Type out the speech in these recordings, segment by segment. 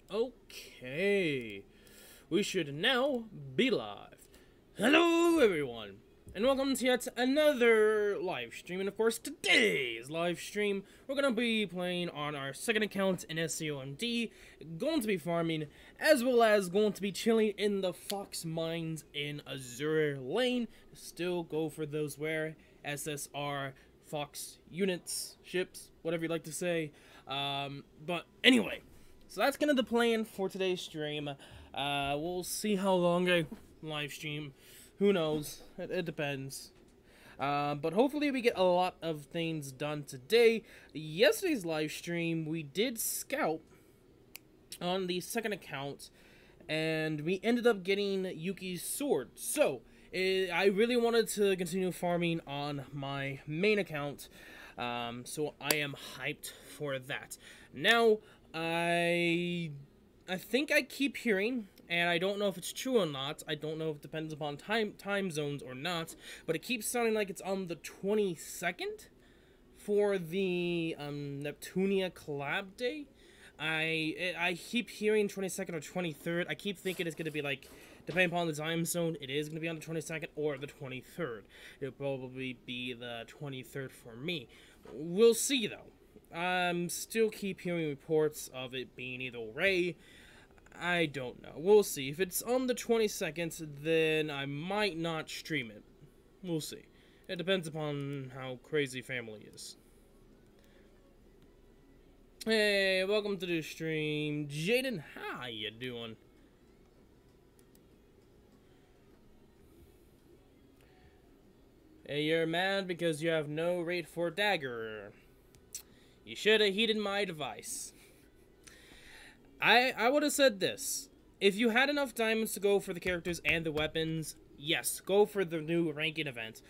Okay, we should now be live. Hello everyone, and welcome to yet another live stream. And of course, today's live stream, we're going to be playing on our second account in SAO MD, going to be farming, as well as going to be chilling in the Fox Mines in Azur Lane. Still go for those rare SSR Fox units, ships, whatever you like to say. But anyway, so that's kind of the plan for today's stream. We'll see how long I live stream. Who knows? It depends. But hopefully we get a lot of things done today. Yesterday's live stream, we did scout on the second account, and we ended up getting Yuki's sword. So, I really wanted to continue farming on my main account, so I am hyped for that. Now, I think I keep hearing, and I don't know if it's true or not, I don't know if it depends upon time zones or not, but it keeps sounding like it's on the 22nd for the Neptunia collab day. I keep hearing 22nd or 23rd. I keep thinking it's going to be like, depending upon the time zone, it is going to be on the 22nd or the 23rd. It'll probably be the 23rd for me. We'll see though. Still keep hearing reports of it being either way. I don't know. We'll see. If it's on the 22nd, then I might not stream it. We'll see. It depends upon how crazy family is. Hey, welcome to the stream. Jaden, how you doing? Hey, you're mad because you have no rate for dagger. You should have heeded my advice. I would have said this. If you had enough diamonds to go for the characters and the weapons, yes, go for the new ranking event.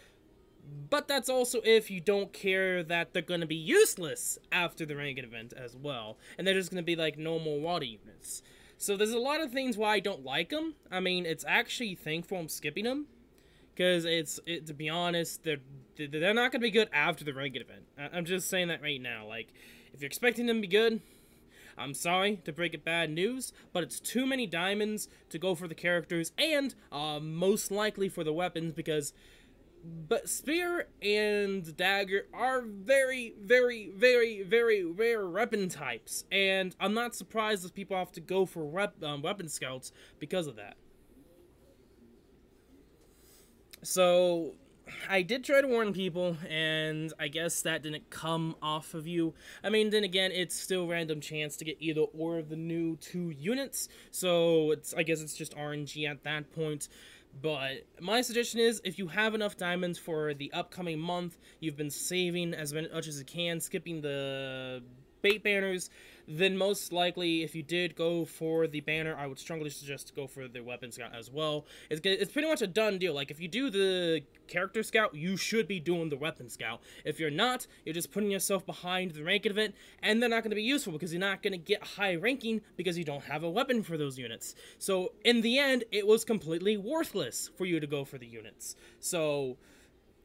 But that's also if you don't care that they're going to be useless after the ranking event as well. And they're just going to be like normal water units. So there's a lot of things why I don't like them. I mean, it's actually thankful I'm skipping them. Because to be honest, they're not going to be good after the ranking event. I'm just saying that right now. Like, if you're expecting them to be good, I'm sorry to break it bad news, but it's too many diamonds to go for the characters and most likely for the weapons but spear and dagger are very, very, very, very rare weapon types, and I'm not surprised if people have to go for weapon scouts because of that. So, I did try to warn people, and I guess that didn't come off of you. I mean, then again, it's still random chance to get either or of the new 2 units, so I guess it's just RNG at that point. But my suggestion is, if you have enough diamonds for the upcoming month, you've been saving as much as you can, skipping the bait banners, then most likely, if you did go for the banner, I would strongly suggest to go for the weapon scout as well. It's pretty much a done deal. Like, if you do the character scout, you should be doing the weapon scout. If you're not, you're just putting yourself behind the ranking event, and they're not going to be useful because you're not going to get high ranking because you don't have a weapon for those units. So, in the end, it was completely worthless for you to go for the units. So,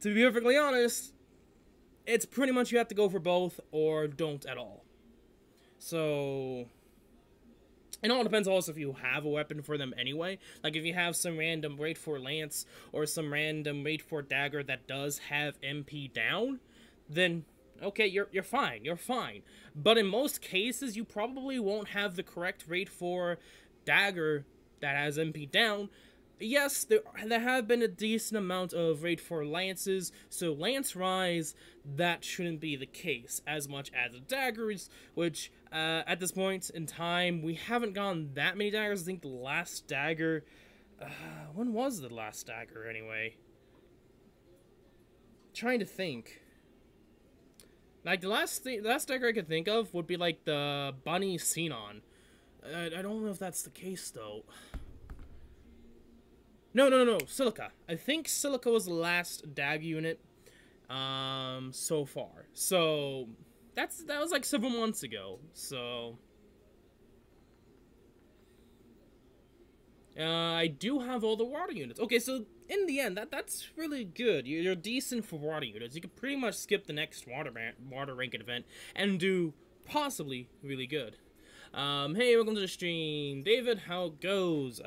to be perfectly honest, it's pretty much you have to go for both or don't at all. So, it all depends also if you have a weapon for them anyway. Like, if you have some random rate for lance or some random rate for dagger that does have MP down, then okay, you're fine, you're fine. But in most cases, you probably won't have the correct rate for dagger that has MP down. Yes, there have been a decent amount of rate for lances, so lance rise, that shouldn't be the case as much as the daggers, which at this point in time, we haven't gotten that many daggers. I think the last dagger, when was the last dagger anyway? Trying to think. Like, the last dagger I could think of would be like the Bunny Xenon. I don't know if that's the case though. No, Silica. I think Silica was the last dagger unit, so far. So, that was like several months ago, so. I do have all the water units. Okay, so, in the end, that's really good. You're decent for water units. You can pretty much skip the next water ranking event and do possibly really good. Hey, welcome to the stream. David, how it goes?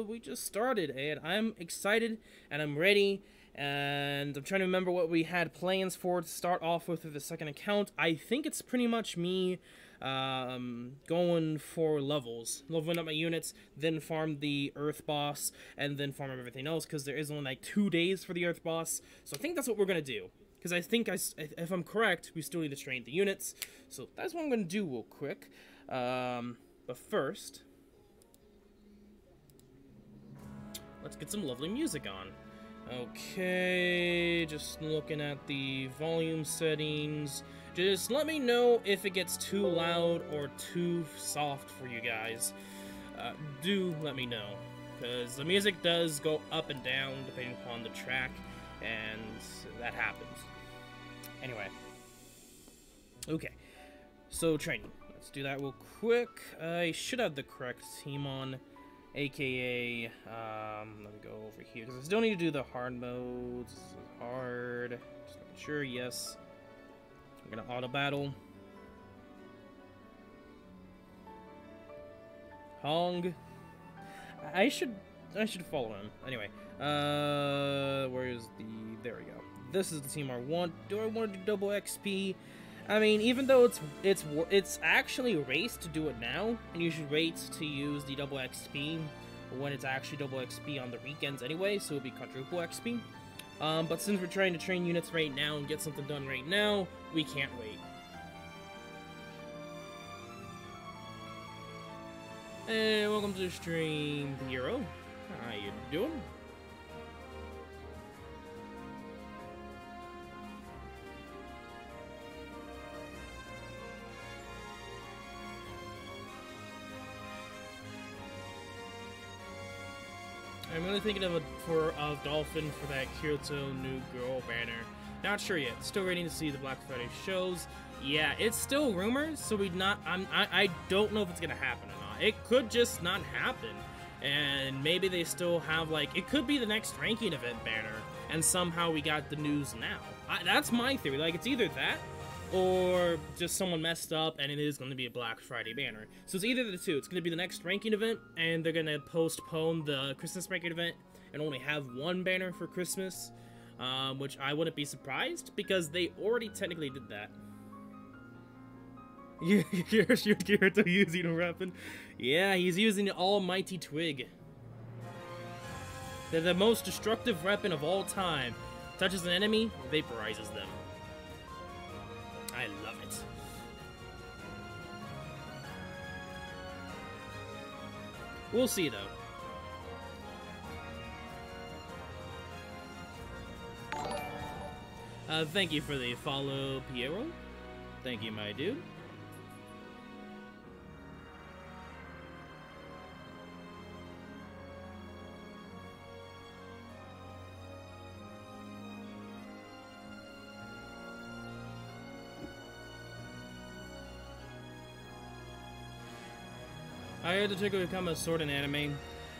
We just started, and I'm excited, and I'm ready, and I'm trying to remember what we had plans for to start off with the second account. I think it's pretty much me, going for levels. Leveling up my units, then farm the Earth boss, and then farm everything else, because there is only like 2 days for the Earth boss, so I think that's what we're gonna do. Because I think, if I'm correct, we still need to train the units, so that's what I'm gonna do real quick. But first, let's get some lovely music on. Okay, just looking at the volume settings. Just let me know if it gets too loud or too soft for you guys. Do let me know, because the music does go up and down depending upon the track, and that happens. Anyway. Okay, so training. Let's do that real quick. I should have the correct team on, aka, let me go over here, because I still need to do the hard modes. This is hard. Just making sure, yes. I'm gonna auto battle. Hong. I should follow him. Anyway, where is the, there we go. This is the team I want. Do I want to do double XP? I mean, even though it's actually a race to do it now, and you should wait to use the double XP when it's actually double XP on the weekends anyway, so it'll be quadruple XP. But since we're trying to train units right now and get something done right now, we can't wait. Hey, welcome to the stream, Hero. How you doing? I'm really thinking of Dolphin for that Kyoto New Girl banner. Not sure yet. Still waiting to see the Black Friday shows. Yeah, it's still rumors, so I don't know if it's gonna happen or not. It could just not happen, and maybe they still have, like, it could be the next ranking event banner, and somehow we got the news now. That's my theory. Like, it's either that, or just someone messed up and it is going to be a Black Friday banner. So it's either the two. It's going to be the next ranking event, and they're going to postpone the Christmas ranking event and only have one banner for Christmas, which I wouldn't be surprised, because they already technically did that. You're Kirito using a weapon? Yeah, he's using the almighty twig. They're the most destructive weapon of all time. Touches an enemy, vaporizes them. I love it. We'll see, though. Thank you for the follow, Piero. Thank you, my dude. I had to become a sword in anime.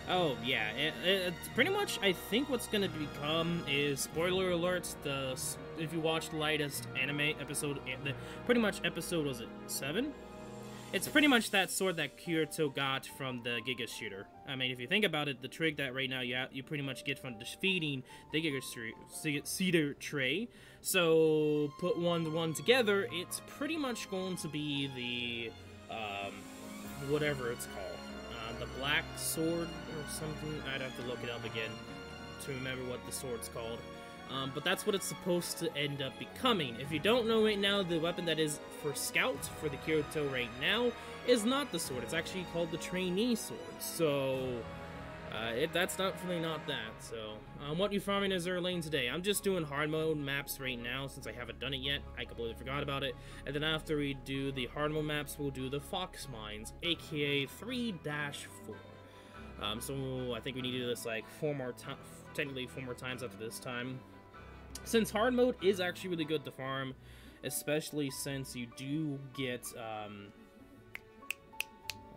Oh, yeah. It's pretty much, I think what's going to become is, spoiler alerts, if you watch the latest anime episode, pretty much episode, was it 7? It's pretty much that sword that Kirito got from the Giga Shooter. I mean, if you think about it, the trick that right now you pretty much get from defeating the Giga Cedar Tray. So, put one to one together, it's pretty much going to be the, whatever it's called. The Black Sword or something. I'd have to look it up again to remember what the sword's called. But that's what it's supposed to end up becoming. If you don't know right now, the weapon that is for Scout, for the Kirito right now, is not the sword. It's actually called the Trainee Sword. So, that's definitely not that. So, what you farming is Azur Lane today? I'm just doing hard mode maps right now since I haven't done it yet. I completely forgot about it. And then after we do the hard mode maps, we'll do the Fox Mines, aka 3-4. So I think we need to do this like 4 more times, technically 4 more times after this time. Since hard mode is actually really good to farm, especially since you do get, I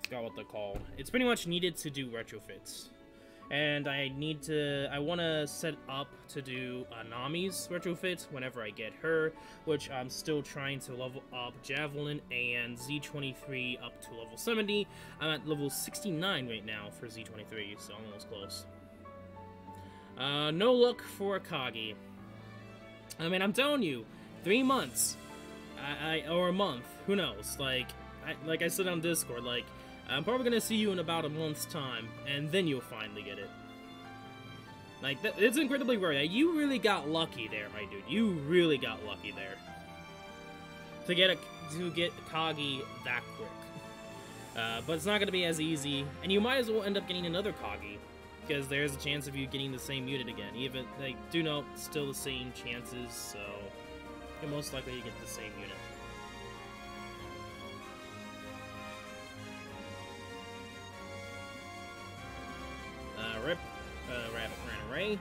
forgot what they're called. It's pretty much needed to do retrofits. And I want to set up to do Nami's retrofit whenever I get her, which I'm still trying to level up Javelin and Z23 up to level 70. I'm at level 69 right now for Z23, so I'm almost close. No luck for Akagi. I mean, I'm telling you, 3 months, or a month, who knows? Like I said on Discord, like, I'm probably gonna see you in about a month's time, and then you'll finally get it. Like, it's incredibly rare. You really got lucky there, my dude. You really got lucky there. To get Akagi that quick. But it's not gonna be as easy, and you might as well end up getting another Kagi, because there's a chance of you getting the same unit again. Even, like, do note, still the same chances, so you're most likely to get the same unit. Rip. Rabbit ran away.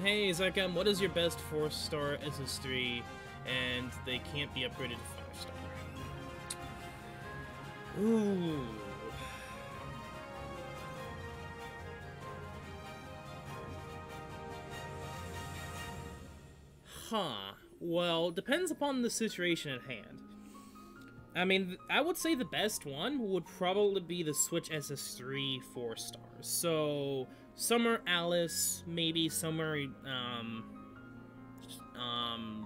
Hey, Zarkam, what is your best 4-star SS3? And they can't be upgraded to 5-star. Ooh. Huh. Well, depends upon the situation at hand. I mean, I would say the best one would probably be the Switch SS3 4-stars. So, Summer Alice, maybe Summer,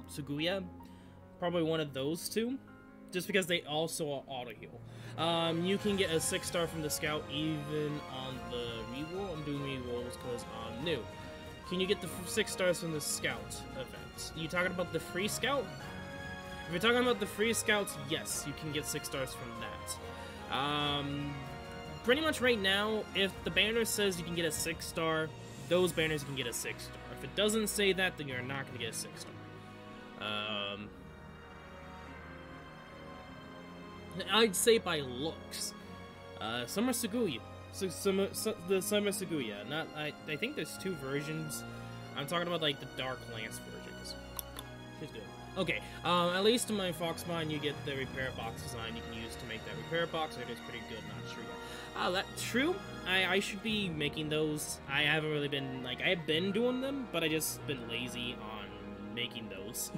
Suguya. Probably one of those two. Just because they also are auto-heal. You can get a 6-star from the Scout even on the reroll. I'm doing rerolls because I'm new. Can you get the 6 stars from the Scout event? You talking about the free Scout? If you're talking about the free Scouts, yes, you can get 6 stars from that. Pretty much right now, if the banner says you can get a 6-star, those banners can get a 6-star. If it doesn't say that, then you're not going to get a 6-star. I'd say by looks. Summer Suguya. The Summer Suguya. Not, I think there's 2 versions. I'm talking about, like, the Dark Lance version, because she's good. Okay, at least in my Fox Mine, you get the repair box design you can use to make that repair box. It is pretty good, not sure yet. That's true. I should be making those. I haven't really been, like, I've been doing them, but I just been lazy on making those.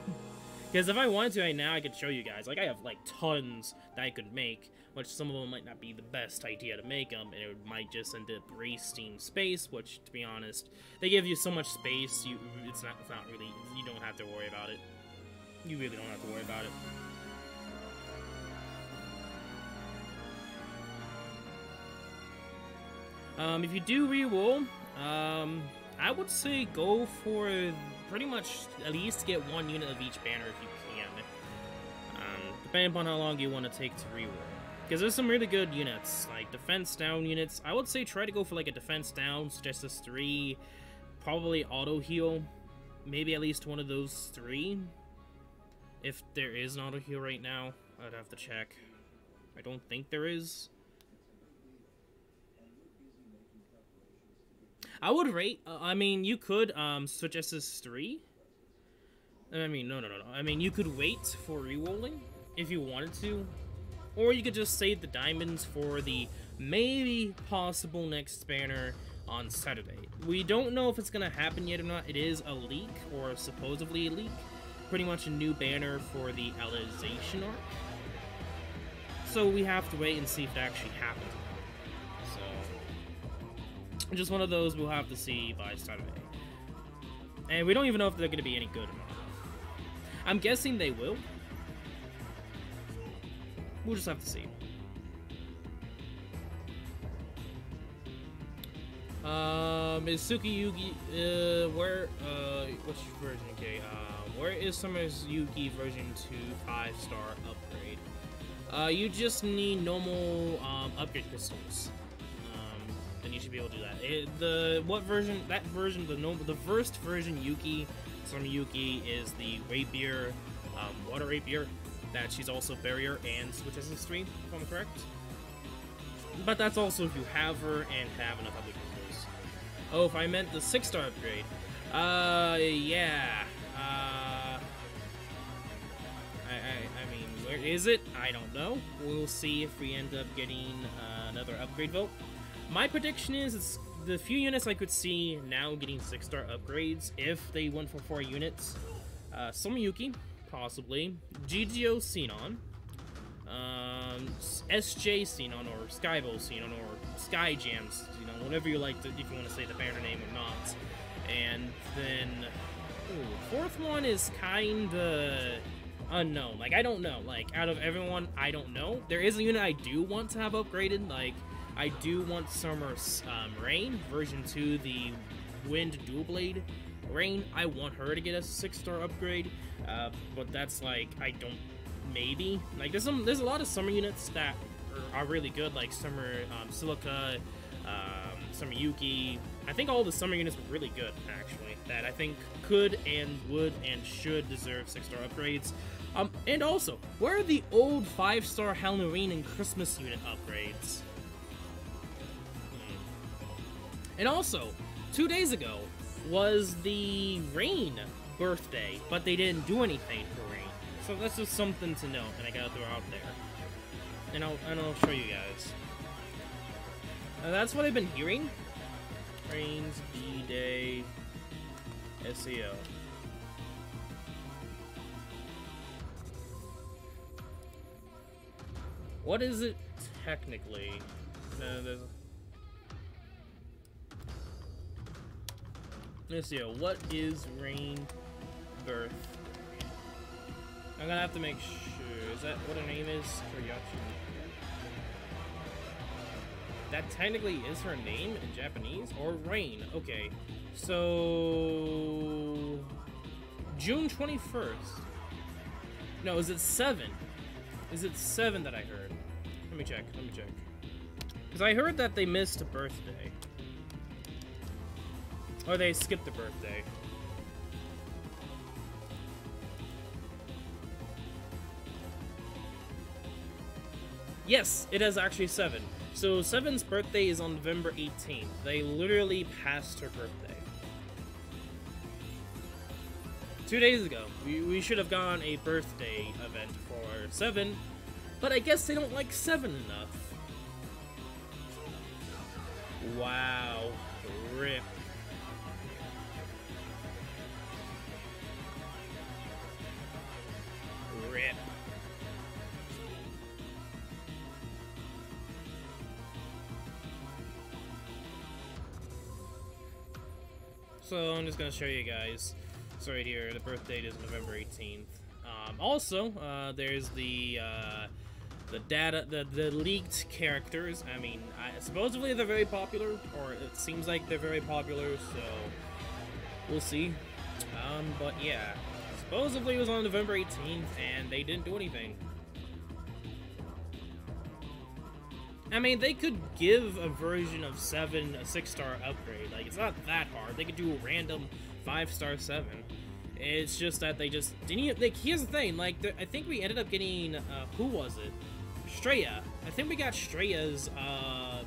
Because if I wanted to right now, I could show you guys. Like, I have, like, tons that I could make, which some of them might not be the best idea to make them, and it might just end up wasting space, which, to be honest, they give you so much space, it's not really, you don't have to worry about it. You really don't have to worry about it. If you do reroll, I would say go for pretty much at least get 1 unit of each banner if you can. Depending upon how long you want to take to reroll. Because there's some really good units, like defense down units. I would say try to go for like a defense down, such as 3, probably auto heal, maybe at least one of those 3. If there is an auto heal right now, I'd have to check. I don't think there is. I would rate, I mean, you could switch SS3. I mean, no. I mean, you could wait for rerolling if you wanted to. Or you could just save the diamonds for the maybe possible next banner on Saturday. We don't know if it's going to happen yet or not. It is a leak, or supposedly a leak. Pretty much a new banner for the Alization arc. So we have to wait and see if it actually happens. So, just one of those we'll have to see by Saturday. And we don't even know if they're going to be any good or not. I'm guessing they will. We'll just have to see. Is Suki Yugi, which version, okay, where is Summer's Yugi version 2 5-star upgrade? You just need normal, upgrade pistols. Then you should be able to do that. The first version Yuki, Summer Yuki, is the rapier, water rapier, that she's also barrier and switch SS3, if I'm correct. But that's also if you have her and have enough other pistols. Oh, if I meant the 6-star upgrade. Yeah. I mean, Where is it? I don't know. We'll see if we end up getting another upgrade vote. My prediction is it's the few units I could see now getting 6-star upgrades if they went for 4 units. Somiyuki, possibly. GGO Xenon. SJ Xenon, or Skybo Xenon, or Skyjam Xenon, whatever you like to, if you want to say the banner name or not. And then, fourth one is kinda unknown. Like, I don't know. Like, out of everyone, I don't know. There is a unit I do want to have upgraded. Like, I do want Summer's Rain, version 2, the Wind Dual Blade Rain. I want her to get a 6-star upgrade, but that's like, I don't, maybe. Like, there's a lot of Summer units that are really good, like Summer Silica, Summer Yuki. I think all the Summer units were really good, actually, that I think could and would and should deserve 6-star upgrades. And also, where are the old 5-star Halloween and Christmas unit upgrades? And also, 2 days ago was the Rain birthday, but they didn't do anything for Rain. So that's just something to note, and I gotta throw out there. And I'll show you guys. That's what I've been hearing. Rain's B-Day SAO. What is it technically? There's a... Let's see, what is Rain birth? I'm gonna have to make sure. Is that what her name is? That technically is her name in Japanese? Or Rain. Okay. So... June 21st. No, is it 7? Is it 7 that I heard? Let me check. Because I heard that they missed a birthday. Or they skipped a birthday. Yes, it is actually 7. So 7's birthday is on November 18th. They literally passed her birthday. 2 days ago. We should have gone a birthday event for 7, but I guess they don't like 7 enough. Wow. RIP. RIP. So I'm just gonna show you guys. So right here, the birth date is November 18th. Also, there's the data, the leaked characters. I mean, supposedly they're very popular, or it seems like they're very popular. So we'll see. But yeah, supposedly it was on November 18th, and they didn't do anything. I mean, they could give a version of 7 a 6-star upgrade. Like, it's not that hard. They could do a random 5-star 7. It's just that they just didn't. Like, here's the thing. Like, I think we ended up getting who was it? Straya. I think we got Straya's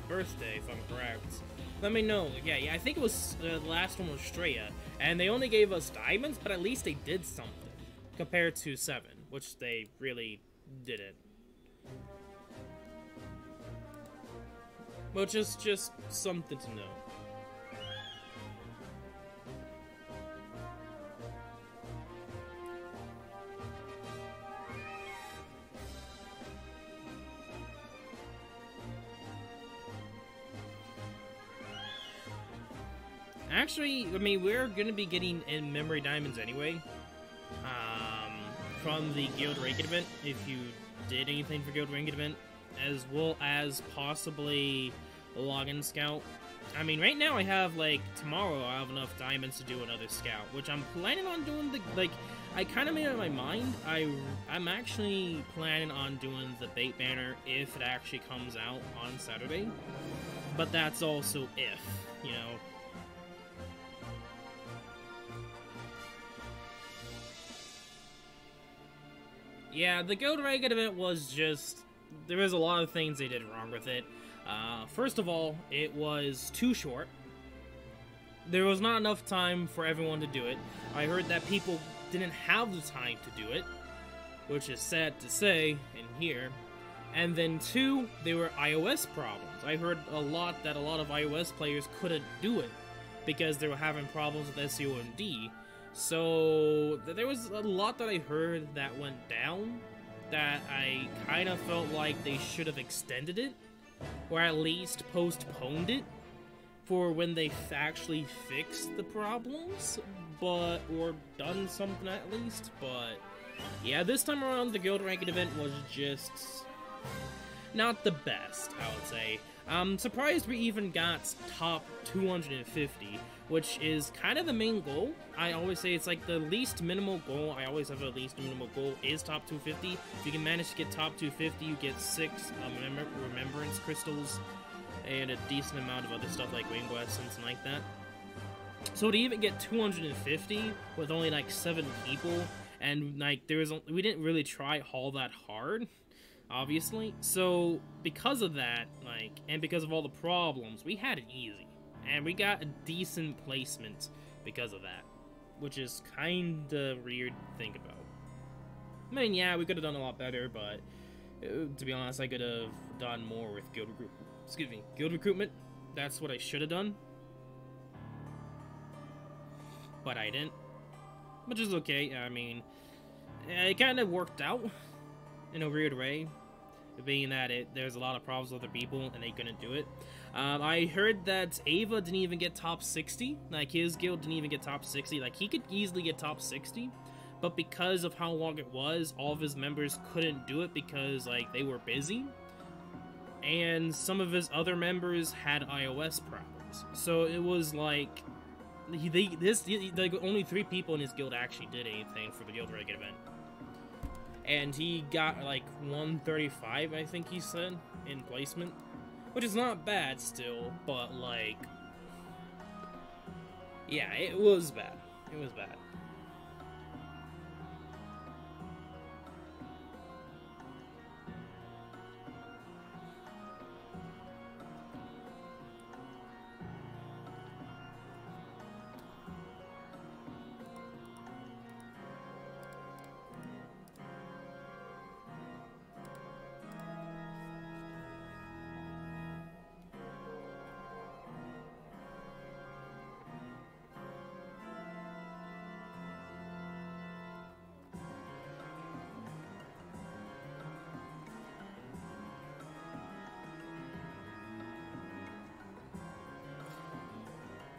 birthday, if I'm correct. Let me know. Yeah. I think it was the last one was Straya, and they only gave us diamonds, but at least they did something compared to 7, which they really didn't. Which is just something to know. Actually, I mean, we're gonna be getting in memory diamonds anyway. From the Guild Rank event, if you did anything for Guild Rank event, as well as possibly a login scout. I mean, right now I have, like, tomorrow I have enough diamonds to do another scout, which I'm planning on doing the, like, I kind of made up my mind. I'm actually planning on doing the bait banner if it actually comes out on Saturday. But that's also if, you know. Yeah, the Guild Rank event was just... There was a lot of things they did wrong with it. First of all, it was too short. There was not enough time for everyone to do it. I heard that people didn't have the time to do it. which is sad to say in here. And then 2, they were iOS problems. I heard a lot that a lot of iOS players couldn't do it because they were having problems with SAO MD. So there was a lot that I heard that went down that I kind of felt like they should have extended it, or at least postponed it for when they actually fixed the problems, or done something at least. But yeah, this time around the guild ranking event was just not the best, I would say. I'm surprised we even got top 250, which is kind of the main goal. I always say it's like the least minimal goal. I always have a least minimal goal is top 250. If you can manage to get top 250, you get 6 remembrance crystals and a decent amount of other stuff like rainbow essence and like that. So to even get 250 with only like 7 people, and like we didn't really try all that hard, obviously. So because of that, like, and because of all the problems, we had it easy, and we got a decent placement because of that, which is kind of weird to think about. I mean, yeah, we could have done a lot better, but to be honest, I could have done more with guild recruitment. That's what I should have done, but I didn't, which is okay. I mean, it kind of worked out in a weird way, being that there's a lot of problems with other people and they couldn't do it. I heard that Ava didn't even get top 60, like his guild didn't even get top 60, like he could easily get top 60, but because of how long it was, all of his members couldn't do it because like they were busy, and some of his other members had iOS problems. So it was like only 3 people in his guild actually did anything for the guild ranking event. And he got like 135, I think he said, in placement. Which is not bad still, but like, yeah, it was bad. It was bad.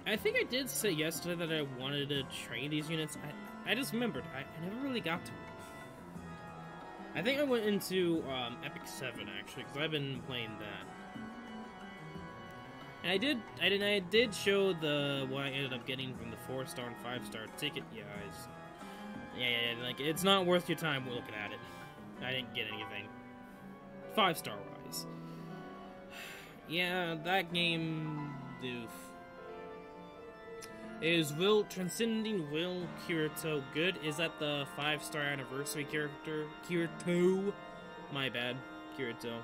I think I did say yesterday that I wanted to train these units. I just remembered, I never really got to it. I think I went into Epic 7 actually, because I've been playing that. And I did show what I ended up getting from the 4-star and 5-star ticket. Yeah, like it's not worth your time looking at it. I didn't get anything 5-star wise. Yeah, that game, doof. Is Transcending Will Kirito good? Is that the 5-star anniversary character? Kirito? My bad. Kirito.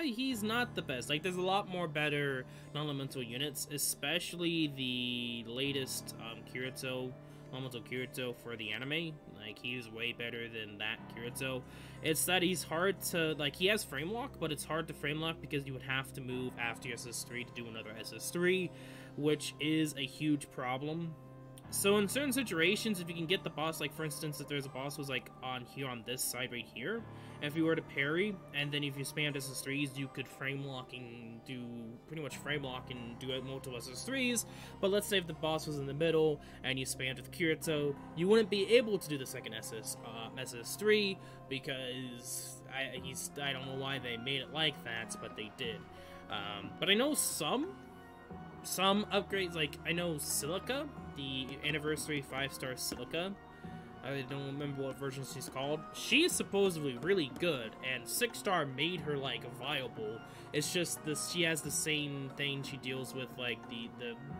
He's not the best. Like, there's a lot more better non-elemental units, especially the latest Kirito, non-elemental Kirito for the anime. Like, he's way better than that Kirito. It's that he's hard to, like, he has frame lock, but it's hard to frame lock because you would have to move after your SS3 to do another SS3, which is a huge problem. So in certain situations, if you can get the boss, like for instance, if there's a boss who's like on this side right here, and if you were to parry, and then if you spammed SS3s, you could frame lock and do multiple SS3s, but let's say if the boss was in the middle, and you spammed with Kirito, you wouldn't be able to do the second SS3, because I don't know why they made it like that, but they did. But I know some upgrades, like, I know Silica, the anniversary 5-star Silica, I don't remember what version she's called. She is supposedly really good, and 6-star made her, like, viable. It's just she has the same thing she deals with, like, the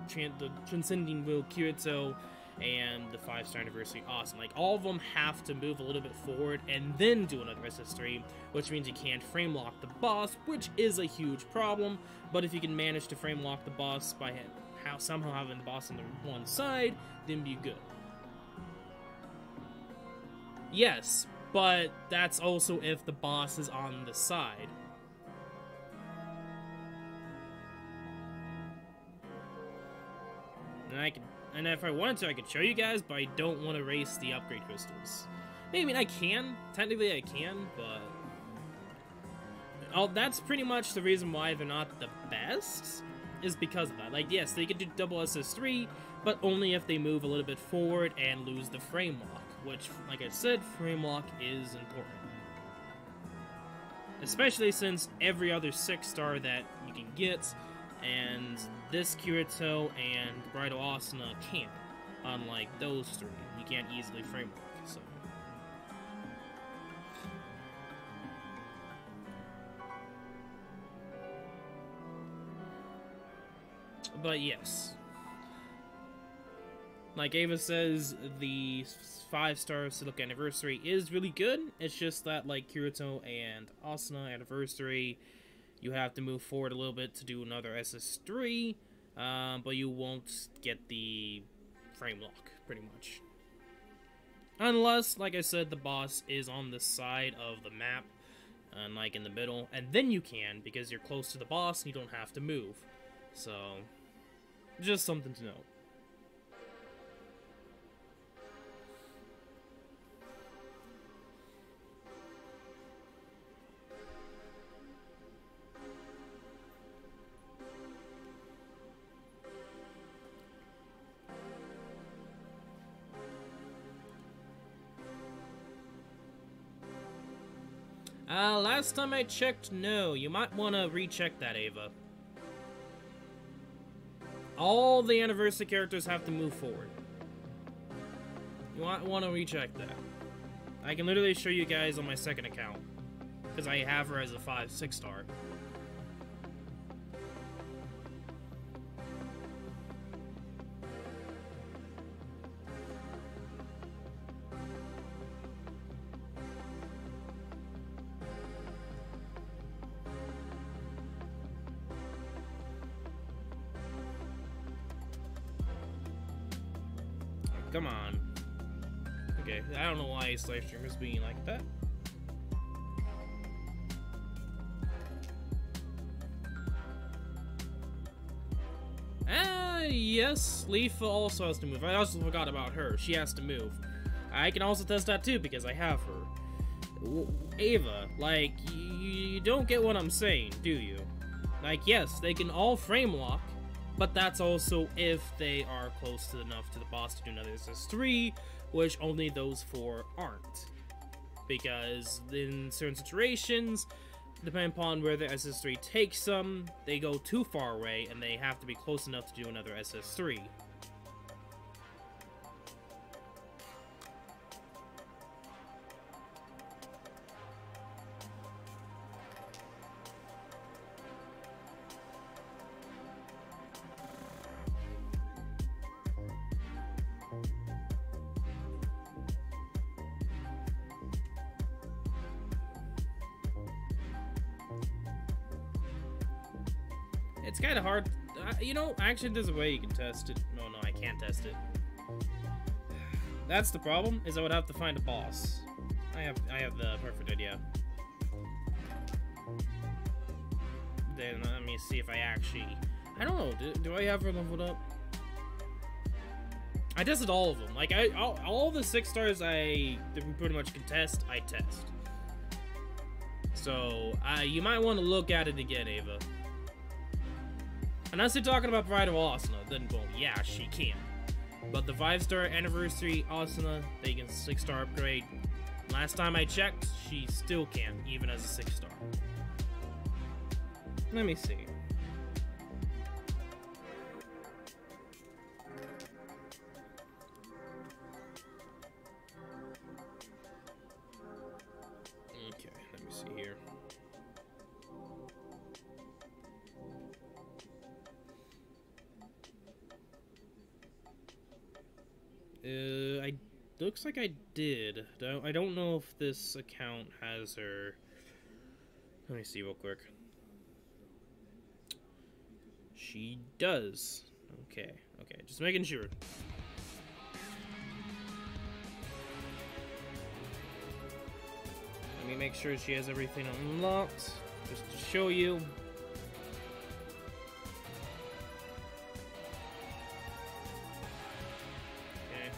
Transcending Will Kirito and the 5-star anniversary Awesome. Like, all of them have to move a little bit forward and then do another SS3, which means you can't frame lock the boss, which is a huge problem. But if you can manage to frame lock the boss by somehow having the boss on the one side, then be good. Yes, but that's also if the boss is on the side. And if I wanted to, I could show you guys, but I don't want to erase the upgrade crystals. I mean, I can. Technically, I can, but... Oh, that's pretty much the reason why they're not the best, is because of that. Like, yes, they could do double SS3, but only if they move a little bit forward and lose the frame lock, which, like I said, frame lock is important. Especially since every other 6-star that you can get, and this Kirito and Bridal Asuna can't, unlike those 3. You can't easily frame lock, so... But yes. Like Ava says, the 5-star Silicon Anniversary is really good. It's just that, like Kirito and Asuna Anniversary, you have to move forward a little bit to do another SS3, but you won't get the frame lock, pretty much. Unless, like I said, the boss is on the side of the map, and like in the middle, and then you can, because you're close to the boss and you don't have to move. So, just something to note. Last time I checked, no. You might want to recheck that, Ava. All the anniversary characters have to move forward. You might want to recheck that. I can literally show you guys on my second account, because I have her as a 5-6-star. Come on. Okay, I don't know why this live stream is being like that. Yes, Leafa also has to move. I also forgot about her. She has to move. I can also test that too because I have her. Ava, like, you don't get what I'm saying, do you? Like, yes, they can all frame lock, but that's also if they are close enough to the boss to do another SS3, which only those 4 aren't. Because in certain situations, depending upon where the SS3 takes them, they go too far away and they have to be close enough to do another SS3. It's kind of hard. You know, actually, there's a way you can test it. No, I can't test it. That's the problem, is I would have to find a boss. I have the perfect idea. Then let me see if I actually... I don't know, do I have her leveled up? I tested all of them. Like, all the 6-stars I pretty much can test, I test. So, you might want to look at it again, Ava. Unless you're talking about Bridal Asuna, then, well, yeah, she can. But the 5-star Anniversary Asuna, they can 6-star upgrade. Last time I checked, she still can, even as a 6-star. Let me see. Okay, let me see here. Looks like I did. I don't know if this account has her. Let me see real quick. She does. Okay, just making sure. make sure she has everything unlocked, just to show you. Okay.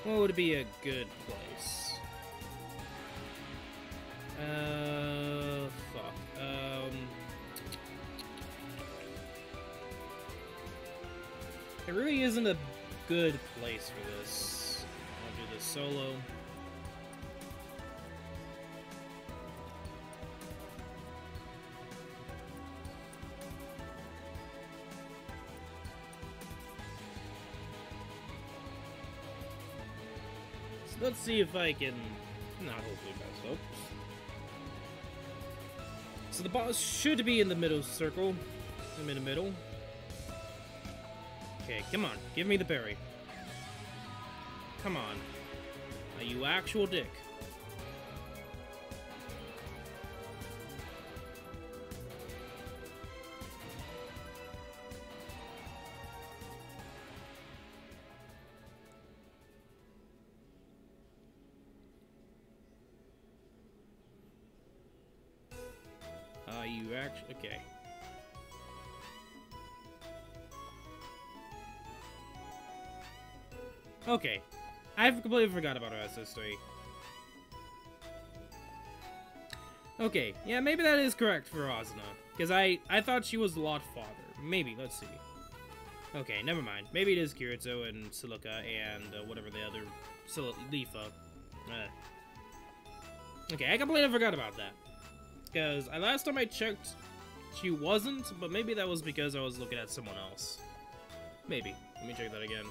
What would be a good place? Fuck. There really isn't a good place for this. I'll do this solo. Let's see if I can not hopefully mess up. So the boss should be in the middle circle. I'm in the middle. Okay, come on, give me the berry. Come on. Are you actual dick? You actually... Okay. Okay. I've completely forgot about her SS3. Okay, yeah, maybe that is correct for Asuna. Because I thought she was a lot farther. Maybe, let's see. Okay, never mind. Maybe it is Kirito and Silica and whatever the other... Lifa. Okay, I completely forgot about that. Because last time I checked, she wasn't, but maybe that was because I was looking at someone else. Maybe. Let me check that again.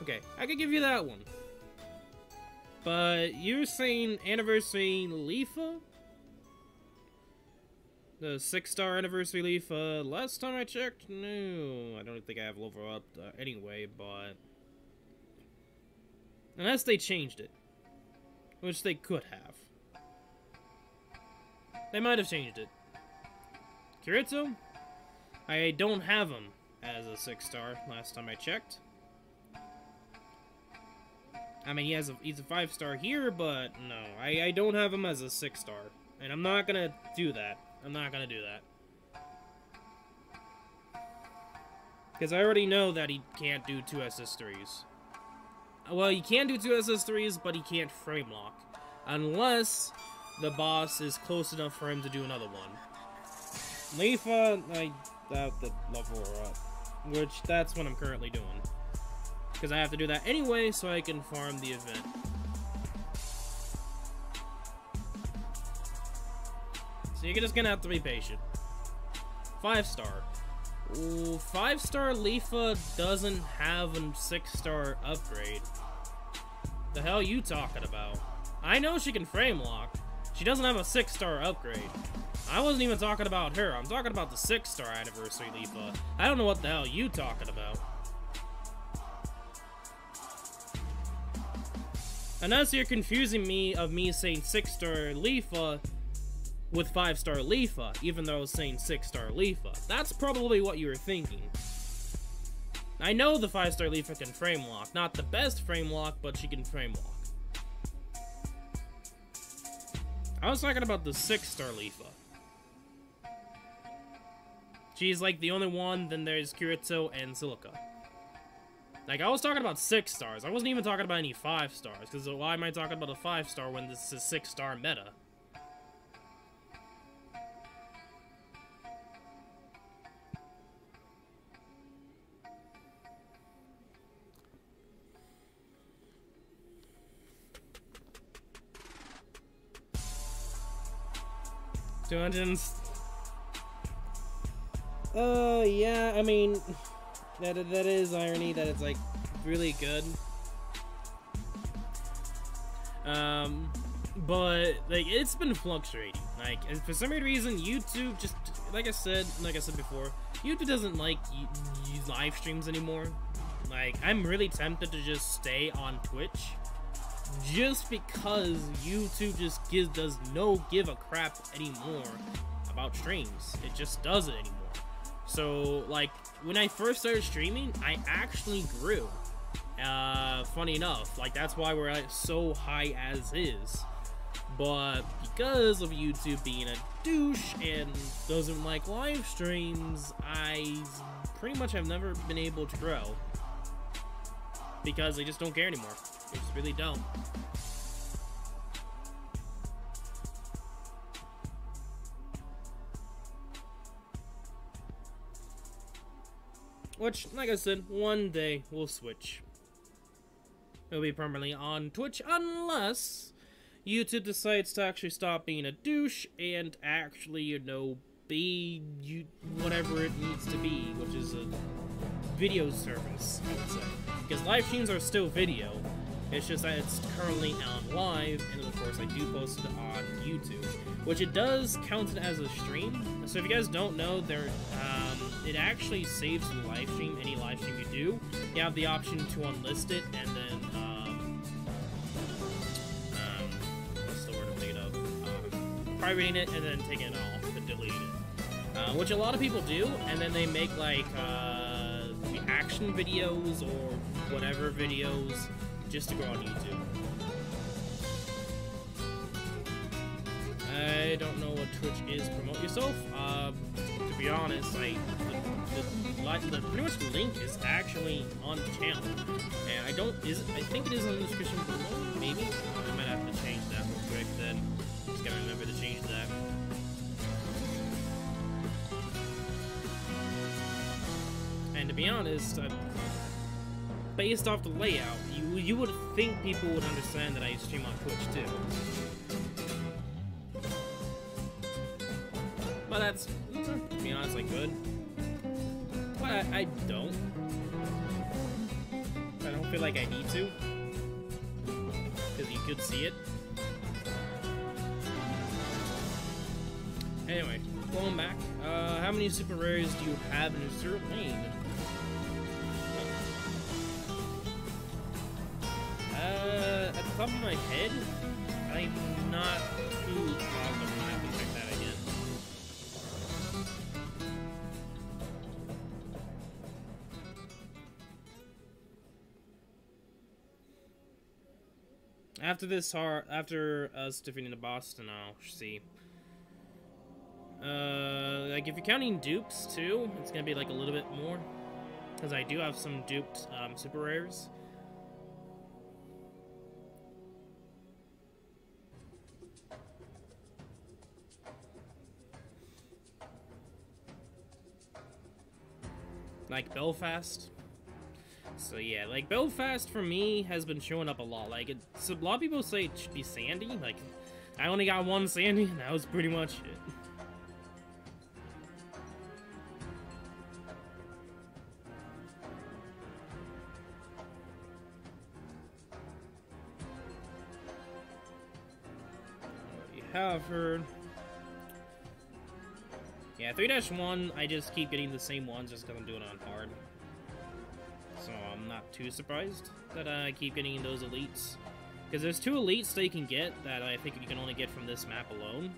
Okay, I could give you that one. But you're saying Anniversary Lifa? The 6-star Anniversary Lifa. Last time I checked, no. I don't think I have level up anyway, but... Unless they changed it. Which they could have. They might have changed it. Kirito? I don't have him as a 6-star last time I checked. I mean, he's a 5-star here, but no, I don't have him as a 6-star. And I'm not gonna do that. I'm not gonna do that. Because I already know that he can't do 2 SS3s. Well, he can do 2 SS3s, but he can't frame lock. Unless the boss is close enough for him to do another one. Lifa, I doubt that level her up. Which, that's what I'm currently doing. Because I have to do that anyway, so I can farm the event. So you're just gonna have to be patient. 5-star. Ooh, 5-star Lifa doesn't have a 6-star upgrade. The hell you talking about? I know she can frame lock. She doesn't have a 6-star upgrade. I wasn't even talking about her. I'm talking about the 6-star Anniversary Lifa. I don't know what the hell you talking about. Unless you're confusing me of me saying 6-star Lifa with 5-star Lifa, even though I was saying 6-star Lifa. That's probably what you were thinking. I know the 5-star Lifa can frame lock. Not the best frame lock, but she can frame lock. I was talking about the 6-star Lifa. She's like the only one, then there's Kirito and Silica. Like, I was talking about 6 stars. I wasn't even talking about any 5 stars. Because why am I talking about a 5-star when this is a 6-star meta? 200. Yeah, I mean, that is irony that it's, like, really good. But, like, it's been fluctuating. Like, and for some reason, YouTube just, like I said before, YouTube doesn't like use live streams anymore. Like, I'm really tempted to just stay on Twitch, just because YouTube just does no give a crap anymore about streams. It just doesn't anymore. So, like, when I first started streaming, I actually grew. Funny enough, like, that's why we're at so high as is. But because of YouTube being a douche and doesn't like live streams, I pretty much have never been able to grow. Because they just don't care anymore. They just really don't. Which, like I said, one day we'll switch. It'll be permanently on Twitch unless YouTube decides to actually stop being a douche and actually, you know, be whatever it needs to be, which is a video service, I would say. Because live streams are still video, it's just that it's currently on live, and of course I do post it on YouTube, which it does count it as a stream. So if you guys don't know, it actually saves the live stream, any live stream you do. You have the option to unlist it, and then, what's the word I'm thinking of? Privating it, and then taking it off, and deleting it. Which a lot of people do, and then they make, like, reaction videos, or whatever videos, just to go on YouTube. I don't know what Twitch is. Promote yourself. To be honest, pretty much the link is actually on the channel, and I think it is on the description below. Maybe I might have to change that real quick. Then just gotta remember to change that. And to be honest, based off the layout, you would think people would understand that I stream on Twitch too. But that's, to be honest, I could. But I don't. I don't feel like I need to. Because you could see it. Anyway, going back. How many super rares do you have in Azur Lane? At the top of my head, I'm not too positive. I have to check that again. After us defeating the boss, then I'll see. Like, if you're counting dupes too, it's gonna be like a little bit more, because I do have some duped super rares. Like Belfast. So yeah, like Belfast for me has been showing up a lot. Like, a lot of people say it should be Sandy. Like, I only got one Sandy, and that was pretty much it. You have heard. Yeah, 3-1, I just keep getting the same ones just because I'm doing it on hard. So I'm not too surprised that I keep getting those elites. Because there's 2 elites that you can get that I think you can only get from this map alone.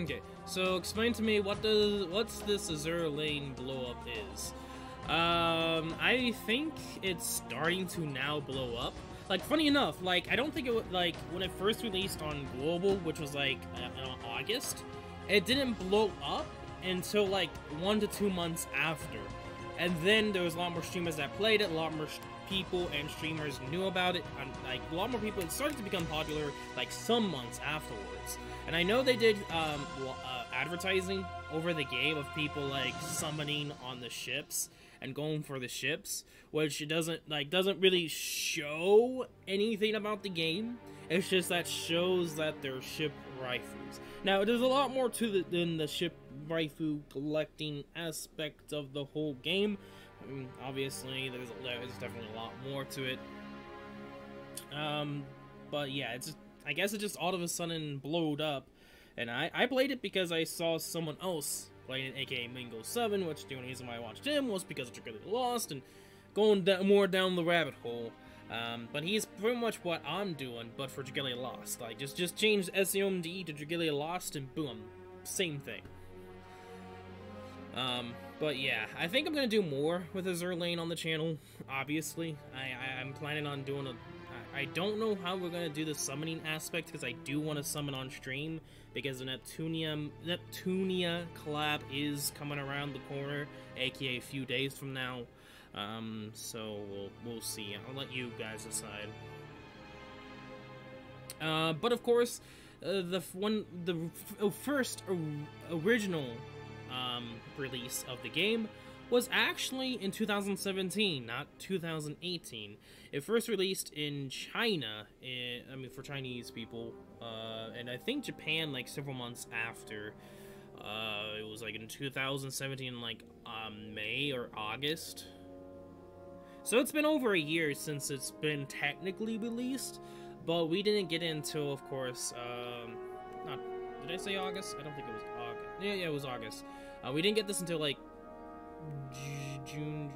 Okay, so explain to me what's this Azur Lane blow up is. I think it's starting to now blow up. Like, funny enough, like, I don't think it would, like, when it first released on Global, which was like in August, it didn't blow up until like 1 to 2 months after. And then there was a lot more streamers that played it, a lot more people and streamers knew about it, and like a lot more people, it started to become popular like some months afterwards. And I know they did advertising over the game of people like summoning on the ships and going for the ships, which it doesn't really show anything about the game. It's just that shows that they're ship rifles. Now, there's a lot more to than the ship rifle collecting aspect of the whole game. I mean, obviously, there's definitely a lot more to it. But yeah, it's just, I guess it just all of a sudden blowed up, and I played it because I saw someone else playing it, aka Mingo 7, which the only reason why I watched him was because of Dracula Lost and going more down the rabbit hole. But he's pretty much what I'm doing, but for Dracula Lost. Like, just change SAO MD to Dracula Lost, and boom, same thing. But yeah, I think I'm gonna do more with Azur Lane on the channel, obviously. I'm planning on doing I don't know how we're gonna do the summoning aspect, because I do want to summon on stream, because the Neptunia collab is coming around the corner, aka a few days from now. So we'll see. I'll let you guys decide. But of course, the first original release of the game was actually in 2017, not 2018. It first released in China, I mean for Chinese people, and I think Japan like several months after. It was like in 2017, like May or August. So it's been over a year since it's been technically released, but we didn't get into, of course, did I say August? I don't think it was August. Yeah, it was August. We didn't get this until like June,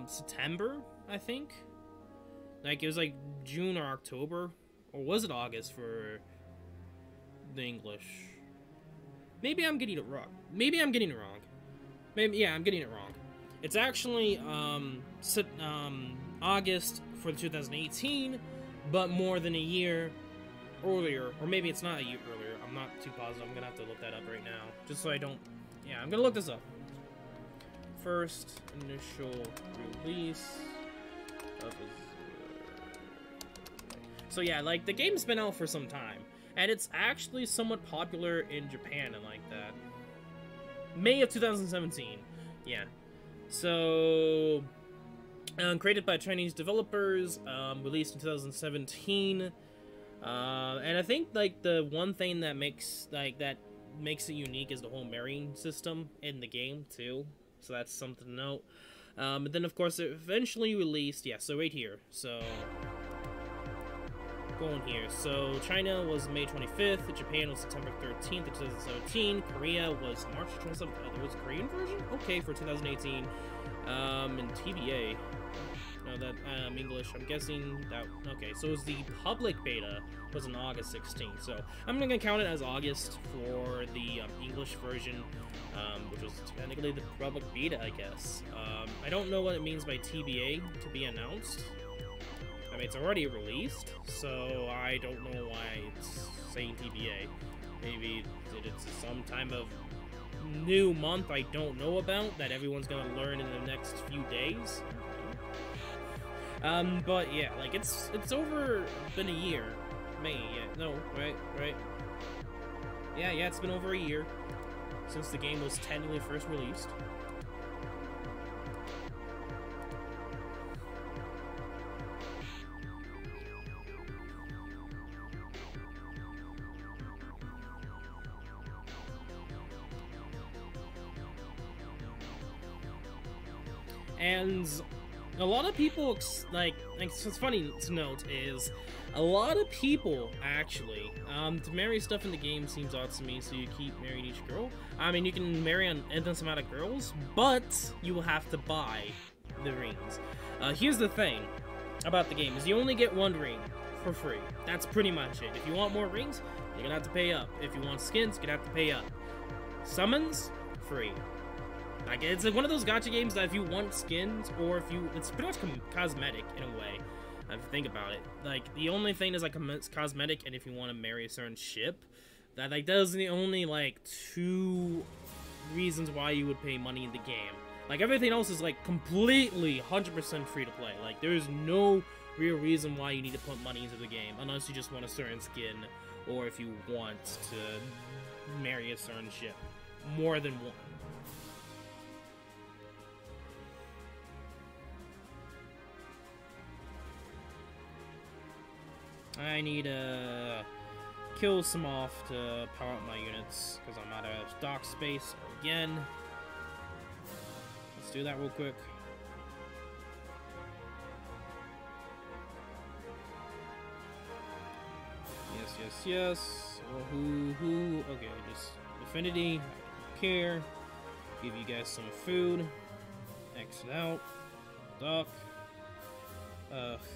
September, I think. Like, it was like June or October, or was it August for the English? Maybe I'm getting it wrong. Maybe, yeah, I'm getting it wrong. It's actually, August for 2018, but more than a year earlier, or maybe it's not a year earlier. I'm not too positive. I'm gonna have to look that up right now, just so I don't. Yeah, I'm gonna look this up. First initial release of so yeah, like the game's been out for some time, and it's actually somewhat popular in Japan and like that. May of 2017, yeah. So, created by Chinese developers, released in 2017, and I think like the one thing that makes it unique is the whole marrying system in the game too. So that's something to note. But then of course it eventually released. Yeah, so right here. So going here. So China was May 25th. Japan was September 13th of 2017. Korea was March 27th. There was a Korean version? Okay, for 2018. And TBA. No, that, English, I'm guessing that, okay, so it was the public beta was on August 16th, so I'm gonna count it as August for the, English version, which was technically the public beta, I guess. I don't know what it means by TBA, to be announced. I mean, it's already released, so I don't know why it's saying TBA. Maybe it's some time of new month I don't know about that everyone's gonna learn in the next few days. But yeah, like it's over been a year. May, yeah, no, right. Yeah, it's been over a year since the game was technically first released. And a lot of people, like what's funny to note is, a lot of people, actually, to marry stuff in the game seems odd to me, so you keep marrying each girl. I mean, you can marry an endless amount of girls, but you will have to buy the rings. Here's the thing about the game, is you only get one ring for free. That's pretty much it. If you want more rings, you're gonna have to pay up. If you want skins, you're gonna have to pay up. Summons, free. Like, it's like one of those gacha games that if you want skins, or if you, it's pretty much cosmetic in a way, if you think about it. Like, the only thing is, like, cosmetic, and if you want to marry a certain ship, those are the only, like, two reasons why you would pay money in the game. Like, everything else is, like, completely 100% free to play. Like, there's no real reason why you need to put money into the game, unless you just want a certain skin, or if you want to marry a certain ship. More than one. I need to kill some off to power up my units, because I'm out of dock space again. Let's do that real quick. Yes. Well, who? Okay, just Affinity. I don't care. Give you guys some food. Exit out. Dock.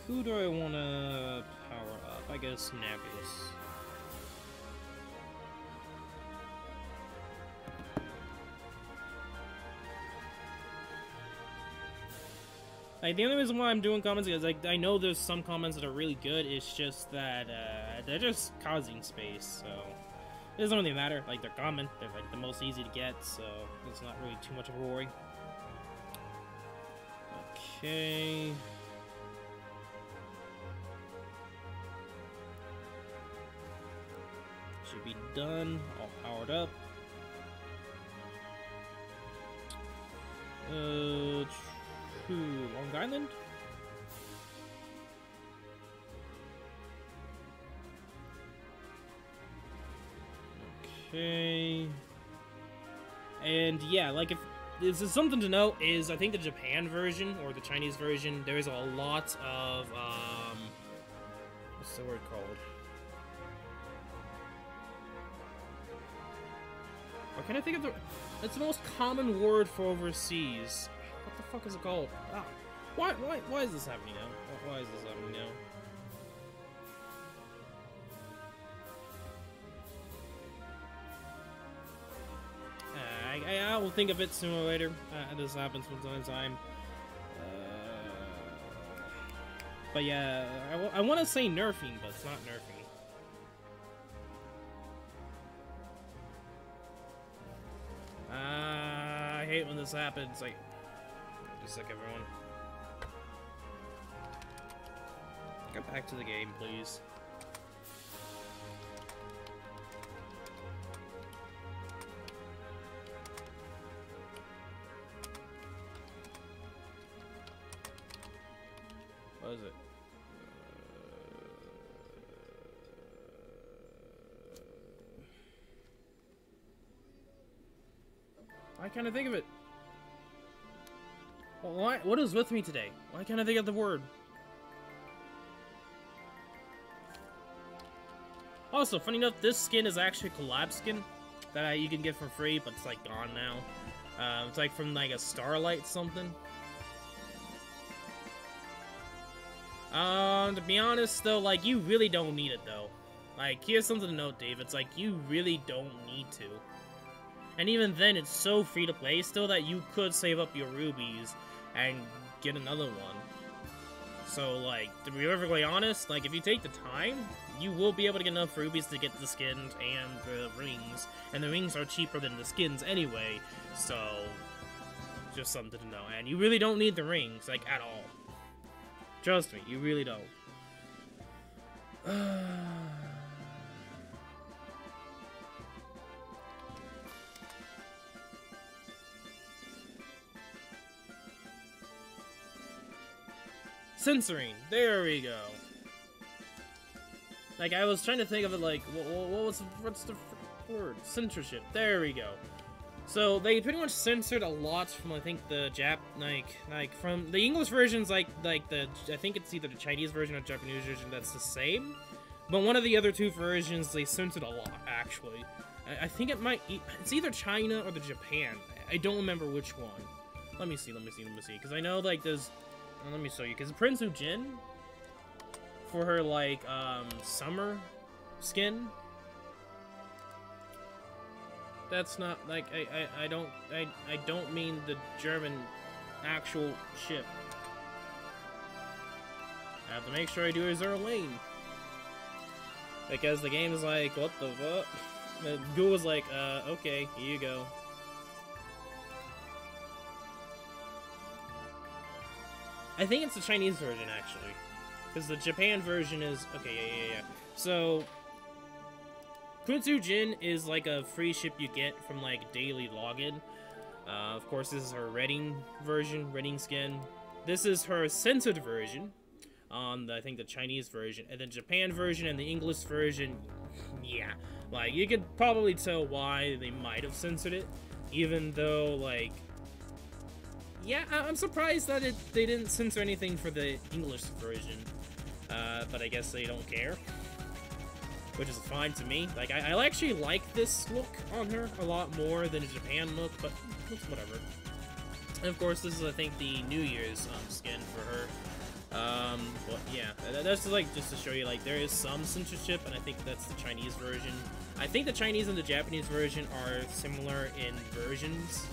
Who do I want to power up? I guess Nebulous. Like, the only reason why I'm doing comments is, like, I know there's some comments that are really good, it's just that, they're just causing space, so... It doesn't really matter, like, they're common, they're, like, the most easy to get, so it's not really too much of a worry. Okay... Should be done, all powered up. Long Island? Okay. And yeah, like, if this is something to note is, I think the Japan version, or the Chinese version, there's a lot of, what's the word called? What can I think of the... It's the most common word for overseas. What the fuck is it called? Ah, why is this happening now? Why is this happening now? I will think of it sooner or later. This happens from time to time. But yeah, I want to say nerfing, but it's not nerfing. I hate when this happens. Like, just like everyone. Get back to the game, please. What is it? Why can't I think of it? Well, what is with me today? Why can't I think of the word? Also, funny enough, this skin is actually a collab skin that you can get for free, but it's like gone now. It's like from like a Starlight something. To be honest though, like, you really don't need it though. Like, here's something to note, Dave. It's like, you really don't need to. And even then, it's so free to play still that you could save up your rubies and get another one. So, like, to be perfectly honest, like, if you take the time, you will be able to get enough rubies to get the skins and the rings. And the rings are cheaper than the skins anyway, so just something to know. And you really don't need the rings, like, at all. Trust me, you really don't. Censoring. There we go. Like, I was trying to think of it like, what's the word? Censorship. There we go. So, they pretty much censored a lot from, I think, the like, from the English versions, like the, I think it's either the Chinese version or Japanese version that's the same. But one of the other two versions, they censored a lot, actually. I think it's either China or the Japan. I don't remember which one. Let me see, because I know, like, there's... Let me show you, because Prince Ujin, for her, like, summer skin, that's not, like, I don't mean the German actual ship. I have to make sure I do Azur Lane, because the game is like, what the fuck? Google was like, okay, here you go. I think it's the Chinese version, actually. Because the Japan version is... Okay, yeah. So, Kunzu Jin is like a free ship you get from like daily login. Of course, this is her Redding version, Redding skin. This is her censored version on the, I think the Chinese version, and the Japan version and the English version. Yeah, like you could probably tell why they might have censored it, even though like, yeah, I'm surprised that they didn't censor anything for the English version. But I guess they don't care, which is fine to me. Like, I actually like this look on her a lot more than the Japan look, but it's whatever. And of course, this is, I think, the New Year's skin for her. But yeah, that's like just to show you, like, there is some censorship, and I think that's the Chinese version. I think the Chinese and the Japanese version are similar in versions.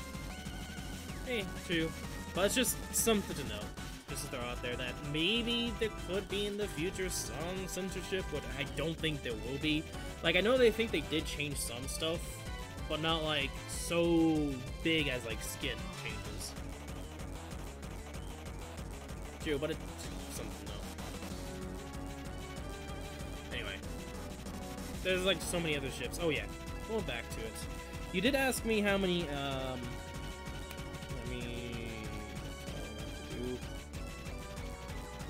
Hey, true. But it's just something to know. Just to throw out there that maybe there could be in the future some censorship, but I don't think there will be. Like, I know they think they did change some stuff, but not like so big as like skin changes. True, but it's something though. Anyway, there's like so many other ships. Oh yeah, going back to it. You did ask me how many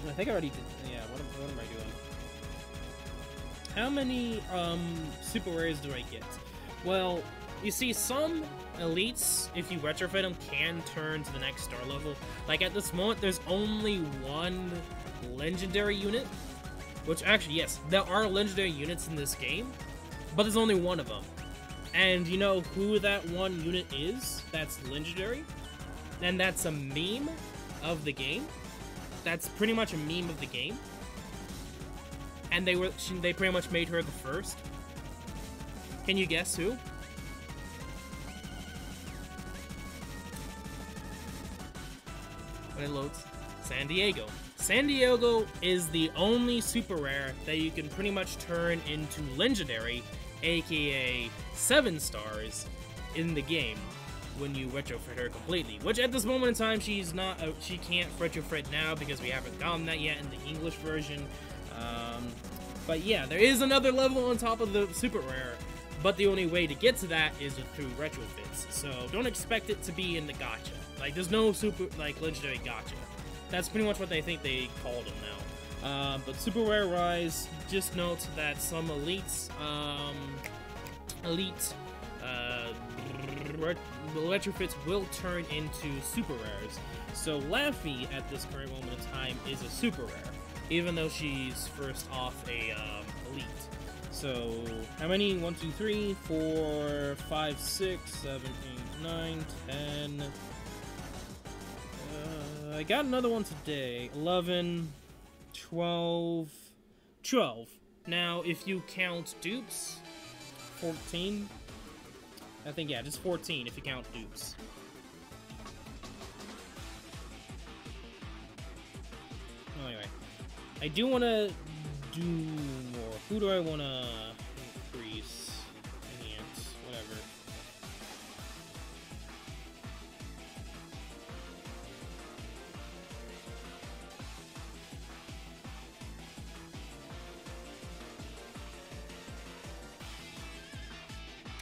I think I already did. Yeah, what am I doing? How many super rares do I get? Well, you see, some elites, if you retrofit them, can turn to the next star level. Like at this moment, there's only one legendary unit. Which actually, yes, there are legendary units in this game, but there's only one of them. And you know who that one unit is? That's legendary, and that's a meme of the game. That's pretty much a meme of the game, and they pretty much made her the first. Can you guess who? When it loads, San Diego. San Diego is the only super rare that you can pretty much turn into legendary, aka 7 stars, in the game when you retrofit her completely. Which at this moment in time, she's not, she can't retrofit now because we haven't gotten that yet in the English version. But yeah, there is another level on top of the super rare, but the only way to get to that is through retrofits. So don't expect it to be in the gacha. Like there's no super, like legendary gacha. That's pretty much what they think they called them now. But super rare rise, just note that some elites, retrofits will turn into super rares. So Laffy at this current moment in time is a super rare, even though she's first off a elite. So how many? 1, 2, 3, 4, 5, 6, 7, 8, 9, 10. I got another one today. 11, 12. Now, if you count dupes, 14. I think, yeah, just 14 if you count dupes. Oh, anyway, I do want to do more. Who do I want to increase? Enhance, whatever.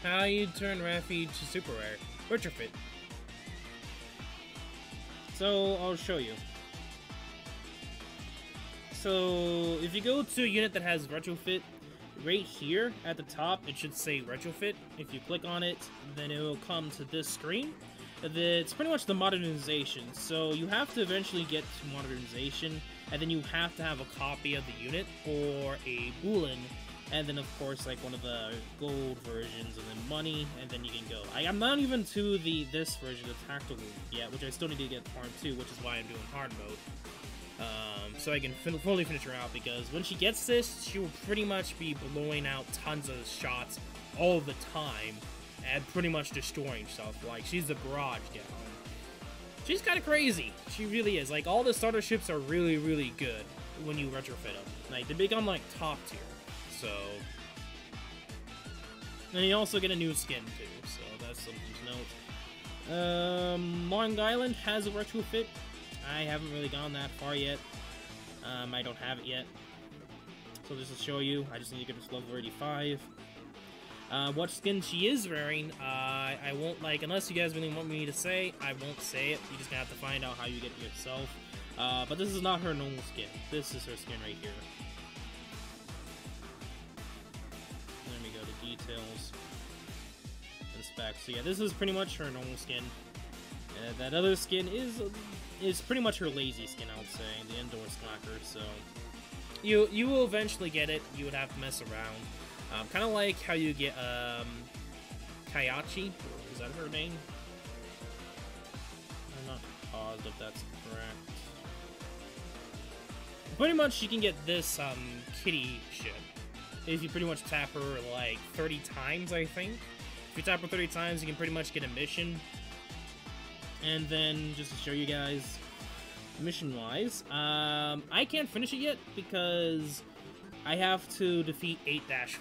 How you turn Raffi to super rare? Retrofit. So I'll show you. So if you go to a unit that has retrofit, right here at the top it should say retrofit. If you click on it, then it will come to this screen. It's pretty much the modernization. So you have to eventually get to modernization, and then you have to have a copy of the unit or a Boolean. And then, of course, like one of the gold versions, and then money, and then you can go. I'm not even to this version, the tactical yet, which I still need to get part 2, which is why I'm doing hard mode. So I can fully finish her out, because when she gets this, she will pretty much be blowing out tons of shots all the time, and pretty much destroying stuff. Like, she's the barrage gal. She's kind of crazy. She really is. Like, all the starter ships are really, really good when you retrofit them. Like, they become, like, top tier. So, and you also get a new skin too, so that's something to note. Long Island has a retrofit. I haven't really gone that far yet. I don't have it yet. So just to show you, I just need to get to level 35. What skin she is wearing, I won't, like, unless you guys really want me to say, I won't say it. You're just gonna have to find out how you get it yourself. But this is not her normal skin. This is her skin right here. Let me go to details and specs. So yeah, this is pretty much her normal skin. That other skin is pretty much her lazy skin, I would say, the indoor slacker. So you will eventually get it. You would have to mess around. Kind of like how you get Kayachi. Is that her name? I'm not positive if that's correct. Pretty much you can get this kitty shit if you pretty much tap her like 30 times, I think. If you tap her 30 times, you can pretty much get a mission. And then, just to show you guys, mission-wise, I can't finish it yet because I have to defeat 8-4,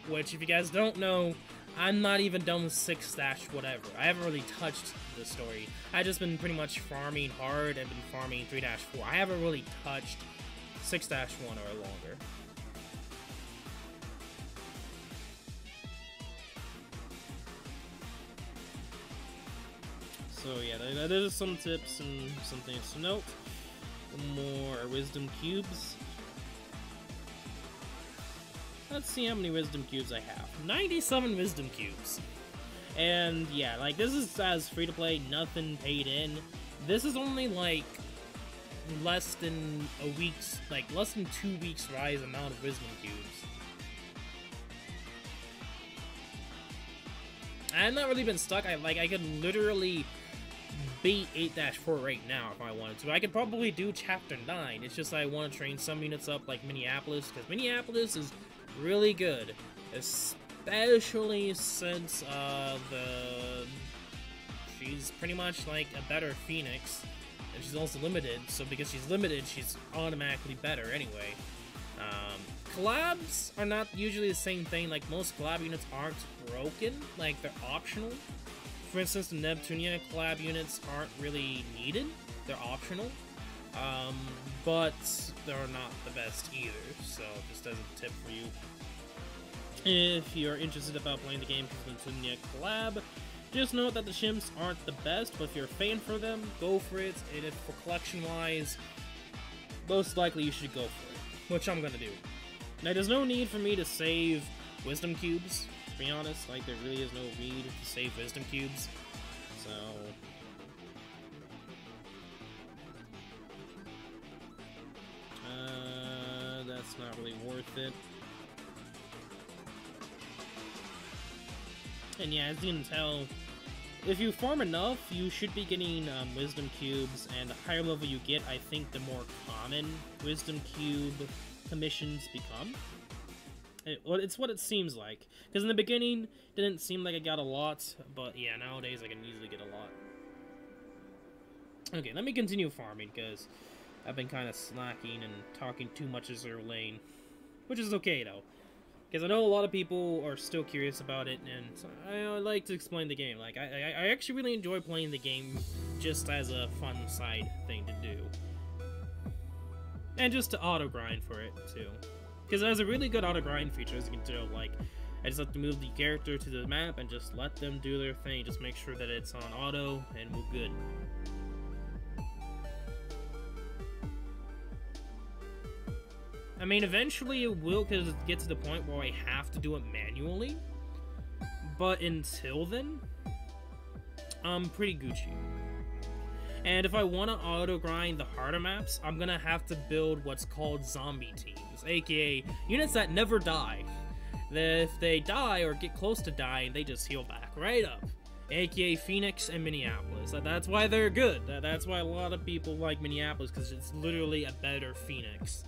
which, if you guys don't know, I'm not even done with 6-whatever. I haven't really touched the story. I've just been pretty much farming hard and been farming 3-4. I haven't really touched 6-1 or longer. So yeah, that is some tips and some things to note. More wisdom cubes. Let's see how many wisdom cubes I have. 97 wisdom cubes. And yeah, like, this is as free to play, nothing paid in. This is only like less than a week's, like less than 2 weeks rise amount of wisdom cubes. I've not really been stuck. I could literally beat 8-4 right now if I wanted to. I could probably do Chapter 9. It's just I want to train some units up like Minneapolis, because Minneapolis is really good. Especially since she's pretty much like a better Phoenix. And she's also limited, so because she's limited, she's automatically better anyway. Collabs are not usually the same thing. Like, most collab units aren't broken, like, they're optional. For instance, the Neptunia collab units aren't really needed, they're optional. But they're not the best either, so just as a tip for you. If you're interested about playing the game because of the Neptunia collab, just note that the chimps aren't the best, but if you're a fan for them, go for it. And if for collection-wise, most likely you should go for it, which I'm gonna do. Now, there's no need for me to save wisdom cubes, to be honest. Like, there really is no need to save wisdom cubes, so that's not really worth it. And yeah, as you can tell, if you farm enough, you should be getting wisdom cubes, and the higher level you get, I think the more common wisdom cube commissions become. It's what it seems like. Because in the beginning, it didn't seem like I got a lot, but yeah, nowadays I can easily get a lot. Okay, let me continue farming, because I've been kind of slacking and talking too much Azur Lane. Which is okay, though. Because I know a lot of people are still curious about it, and so I like to explain the game. Like, I actually really enjoy playing the game just as a fun side thing to do. And just to auto-grind for it, too. Because it has a really good auto-grind feature, as you can tell. Like, I just have to move the character to the map and just let them do their thing. Just make sure that it's on auto, and we're good. I mean, eventually it will get to the point where I have to do it manually. But until then, I'm pretty Gucci. And if I want to auto-grind the harder maps, I'm gonna have to build what's called zombie teams, aka units that never die. If they die or get close to dying, they just heal back right up. Aka Phoenix and Minneapolis. That's why they're good. That's why a lot of people like Minneapolis, because it's literally a better Phoenix.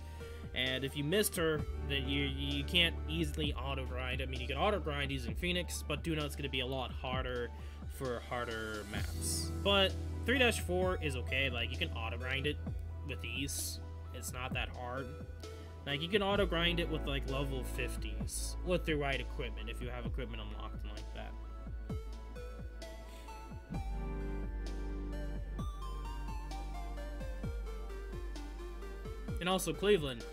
And if you missed her, then you can't easily auto-grind. I mean, you can auto-grind using Phoenix, but do know it's going to be a lot harder for harder maps. But 3-4 is okay. Like, you can auto-grind it with ease. It's not that hard. Like, you can auto-grind it with, like, level 50s with the right equipment, if you have equipment unlocked and like that. And also Cleveland.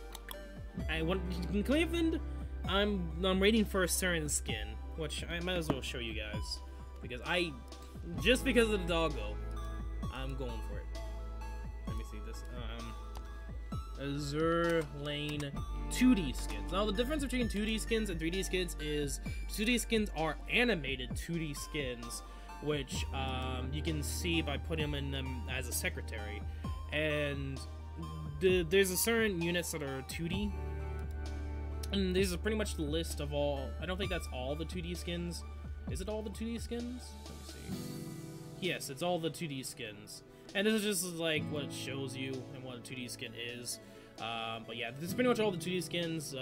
In Cleveland, I'm waiting for a certain skin, which I might as well show you guys, because just because of the doggo, I'm going for it. Let me see this. Azur Lane 2D skins. Now the difference between 2D skins and 3D skins is 2D skins are animated 2D skins, which you can see by putting them as a secretary, and there's a certain units that are 2D, and this is pretty much the list of all. I don't think that's all the 2D skins. Is it all the 2D skins? Let me see. Yes, it's all the 2D skins. And this is just like what it shows you and what a 2D skin is. But yeah, this is pretty much all the 2D skins.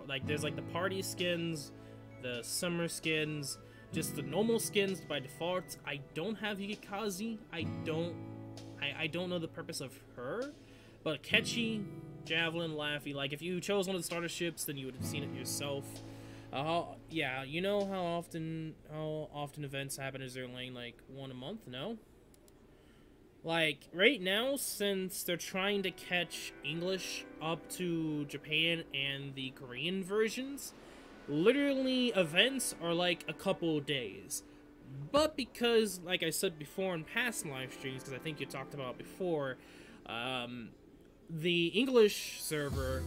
Like there's like the party skins, the summer skins, just the normal skins by default. I don't have Higikazi. I don't know the purpose of her, but Ketchy, Javelin, Laffy. Like if you chose one of the starter ships, then you would have seen it yourself. Yeah, you know how often events happen in Azur Lane, like 1 a month? No? Like, right now, since they're trying to catch English up to Japan and the Korean versions, literally events are like a couple days. But because, like I said before in past live streams, because I think you talked about before, the English server,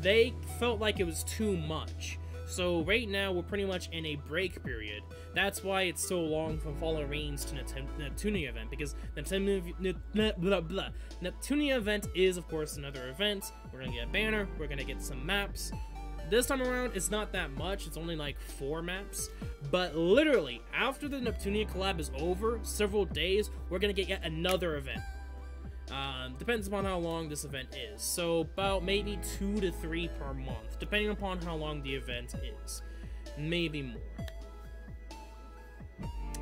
they felt like it was too much. So right now, we're pretty much in a break period. That's why it's so long from Fallen Rains to Neptunia event, because Neptunia event is, of course, another event. We're gonna get a banner, we're gonna get some maps. This time around, it's not that much, it's only like 4 maps. But literally, after the Neptunia collab is over, several days, we're gonna get yet another event. Depends upon how long this event is. So about maybe 2 to 3 per month, depending upon how long the event is. Maybe more.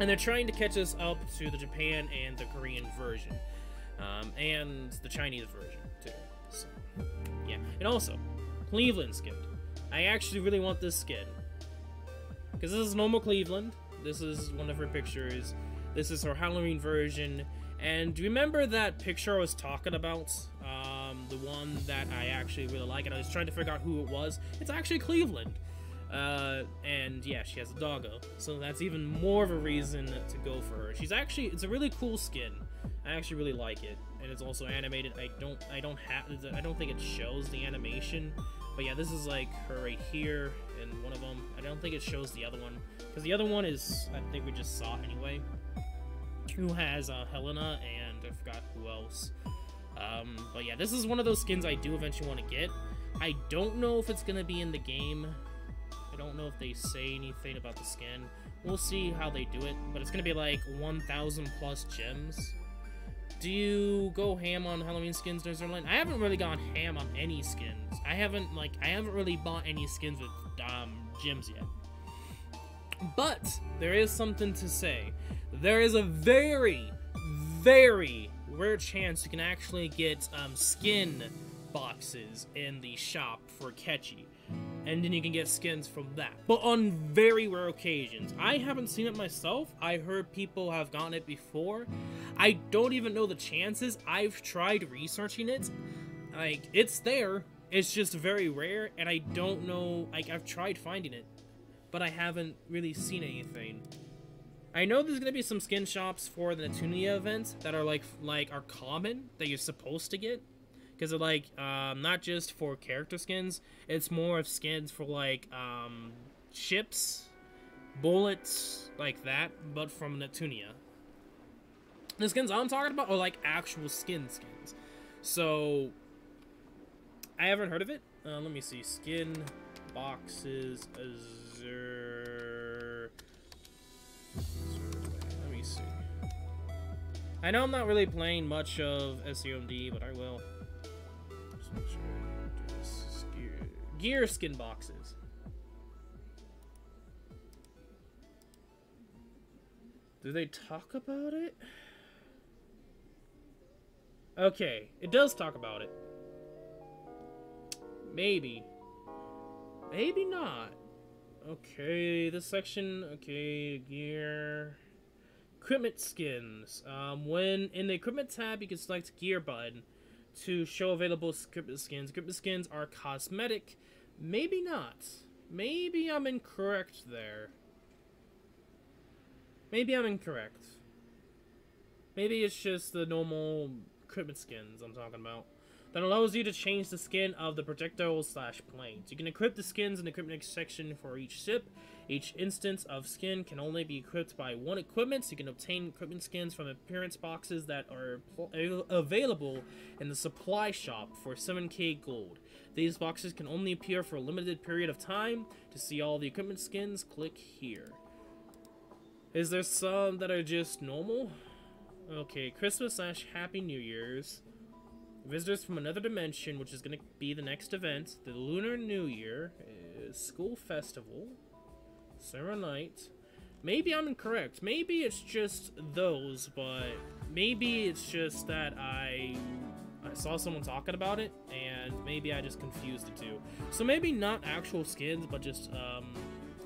And they're trying to catch us up to the Japan and the Korean version. And the Chinese version, too. So, yeah. And also, Cleveland skin. I actually really want this skin. Because this is normal Cleveland. This is one of her pictures. This is her Halloween version. And do you remember that picture I was talking about? The one that I actually really like, and I was trying to figure out who it was. It's actually Cleveland. And yeah, she has a doggo, so that's even more of a reason to go for her. She's actually, it's a really cool skin. I actually really like it, and it's also animated. I don't think it shows the animation, but yeah, this is like her right here, and one of them. I don't think it shows the other one, because the other one is, I think we just saw anyway. Who has Helena, and I forgot who else. But yeah, this is one of those skins I do eventually want to get. I don't know if it's gonna be in the game. I don't know if they say anything about the skin. We'll see how they do it, but it's gonna be like 1,000 plus gems. Do you go ham on Halloween skins in Azur Lane? I haven't really gone ham on any skins. I haven't really bought any skins with gems yet. But there is something to say. There is a very, very rare chance you can actually get skin boxes in the shop for Ketchy, and then you can get skins from that, but on very rare occasions. I haven't seen it myself. I heard people have gotten it before. I don't even know the chances. I've tried researching it. Like, it's there, it's just very rare, and I don't know, like, I've tried finding it, but I haven't really seen anything. I know there's gonna be some skin shops for the Neptunia event that are like are common, that you're supposed to get. Because they're like, not just for character skins, it's more of skins for like, ships, bullets, like that, but from Neptunia. The skins I'm talking about are like actual skins. So, I haven't heard of it. Let me see, skin boxes, Azur. Let me see. I know I'm not really playing much of SAO MD, but I will. Gear skin boxes. Do they talk about it? Okay, it does talk about it. Maybe. Maybe not. Okay, this section, okay, gear. Equipment skins. When in the equipment tab, you can select gear button to show available equipment skins. Equipment skins are cosmetic. Maybe not. Maybe I'm incorrect there. Maybe I'm incorrect. Maybe it's just the normal equipment skins I'm talking about. That allows you to change the skin of the projectiles/planes. You can equip the skins in the equipment section for each ship. Each instance of skin can only be equipped by one equipment, so you can obtain equipment skins from appearance boxes that are available in the supply shop for 7k gold. These boxes can only appear for a limited period of time. To see all the equipment skins, click here. Is there some that are just normal? Okay, Christmas/Happy New Year's. Visitors from another dimension, which is going to be the next event. The Lunar New Year. School Festival. Summer Night. Maybe I'm incorrect. Maybe it's just those, but maybe it's just that I saw someone talking about it, and maybe I just confused the two. So maybe not actual skins, but just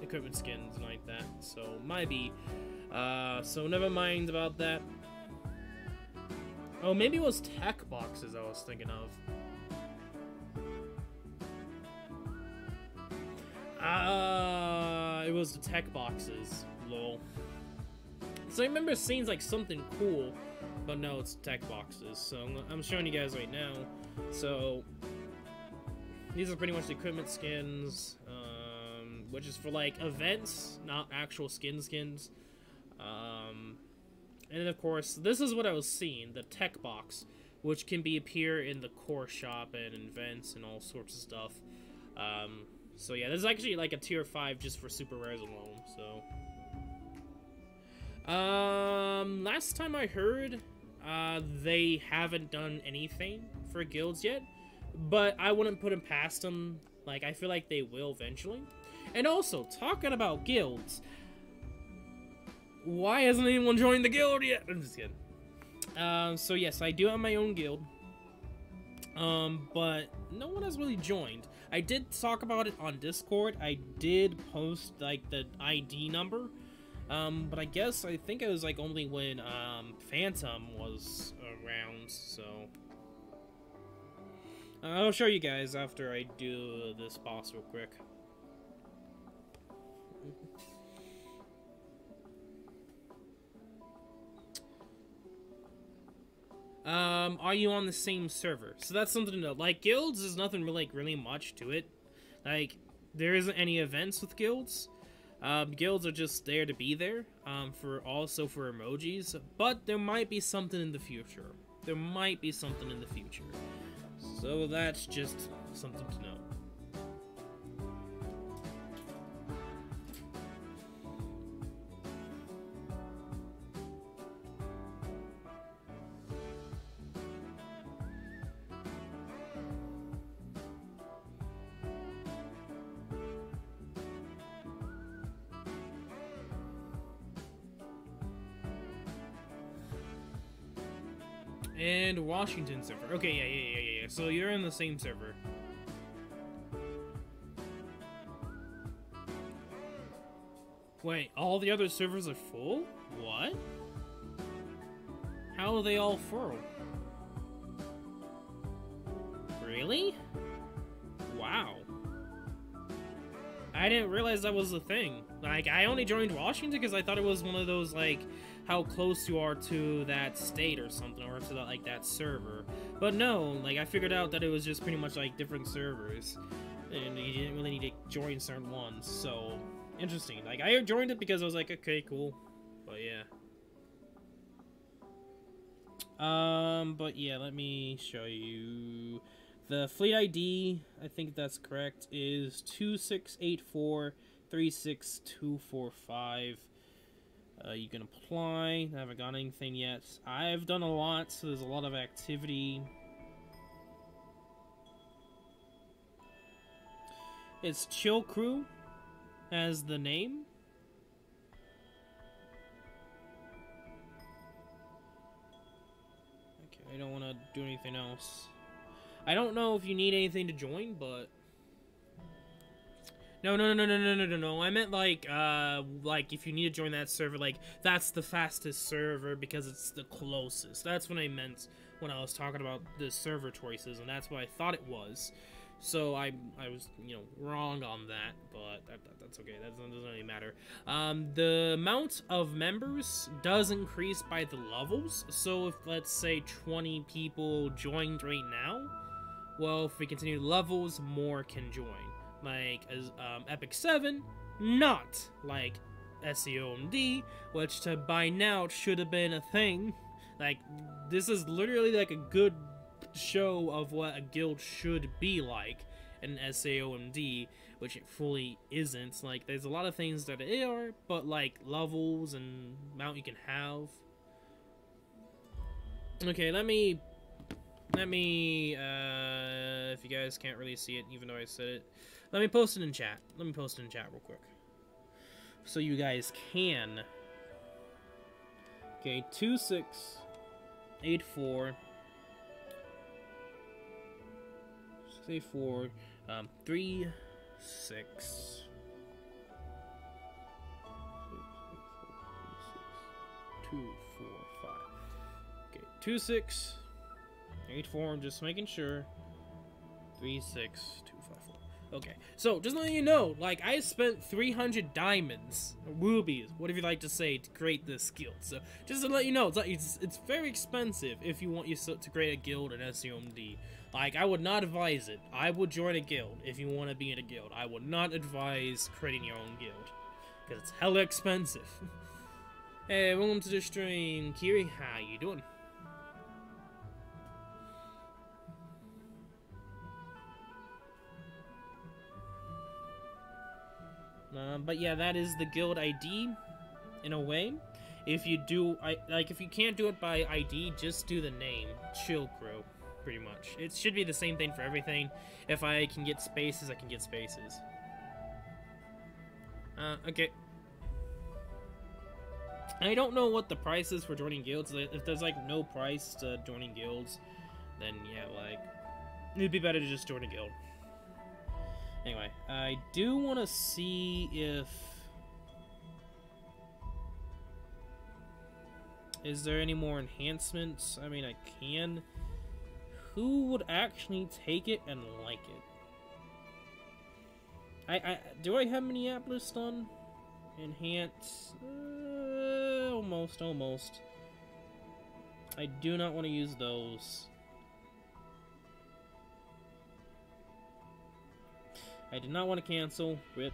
equipment skins like that. So might be. So never mind about that. Oh, maybe it was tech boxes I was thinking of. It was the tech boxes. Lol. So I remember seeing like something cool, but no, it's tech boxes. So I'm showing you guys right now. So these are pretty much the equipment skins, which is for like events, not actual skins. And then, of course, this is what I was seeing, the tech box, which can appear in the core shop and events and all sorts of stuff. So yeah, this is actually like a tier 5 just for super rares alone, so. Last time I heard, they haven't done anything for guilds yet, but I wouldn't put them past them. Like, I feel like they will eventually. And also, talking about guilds, why hasn't anyone joined the guild yet? I'm just kidding. So yes, I do have my own guild. But no one has really joined. I did talk about it on Discord. I did post, like, the ID number. But I think it was, like, only when, Phantom was around, so. I'll show you guys after I do this boss real quick. Are you on the same server? So that's something to know. Like, guilds, there's nothing really much to it. Like, there isn't any events with guilds. Guilds are just there to be there, for emojis. But there might be something in the future. There might be something in the future. So that's just something to know. And Washington server. Okay, yeah. So you're in the same server. Wait, all the other servers are full? What? How are they all full? Really? Wow. I didn't realize that was a thing. Like, I only joined Washington because I thought it was one of those, like, how close you are to that state or something, or to, like, that server. But no, like, I figured out that it was just pretty much, like, different servers. And you didn't really need to join certain ones, so. Interesting. Like, I joined it because I was like, okay, cool. But yeah. But yeah, let me show you. The fleet ID, I think that's correct, is 2684-36245. You can apply. I haven't got anything yet. I've done a lot, so there's a lot of activity. It's Chill Crew as the name. Okay, I don't want to do anything else. I don't know if you need anything to join, but No. I meant like if you need to join that server, like that's the fastest server because it's the closest. That's what I meant when I was talking about the server choices, and that's what I thought it was. So I was, you know, wrong on that, but that's okay. That doesn't really matter. The amount of members does increase by the levels. So if, let's say, 20 people joined right now, well, if we continue levels, more can join. Like, as Epic 7, not like SAO MD, which by now should have been a thing. Like, this is literally like a good show of what a guild should be like in SAO MD, which it fully isn't. Like, there's a lot of things that are, but like levels and amount you can have. Okay, let me if you guys can't really see it, even though I said it, let me post it in chat. Let me post it in chat real quick, so you guys can. Okay, 2684. 684, 3, 6, 2, 4, 5. Okay, 2, 6, 8, 4. I'm just making sure. 3, 6, 2, 5, 4. Okay, so just letting you know, like, I spent 300 diamonds, rubies, whatever you like to say, to create this guild. So just to let you know, it's very expensive if you want to create a guild in SAOMD. Like, I would not advise it. I would join a guild if you want to be in a guild. I would not advise creating your own guild, because it's hella expensive. Hey, welcome to the stream, Kiri. How you doing? But yeah, that is the guild ID, in a way. If you do, if you can't do it by ID, just do the name, Chill Crew. Pretty much. It should be the same thing for everything. If I can get spaces, I can get spaces. Okay. I don't know what the price is for joining guilds. If there's, like, no price to joining guilds, then, yeah, like, it'd be better to just join a guild. Anyway, I do want to see if... Is there any more enhancements? I mean, I can... Who would actually take it and like it? Do I have Minneapolis done? Enhance? Almost. I do not want to use those. I did not want to cancel. RIP.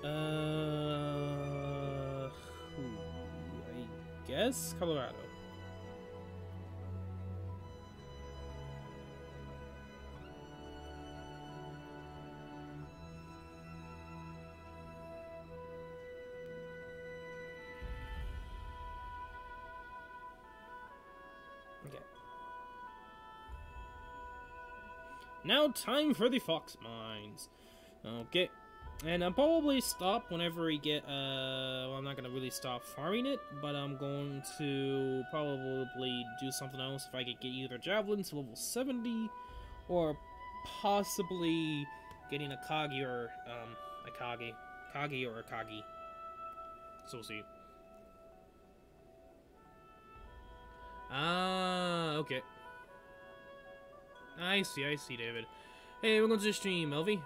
I guess Colorado. Now time for the Fox Mines. Okay. And I'll probably stop whenever we get, well, I'm not going to really stop farming it, but I'm going to probably do something else if I could get either Javelin to level 70, or possibly getting a Kagi or, a Kagi. Kagi or a Kagi. So we'll see. Okay. I see, David. Hey, welcome to the stream, Elvie.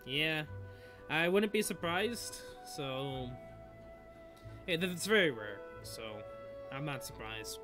Yeah, I wouldn't be surprised, so... Yeah, it's very rare, so I'm not surprised.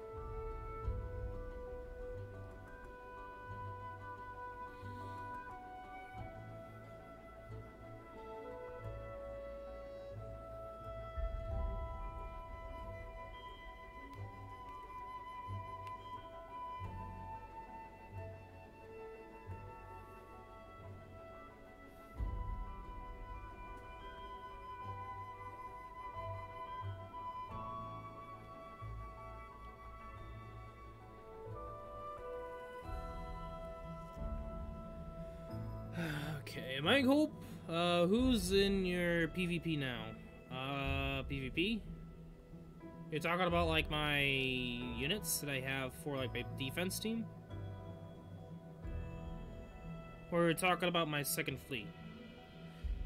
Okay, Mike Hope, who's in your PvP now? PvP? You're talking about like my units that I have for like my defense team? Or you're talking about my second fleet?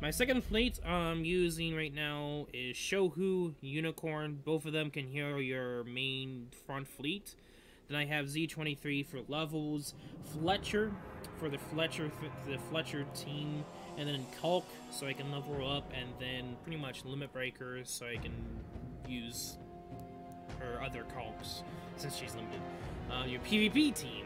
My second fleet I'm using right now is Shohu, Unicorn. Both of them can heal your main front fleet. Then I have Z23 for levels, Fletcher for the Fletcher team, and then Culk so I can level up, and then pretty much Limit Breakers so I can use her other Culks since she's limited. Your PvP team.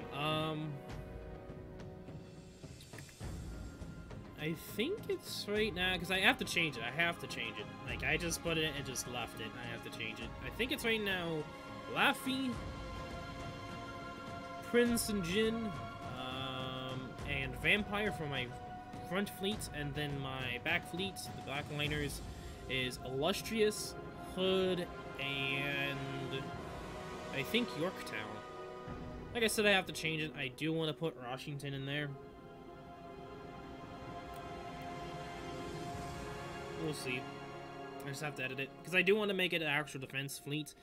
I think it's right now, because I have to change it. Like, I just put it and just left it. I have to change it. I think it's right now Laffy, Prince and Jin, and Vampire for my front fleet, and then my back fleet, the Black Liners, is Illustrious, Hood, and I think Yorktown. Like I said, I have to change it. I do want to put Washington in there. We'll see. I just have to edit it, because I do want to make it an actual defense fleet.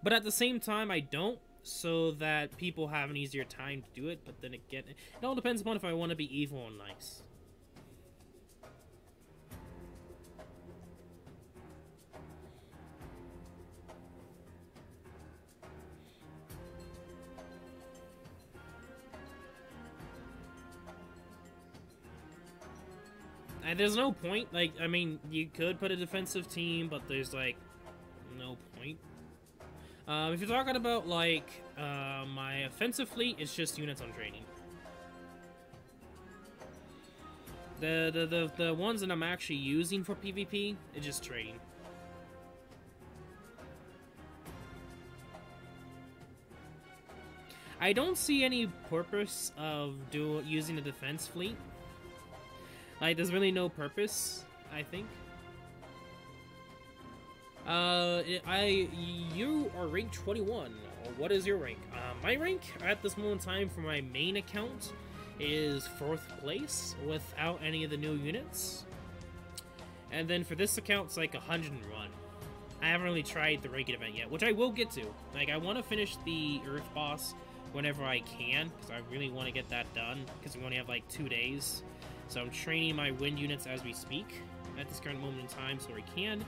But at the same time, I don't, so that people have an easier time to do it. But then again, it all depends upon if I want to be evil and nice. And there's no point, like, I mean, you could put a defensive team, but there's, like, no point. If you're talking about, like, my offensive fleet, it's just units on training. The ones that I'm actually using for PvP, it's just training. I don't see any purpose of using a defense fleet. Like, there's really no purpose, I think. You are rank 21. What is your rank? My rank at this moment in time for my main account is 4th place without any of the new units. And then for this account, it's like 100 and run. I haven't really tried the ranked event yet, which I will get to. Like, I want to finish the Earth boss whenever I can, because I really want to get that done, because we only have like 2 days. So I'm training my wind units as we speak at this current moment in time so I can.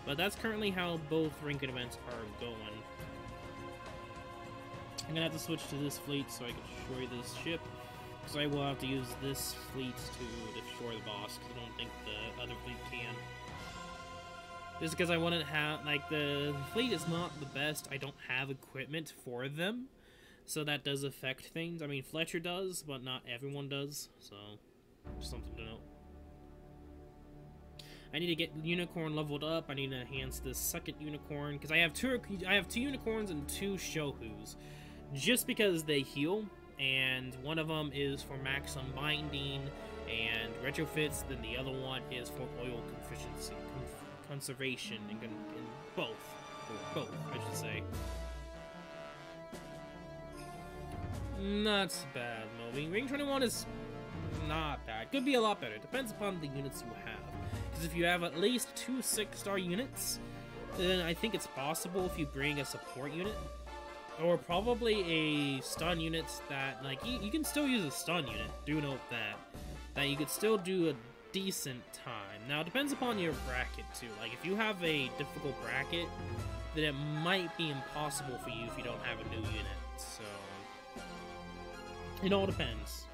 But that's currently how both ranked events are going. I'm gonna have to switch to this fleet so I can destroy this ship. Because I will have to use this fleet to destroy the boss, because I don't think the other fleet can. Just because I want to have, like, the fleet is not the best. I don't have equipment for them. So that does affect things. I mean, Fletcher does, but not everyone does. So, just something to note. I need to get Unicorn leveled up. I need to enhance this second Unicorn, because I have two Unicorns and 2 Shohus. Just because they heal, and one of them is for max unbinding and retrofits, then the other one is for oil conservation, and both, I should say. Not bad, Moby. Ring 21 is not bad. Could be a lot better. Depends upon the units you have. Because if you have at least 2 6-star units, then I think it's possible if you bring a support unit. Or probably a stun unit that, like, you can still use a stun unit. Do note that you could still do a decent time. Now, it depends upon your bracket, too. Like, if you have a difficult bracket, then it might be impossible for you if you don't have a new unit. So, it all depends.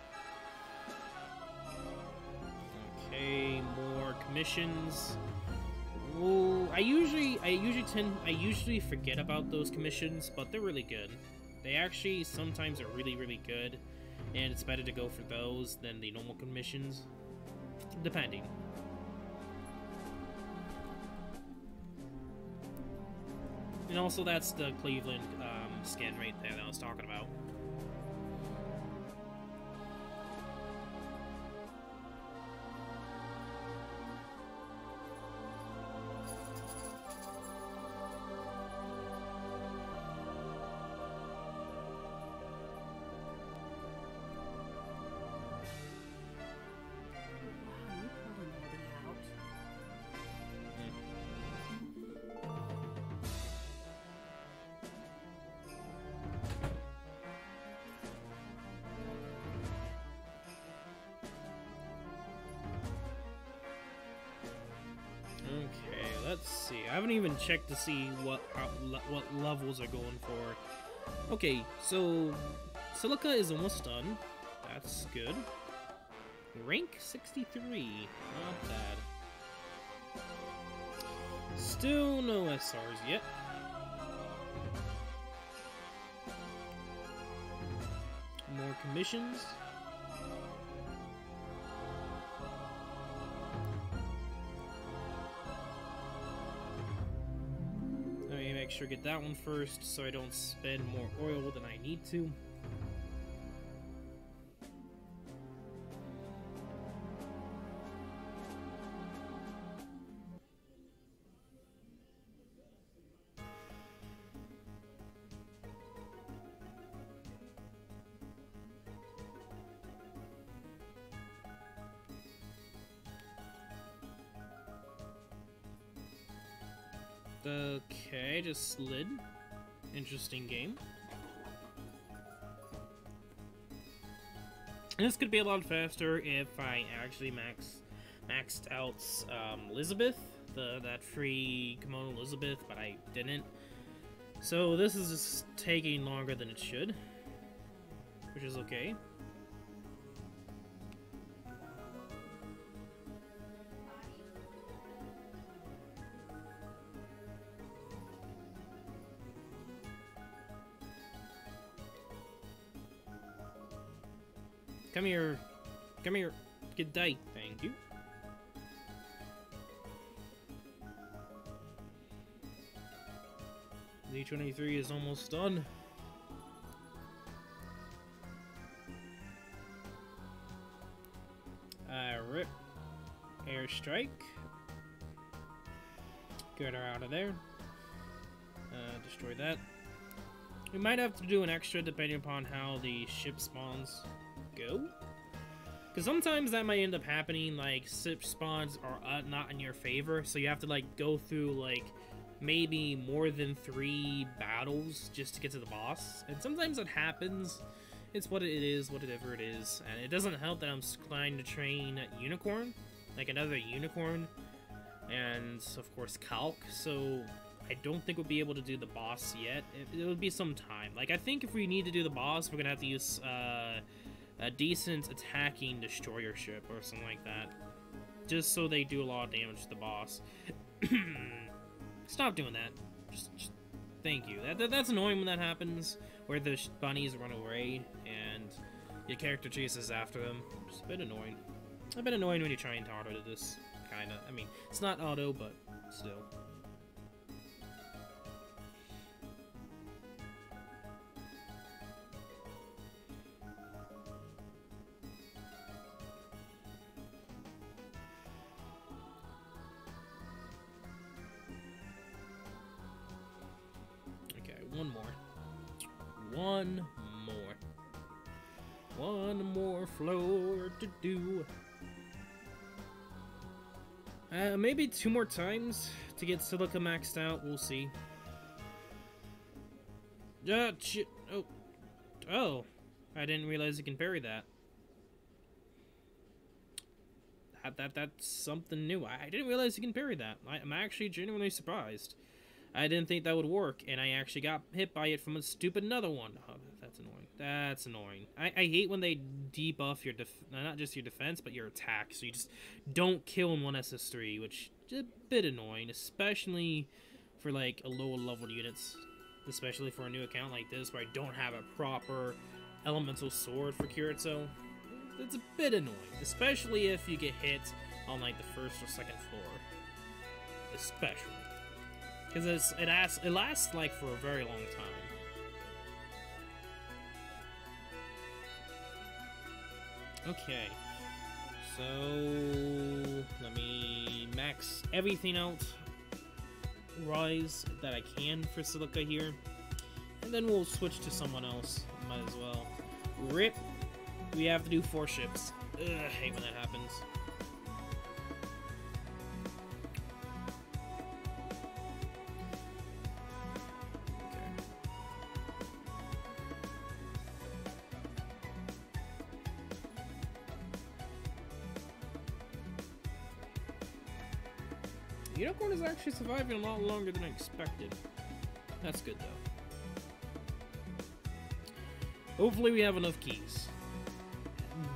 Okay, more commissions. Ooh, I usually forget about those commissions, but they're really good. They actually sometimes are really, really good, and it's better to go for those than the normal commissions, depending. And also, that's the Cleveland skin right there that I was talking about. let's see. I haven't even checked to see what levels are going for. Okay, so Silica is almost done. That's good. Rank 63. Not bad. Still no SRs yet. More commissions. Let me make sure to get that one first so I don't spend more oil than I need to. Okay, just slid. Interesting game. And this could be a lot faster if I actually maxed out Elizabeth, that free kimono Elizabeth, but I didn't. So this is just taking longer than it should, which is okay. Come here. Come here. Good day. Thank you. Z23 is almost done. Rip. Airstrike. Get her out of there. Destroy that. We might have to do an extra depending upon how the ship spawns go. Because sometimes that might end up happening, like, ship spawns are not in your favor, so you have to, like, go through, like, maybe more than 3 battles just to get to the boss. And sometimes it happens. It's what it is, whatever it is. And it doesn't help that I'm trying to train Unicorn, like another Unicorn, and, of course, Calc, so I don't think we'll be able to do the boss yet. It would be some time. Like, I think if we need to do the boss, we're gonna have to use, a decent attacking destroyer ship or something like that, just so they do a lot of damage to the boss. Stop doing that. Just thank you. That's annoying when that happens, where the bunnies run away and your character chases after them. It's a bit annoying. A bit annoying when you're trying to auto this, kinda. I mean, it's not auto, but still. One more floor to do. Maybe 2 more times to get Silica maxed out. We'll see. Shit. Oh. I didn't realize you can parry that. That's something new. I didn't realize you can parry that. I'm actually genuinely surprised. I didn't think that would work, and I actually got hit by it from a stupid another one. Oh, that's annoying. That's annoying. I hate when they debuff your not just your defense, but your attack, so you just don't kill in one SS3, which is a bit annoying, especially for, like, a lower level units, especially for a new account like this, where I don't have a proper elemental sword for Kiritsu. It's a bit annoying, especially if you get hit on, like, the first or second floor. Especially. Because it lasts, like, for a very long time. Okay. So, let me max everything out. Rise that I can for Silica here. And then we'll switch to someone else. Might as well. Rip. We have to do 4 ships. Ugh, I hate when that happens. Unicorn is actually surviving a lot longer than I expected. That's good, though. Hopefully we have enough keys.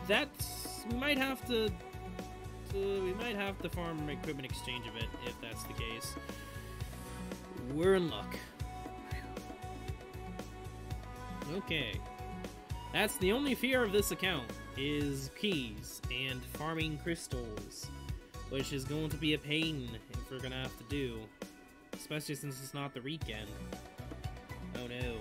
We might have to farm equipment exchange a bit if that's the case. We're in luck. Okay. That's the only fear of this account, is keys and farming crystals, which is going to be a pain if we're gonna have to do, especially since it's not the weekend. Oh no.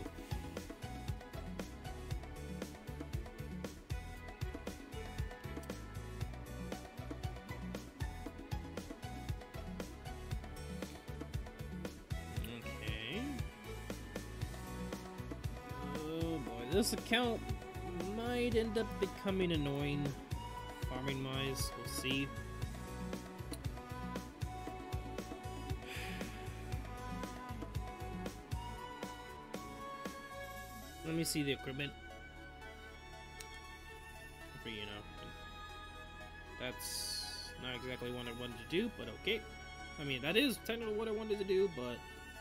This account might end up becoming annoying farming-wise. We'll see. Let me see the equipment. For, you know, that's not exactly what I wanted to do, but okay. I mean, that is technically what I wanted to do, but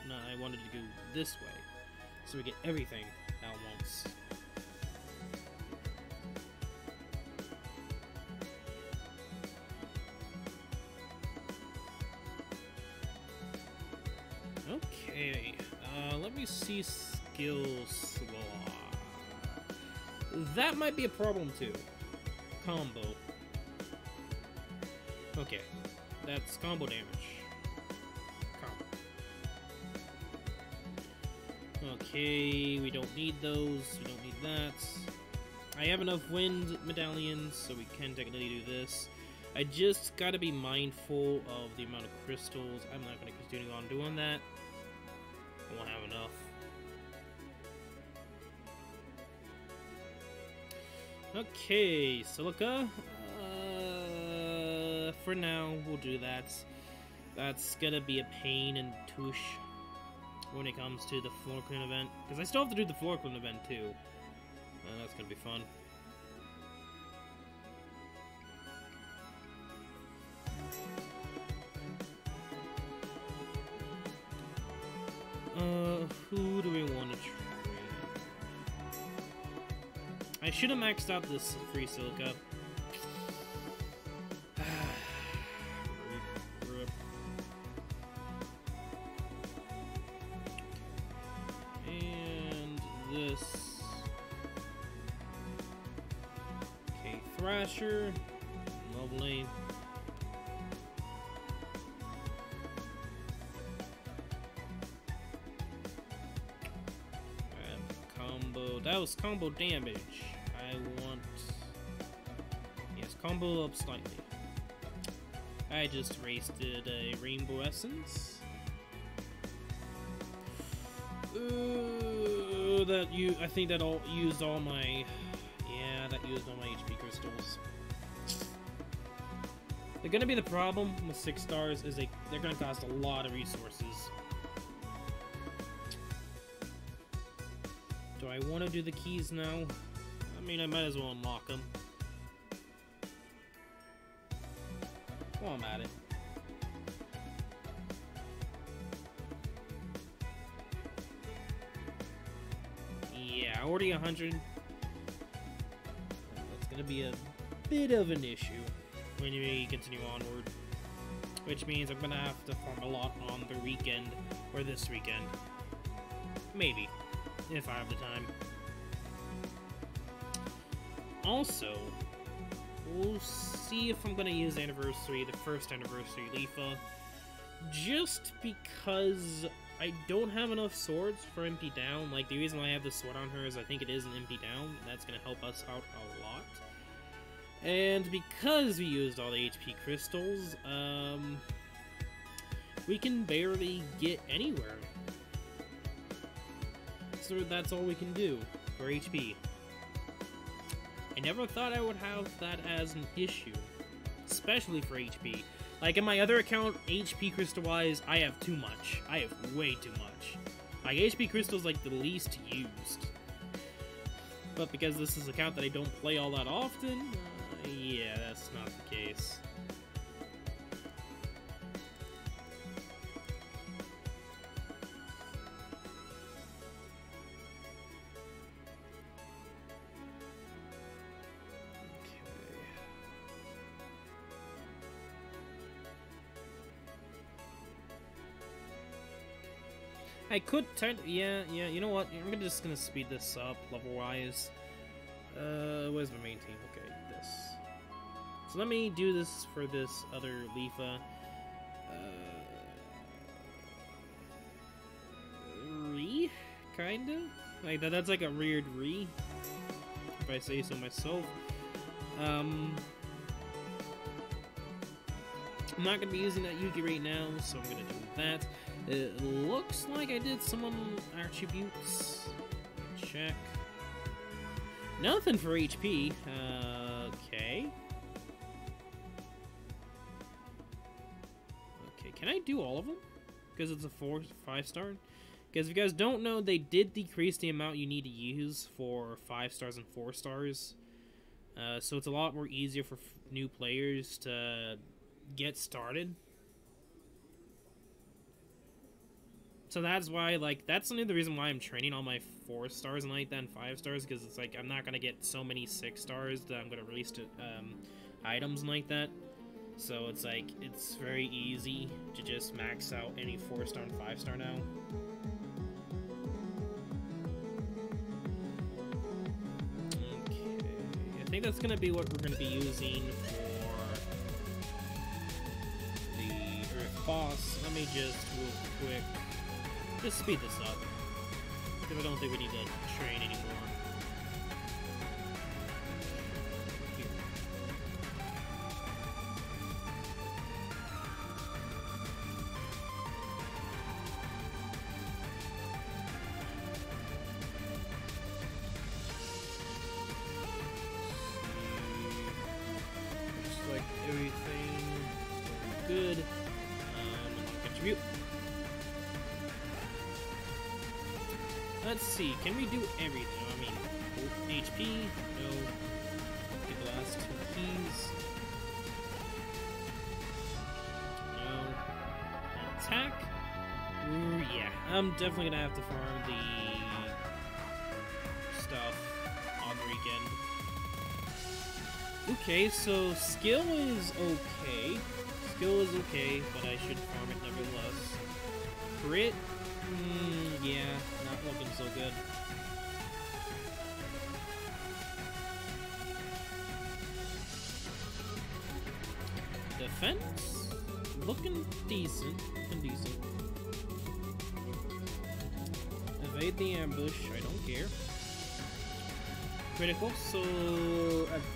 no, I wanted to go this way, so we get everything at once. Okay, let me see skill slot. That might be a problem too. Combo. Okay, that's combo damage. Combo. Okay, we don't need those. We don't need that. I have enough wind medallions, so we can technically do this. I just gotta be mindful of the amount of crystals. I'm not gonna continue on doing that. I won't have enough. Okay, silica. For now, we'll do that. That's gonna be a pain in touche when it comes to the floor clean event, because I still have to do the floor clean event too. That's gonna be fun. Who do we want to trade? I should have maxed out this free silica. And this. Okay, Thrasher. Lovely. That was combo damage. I want... Yes, combo up slightly. I just wasted a Rainbow Essence. Ooh, I think that used all my... Yeah, that used all my HP crystals. They're gonna be the problem with 6 stars is they're gonna cost a lot of resources. Do I want to do the keys now? I mean, I might as well unlock them. While I'm at it. Yeah, already 100. That's gonna be a bit of an issue when we continue onward. Which means I'm gonna have to farm a lot on the weekend, or this weekend. Maybe. If I have the time. Also, we'll see if I'm going to use the first anniversary Leafa, just because I don't have enough swords for MP down. Like, the reason why I have the sword on her is I think it is an MP down, and that's going to help us out a lot. And because we used all the HP crystals, we can barely get anywhere. So that's all we can do for HP. I never thought I would have that as an issue, especially for HP. Like in my other account, HP crystal wise, I have too much. I have way too much. Like HP crystal is like the least used. But because this is an account that I don't play all that often, yeah, that's not the case. I could yeah, you know what? I'm just gonna speed this up level-wise. Where's my main team? Okay, this. So let me do this for this other Leafa. Kinda? Like, that's like a weird if I say so myself. I'm not gonna be using that Yugi right now, so I'm gonna do that. It looks like I did some attributes. Check. Nothing for HP. Okay. Okay, can I do all of them? Because it's a 5-star? Because if you guys don't know, they did decrease the amount you need to use for 5 stars and 4 stars. So it's a lot more easier for new players to get started. So that's why, like, that's only the reason why I'm training all my 4 stars and like that and 5 stars, because it's like I'm not going to get so many 6 stars that I'm going to release to items and like that. So it's like, it's very easy to just max out any 4-star and 5-star now. I think that's going to be what we're going to be using for the Earth boss. Let me just real quick just speed this up, because I don't think we need to train anymore. Here. Like everything good. Contribute. Let's see, can we do everything? I mean, HP, no. Get the last 2 keys. No. Attack. Ooh, yeah. I'm definitely gonna have to farm the stuff on the weekend. Okay, so skill is okay. Skill is okay, but I should farm it nevertheless. Crit? Yeah, not looking so good. Defense? Looking decent. Evade the ambush, I don't care. Critical, so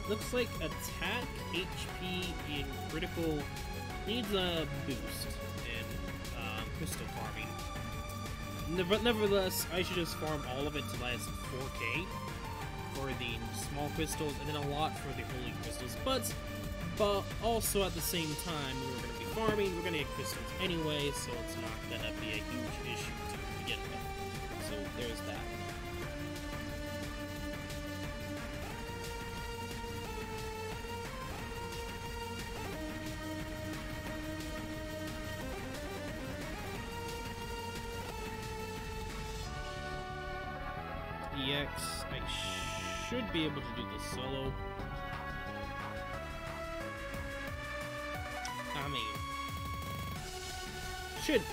looks like attack, HP, and critical needs a boost in crystal farming. But nevertheless, I should just farm all of it to last 4k for the small crystals, and then a lot for the holy crystals. But also at the same time, we're going to be farming, we're going to get crystals anyway, so it's not going to be a huge issue to begin with. So there's that. EX, I should be able to do this solo. I mean, should be.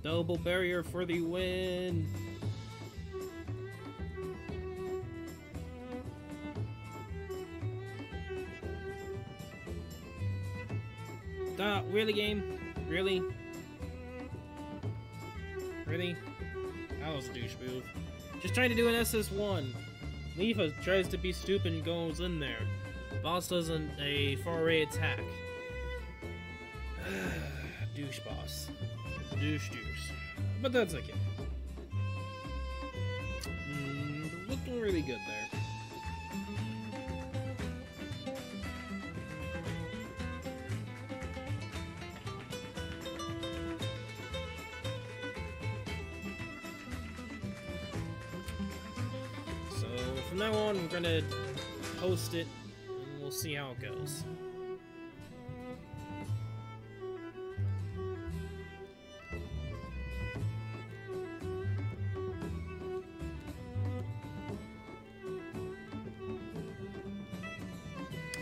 Double barrier for the win. Really, game? Really? Really? That was a douche move. Just trying to do an SS1. Leafa tries to be stupid and goes in there. Boss does a far away attack. Douche boss. Douche. But that's okay. Looking really good there. So from now on, we're gonna host it, and we'll see how it goes.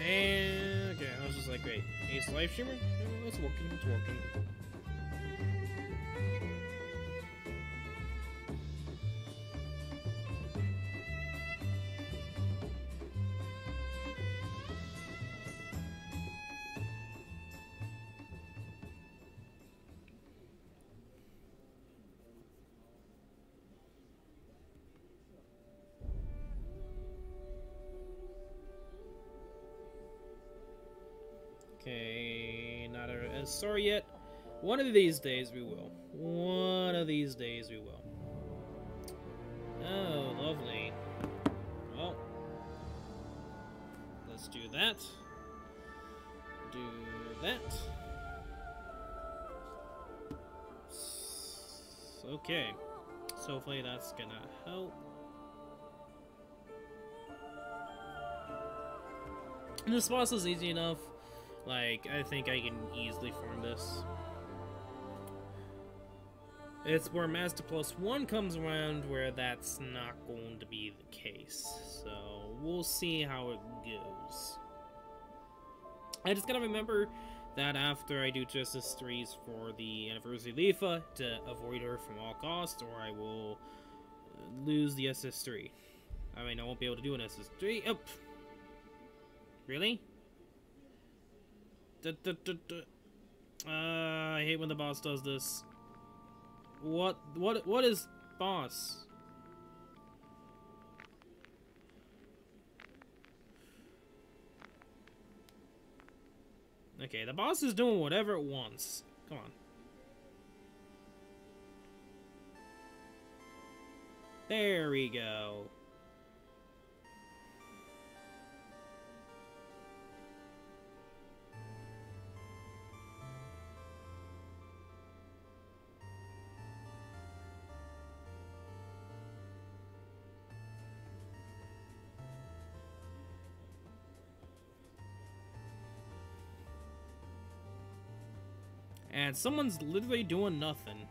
And okay, I was just like, great. He's live streamer? Oh, it's working, it's working. Okay, not as sorry yet. One of these days we will. One of these days we will. Oh, lovely. Well, let's do that. Do that. Okay. So hopefully that's gonna help. And this boss is easy enough. Like, I think I can easily farm this. It's where Master Plus 1 comes around where that's not going to be the case. So, we'll see how it goes. I just gotta remember that after I do Justice 3s for the Anniversary Leafa, to avoid her from all costs, or I will lose the SS3. I mean, I won't be able to do an SS3. Oh. Really? I hate when the boss does this. What is boss? Okay, the boss is doing whatever it wants. Come on. There we go. And someone's literally doing nothing.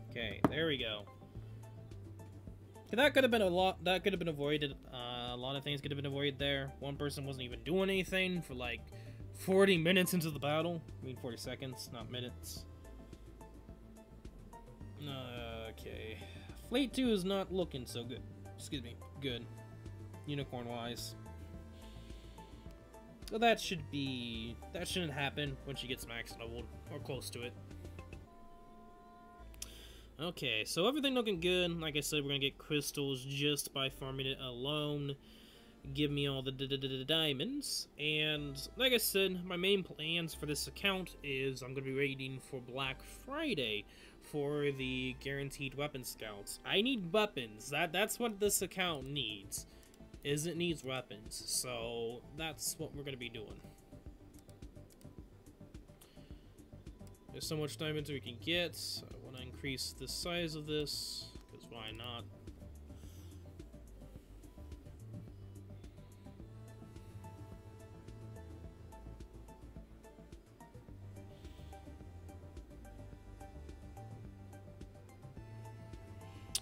Okay, there we go. That could have been a lot. That could have been avoided. A lot of things could have been avoided there. One person wasn't even doing anything for like 40 minutes into the battle. I mean 40 seconds, not minutes. Okay. Fleet 2 is not looking so good. Excuse me. Good. Unicorn-wise. So that shouldn't happen when she gets max leveled, or close to it. Okay, so everything looking good. Like I said, we're gonna get crystals just by farming it alone. Give me all the diamonds. And like I said, my main plans for this account is I'm gonna be waiting for Black Friday for the guaranteed weapon scouts. I need weapons. That's what this account needs. It needs weapons. So that's what we're gonna be doing. There's so much diamonds we can get. I want to increase the size of this, because why not?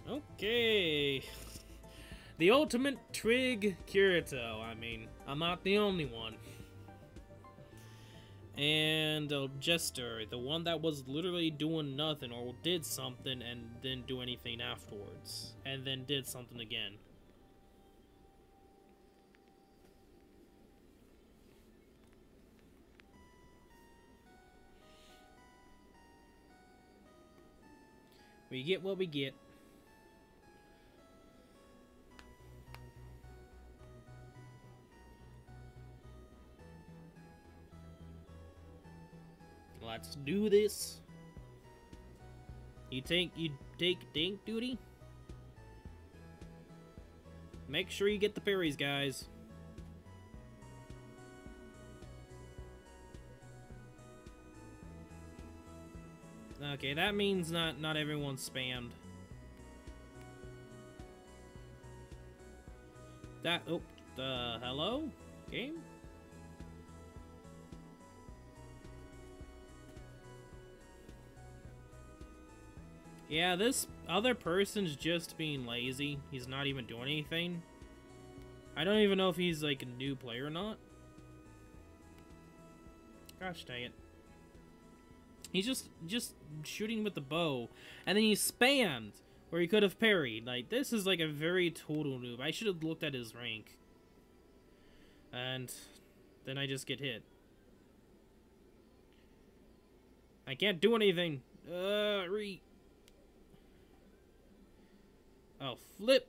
Okay. The ultimate Trig Kirito. I mean, I'm not the only one. And Jester, the one that was literally doing nothing or did something and didn't do anything afterwards. And then did something again. We get what we get. Let's do this. You take dink duty? Make sure you get the parries, guys. Okay, that means not everyone's spammed. That hello? Game? Yeah, this other person's just being lazy. He's not even doing anything. I don't even know if he's like a new player or not. Gosh dang it. He's just shooting with the bow, and then he spammed where he could have parried. Like, this is like a very total noob. I should have looked at his rank. And then I just get hit. I can't do anything. Oh, flip!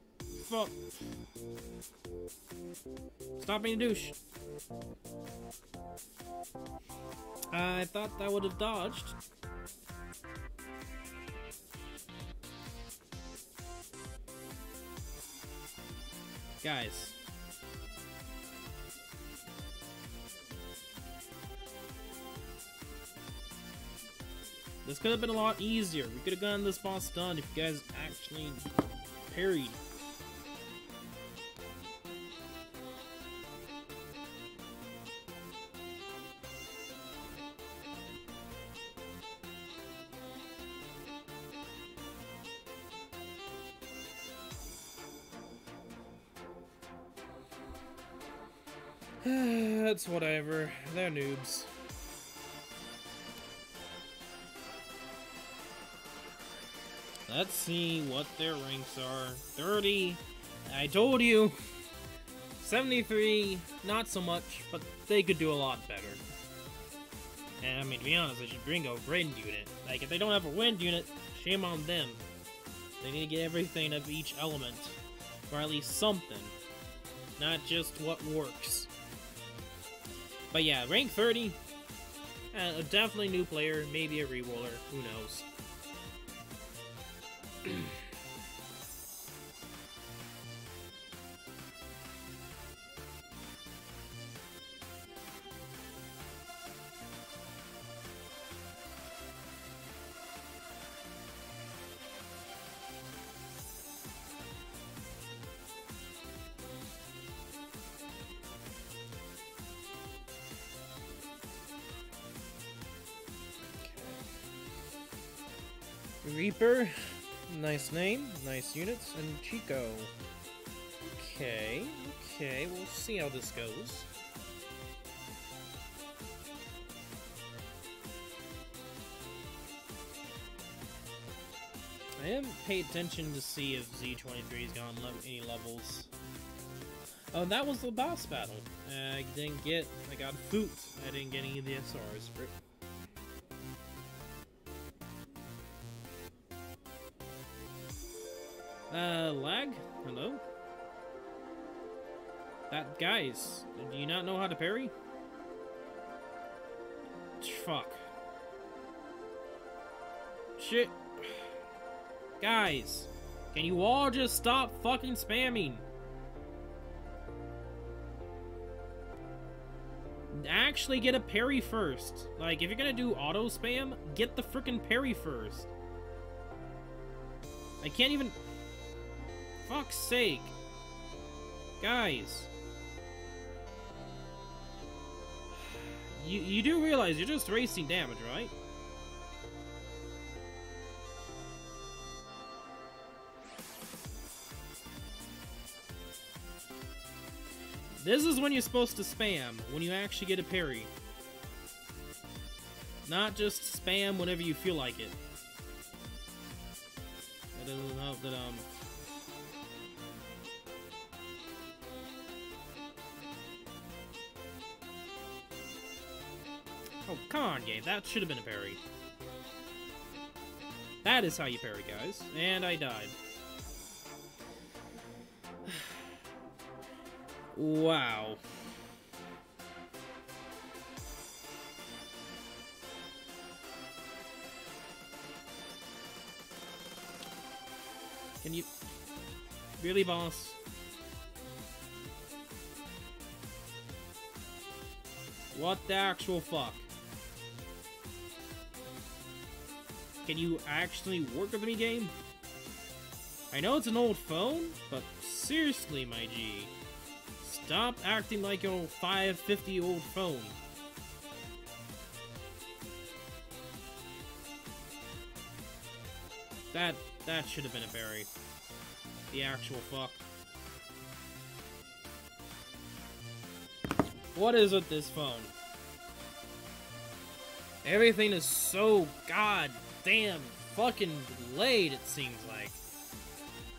Fuck! Stop being a douche! I thought that would have dodged. Guys. This could have been a lot easier. We could have gotten this boss done if you guys actually parried. That's whatever. They're noobs. Let's see what their ranks are. 30. I told you. 73. Not so much, but they could do a lot better. And I mean, to be honest, they should bring a wind unit. Like, if they don't have a wind unit, shame on them. They need to get everything of each element. Or at least something. Not just what works. But yeah, rank 30. A definitely new player, maybe a reroller, who knows. Reaper, nice name, nice units, and Chico. Okay, we'll see how this goes. I haven't paid attention to see if Z23's gone any levels. Oh, that was the boss battle. I got Foot. I didn't get any of the SRs. Lag? Hello? Guys, do you not know how to parry? Fuck. Shit. Guys, can you all just stop fucking spamming? Actually get a parry first. Like, if you're gonna do auto spam, get the frickin' parry first. I can't even... Fuck's sake. Guys. You do realize you're just wasting damage, right? This is when you're supposed to spam, when you actually get a parry. Not just spam whenever you feel like it. That doesn't help that, Oh, come on, game. That should have been a parry. That is how you parry, guys. And I died. Wow. Can you... Really, boss? What the actual fuck? Can you actually work with me, game? I know it's an old phone, but seriously, my G. Stop acting like your 550-old phone. That should have been a berry. The actual fuck. What is with this phone? Everything is so goddamn fucking delayed, it seems like.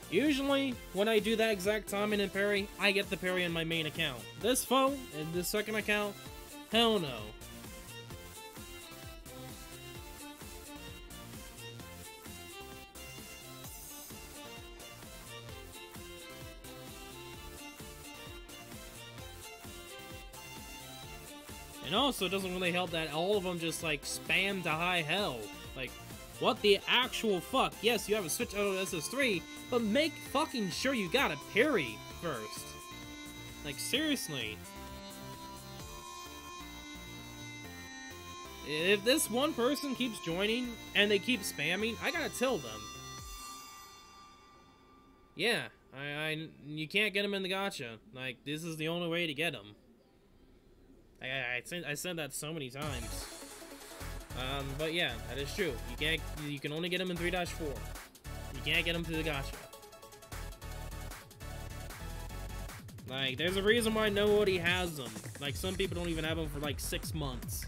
Usually, when I do that exact timing and parry, I get the parry in my main account. This phone, and this second account, hell no. And also, it doesn't really help that all of them just, like, spam to high hell. Like, what the actual fuck? Yes, you have a switch out of SS3, but make fucking sure you got a parry first. Like, seriously. If this one person keeps joining, and they keep spamming, I gotta tell them. Yeah, you can't get them in the gacha. Like, this is the only way to get them. I said that so many times. But yeah, that is true. You can only get them in 3-4. You can't get them through the gacha. Like, there's a reason why nobody has them. Like, some people don't even have them for like 6 months.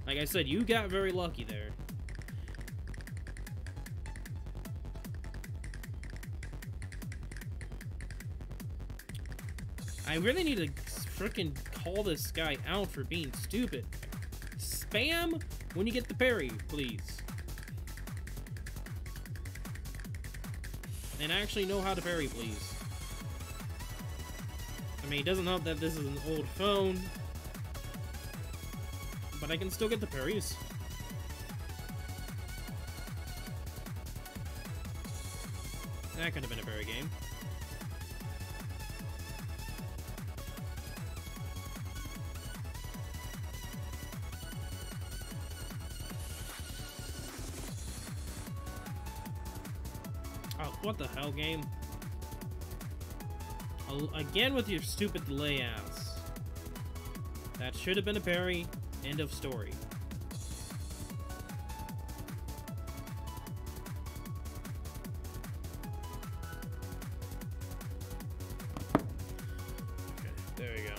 Like I said, you got very lucky there. I really need to frickin' call this guy out for being stupid. Spam when you get the parry, please. And actually know how to parry, please. I mean, it doesn't help that this is an old phone, but I can still get the parries. That could have been a parry game. Oh, what the hell, game? Again with your stupid delay ass. That should have been a parry. End of story. Okay, there we go.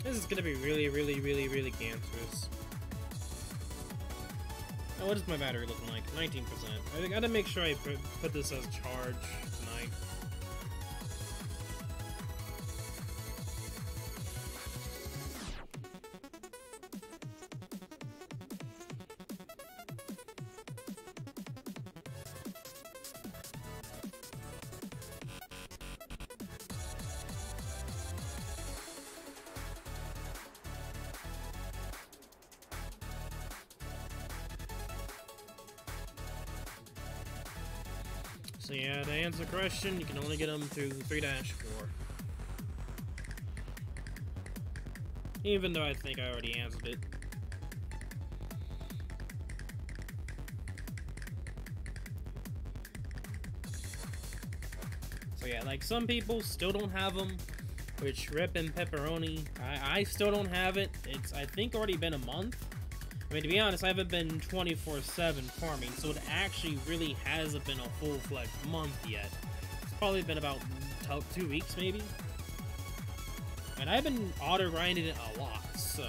This is gonna be really cancerous. Oh, what is my battery looking like? 19%. I gotta make sure I put this as charge tonight. So yeah, to answer the question, you can only get them through 3-4. Even though I think I already answered it. So yeah, like some people still don't have them, which rip and pepperoni. I still don't have it. It's, I think, already been a month. I mean, to be honest, I haven't been 24/7 farming, so it actually really hasn't been a full-fledged month yet. It's probably been about 2 weeks, maybe? And I've been auto-grinding it a lot, so...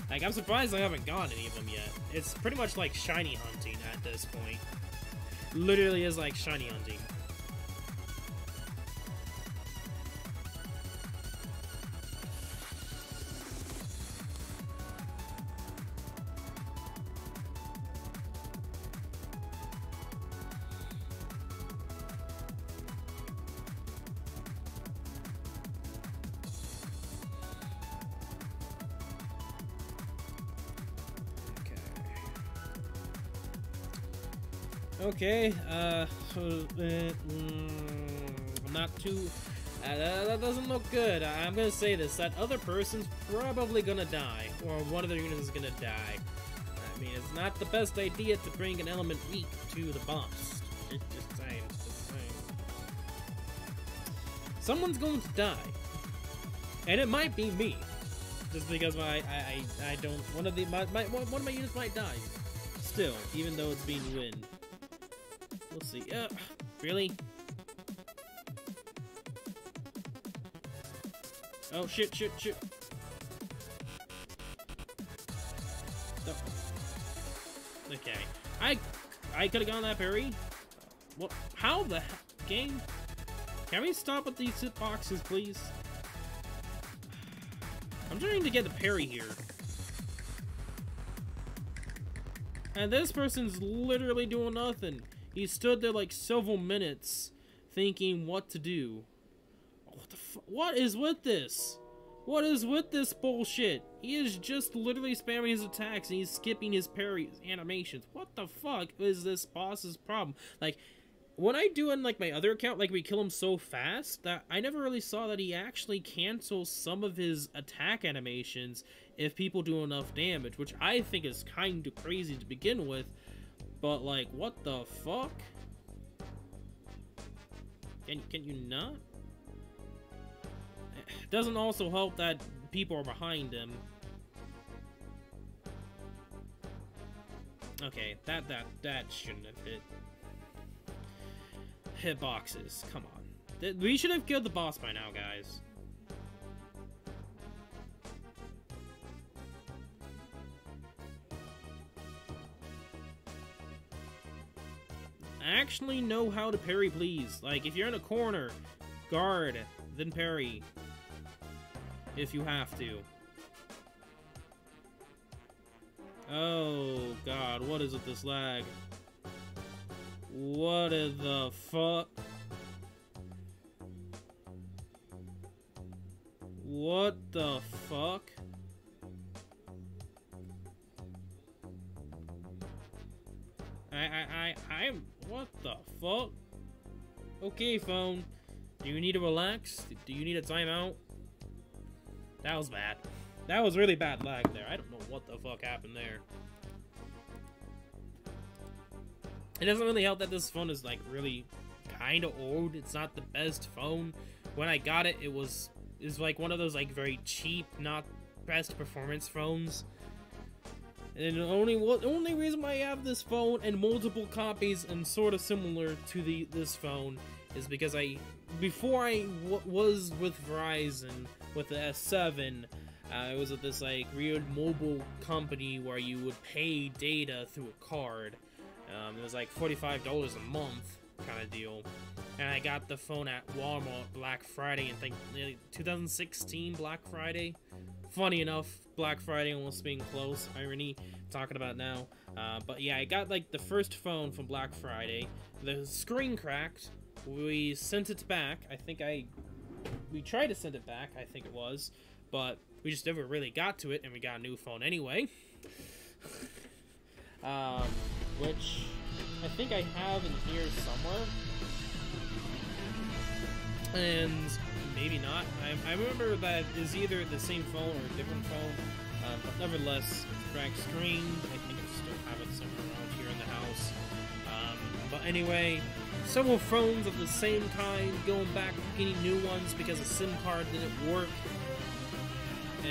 Like, I'm surprised I haven't gotten any of them yet. It's pretty much like shiny hunting at this point. Literally is like shiny hunting. Okay, not too... that doesn't look good. I'm gonna say this, that other person's probably gonna die, or one of their units is gonna die. I mean, it's not the best idea to bring an element weak to the boss. Just saying, just saying. Someone's going to die. And it might be me. Just because I don't... One of my units might die. Still, even though it's being win. We'll see. Really? Oh, shit. Oh. Okay. I could have gone that parry. What? How the game? Can we stop with these hitboxes, please? I'm trying to get the parry here. And this person's literally doing nothing. He stood there like several minutes thinking what to do. What the what is with this? What is with this bullshit? He is just literally spamming his attacks and he's skipping his parry animations. What the fuck is this boss's problem? Like, when I do in like my other account, like we kill him so fast that I never really saw that he actually cancels some of his attack animations if people do enough damage, which I think is kind of crazy to begin with. But like, what the fuck? Can you not? It doesn't also help that people are behind him. Okay, that shouldn't have hit. Hitboxes, come on. We should have killed the boss by now, guys. Actually know how to parry, please. Like, if you're in a corner, guard, then parry. If you have to. Oh, God, what is with this lag? What in the fuck? What the fuck? I'm... What the fuck? Okay, phone. Do you need to relax? Do you need a timeout? That was bad. That was really bad lag there. I don't know what the fuck happened there. It doesn't really help that this phone is like really kind of old. It's not the best phone. When I got it, it was like one of those like very cheap, not best performance phones. And the only reason why I have this phone and multiple copies and sort of similar to this phone is because before I was with Verizon with the S7, I was with this like weird mobile company where you would pay data through a card. It was like $45 a month kind of deal. And I got the phone at Walmart Black Friday, and think 2016 Black Friday. Funny enough, Black Friday almost being close. Irony, talking about now. But yeah, I got like the first phone from Black Friday. The screen cracked. We sent it back. We tried to send it back, I think it was. But we just never really got to it, and we got a new phone anyway. Which I think I have in here somewhere. And maybe not. I remember that is either the same phone or a different phone. But nevertheless, it's cracked screen. I think I still have it somewhere around here in the house. But anyway, several phones of the same kind, going back, getting new ones because the SIM card didn't work.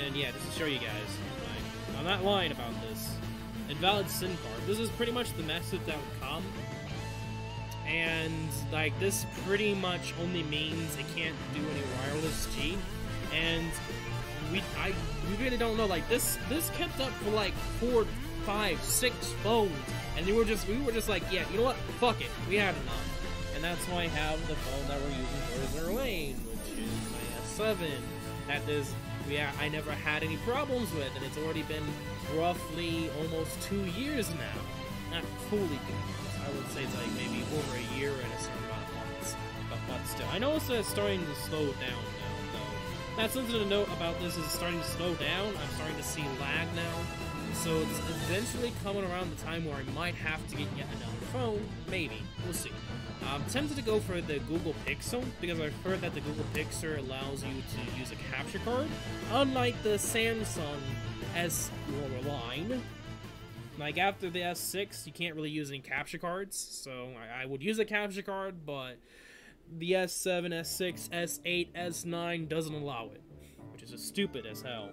And yeah, just to show you guys, like, I'm not lying about this. Invalid SIM card. This is pretty much the message that would come. And like this pretty much only means it can't do any wireless G. And we really don't know. Like this kept up for like 4, 5, 6 phones, and we were just like, yeah, you know what? Fuck it, we had enough. And that's why I have the phone that we're using for Azur Lane, which is my S7. That is, yeah, I never had any problems with, and it's already been roughly almost 2 years now. Not fully 2 years. I would say it's like maybe over a year and a certain amount of months. But still, I know it's starting to slow down now, though. That's something to note about this is starting to slow down. I'm starting to see lag now. So it's eventually coming around the time where I might have to get yet another phone. Maybe. We'll see. I'm tempted to go for the Google Pixel, because I've heard that the Google Pixel allows you to use a capture card, unlike the Samsung S line. Like, after the S6, you can't really use any capture cards, so I would use a capture card, but the S7, S6, S8, S9 doesn't allow it, which is just stupid as hell.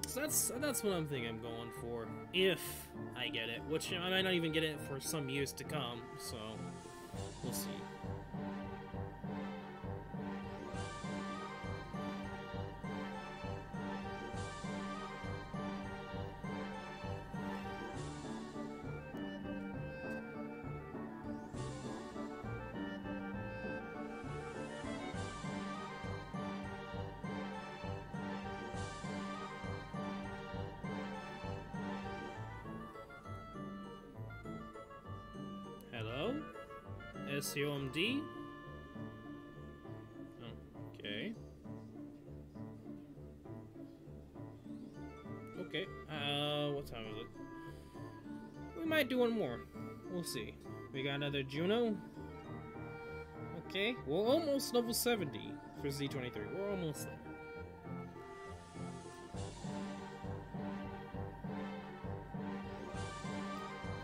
So that's what I'm thinking I'm going for, if I get it, which I might not even get it for some years to come, so we'll see. Hello? SAO MD? Okay. Okay, what time is it? We might do one more. We'll see. We got another Juno. Okay, we're almost level 70 for Z23. We're almost there.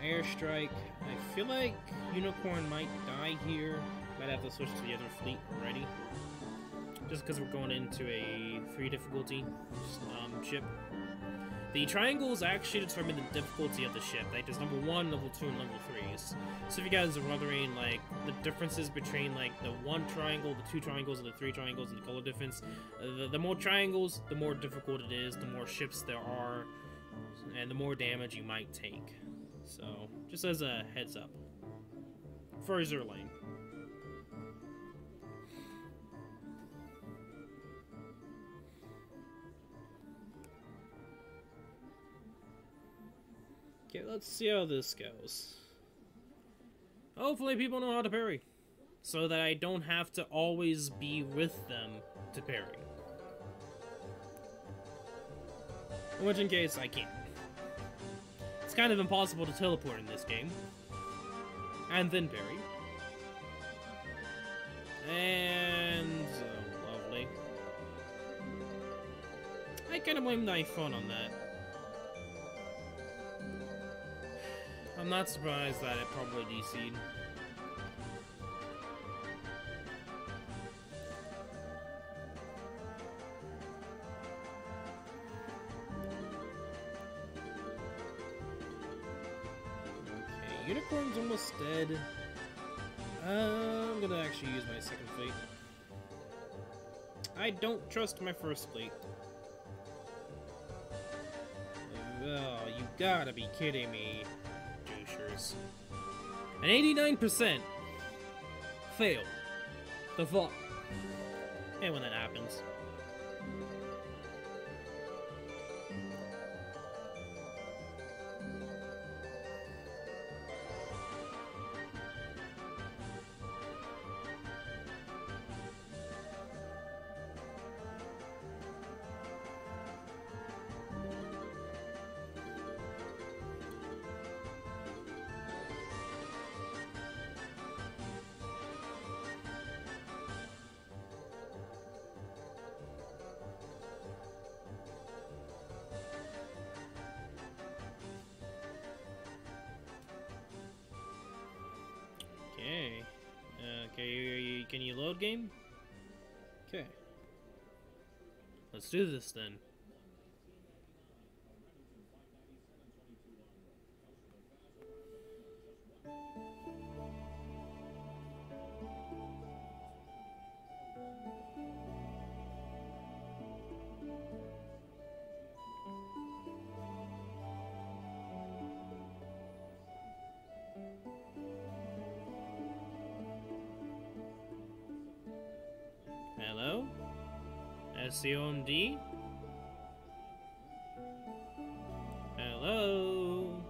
Airstrike. I feel like Unicorn might die here. Might have to switch to the other fleet already. Just because we're going into a 3 difficulty ship. The triangles actually determine the difficulty of the ship. Like, there's level 1, level 2, and level 3s. So if you guys are wondering, like, the differences between, like, the 1 triangle, the 2 triangles, and the 3 triangles, and the color difference, the more triangles, the more difficult it is, the more ships there are, and the more damage you might take. So, just as a heads up. For Azur Lane. Okay, let's see how this goes. Hopefully people know how to parry, so that I don't have to always be with them to parry. In which case, I can't. It's kind of impossible to teleport in this game. And then parry. And... lovely. I kind of blame the iPhone on that. I'm not surprised that it probably DC'd. Okay, Unicorn's almost dead. I'm gonna actually use my second fleet. I don't trust my first fleet. Oh, you gotta be kidding me. An 89% fail. The fuck? And when that happens. Okay, can you load game? Okay. Let's do this then. Hello? SAO MD? Hello?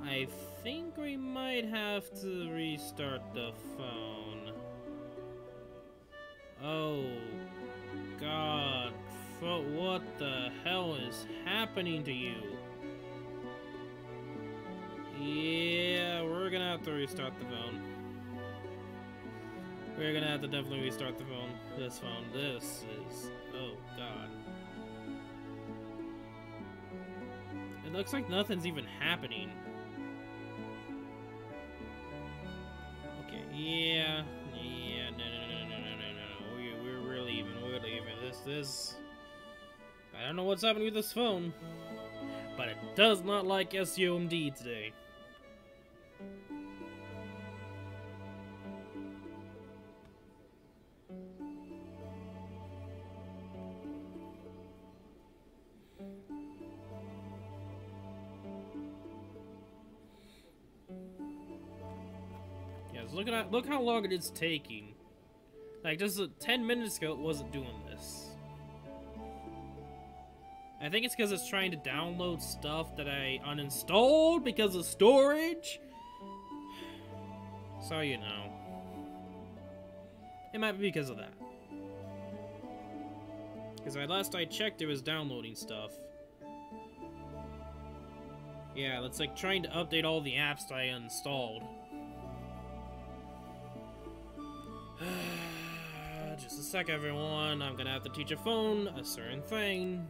I I think we might have to restart the phone. Oh, God. What the hell is happening to you? Yeah, we're gonna have to restart the phone. We're gonna have to definitely restart the phone. This phone. This is... oh, God. It looks like nothing's even happening. Okay, yeah. Yeah, no. We're leaving. We're leaving. This... I don't know what's happening with this phone, but it does not like SAO MD today. Yes, look how long it is taking. Like, just 10 minutes ago, it wasn't doing this. I think it's because it's trying to download stuff that I uninstalled because of storage. So, you know. It might be because of that. Because last I checked, it was downloading stuff. Yeah, it's like trying to update all the apps that I uninstalled. Just a sec, everyone. I'm gonna have to teach a phone a certain thing.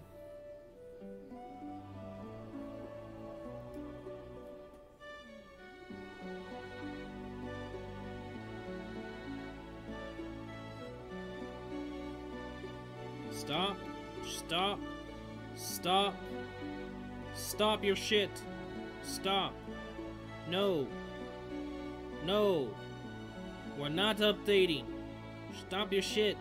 Stop. Stop. Stop. Stop your shit. Stop. No. No. We're not updating. Stop your shit.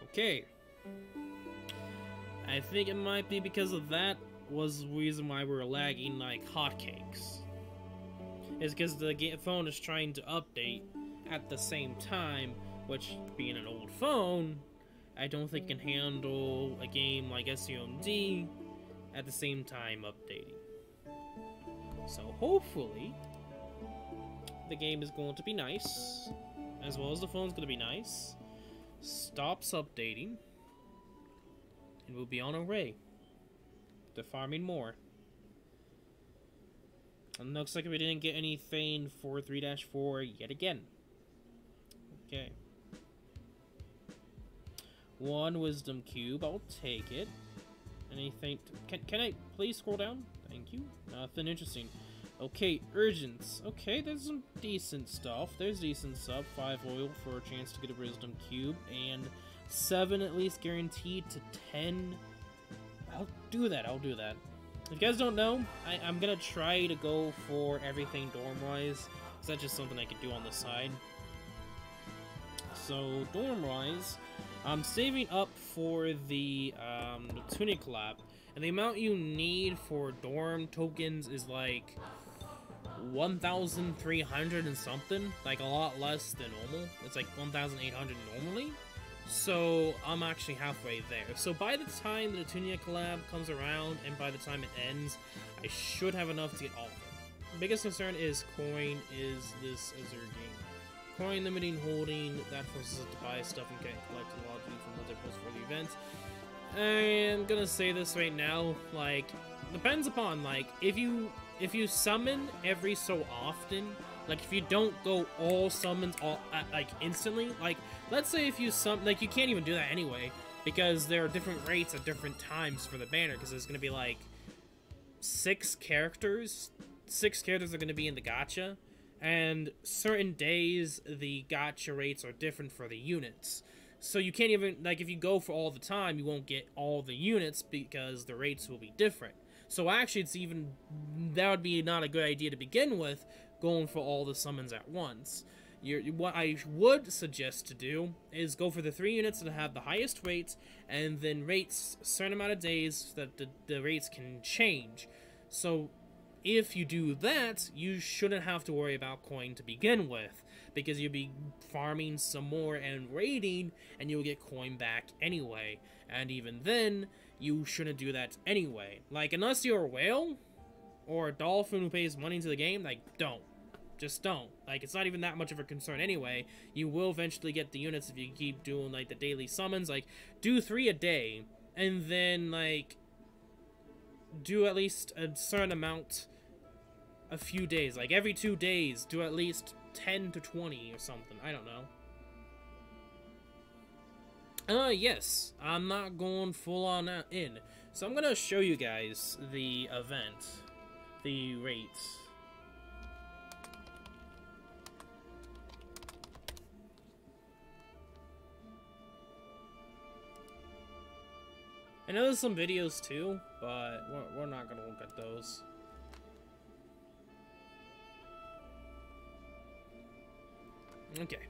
Okay. I think it might be because of that was the reason why we were lagging like hotcakes. It's because the phone is trying to update at the same time, which, being an old phone, I don't think can handle a game like SAO MD at the same time updating. So hopefully, the game is going to be nice, as well as the phone's going to be nice, stops updating, and we'll be on our way to farming more. And looks like we didn't get anything for 3-4 yet again. Okay. 1 wisdom cube, I'll take it. Anything... Can I please scroll down? Thank you. Nothing interesting. Okay, urgents. Okay, there's some decent stuff. There's decent stuff. 5 oil for a chance to get a wisdom cube, and 7 at least guaranteed to 10. I'll do that, I'll do that. If you guys don't know, I'm gonna try to go for everything dorm-wise, because that's just something I could do on the side. So, dorm-wise, I'm saving up for the Tuning collab, and the amount you need for dorm tokens is like 1,300 and something, like a lot less than normal. It's like 1,800 normally. So I'm actually halfway there. So by the time the Tuning collab comes around and by the time it ends, I should have enough to get all of them. The biggest concern is coin is this Azur game. Coin limiting holding, that forces us to buy stuff and get collected a lot of from multiples for the event. I'm gonna say this right now, like, depends upon, like, if you summon every so often, like, if you don't go all summons all like instantly, like, let's say if you like, you can't even do that anyway, because there are different rates at different times for the banner, because there's gonna be like 6 characters are gonna be in the gacha, and certain days the gacha rates are different for the units. So you can't even, like, if you go for all the time, you won't get all the units because the rates will be different. So actually, it's even, that would be not a good idea to begin with, going for all the summons at once. What I would suggest to do is go for the 3 units that have the highest rates, and then rates a certain amount of days so that the rates can change. So if you do that, you shouldn't have to worry about coin to begin with, because you'll be farming some more and raiding, and you'll get coin back anyway. And even then, you shouldn't do that anyway. Like, unless you're a whale or a dolphin who pays money to the game, like, don't. Just don't. Like, it's not even that much of a concern anyway. You will eventually get the units if you keep doing, like, the daily summons. Like, do 3 a day, and then, like, do at least a certain amount a few days. Like, every 2 days, do at least 10 to 20 or something. I don't know. Yes. I'm not going full on in. So I'm gonna show you guys the event. The rates. I know there's some videos too, but we're not gonna look at those. Okay.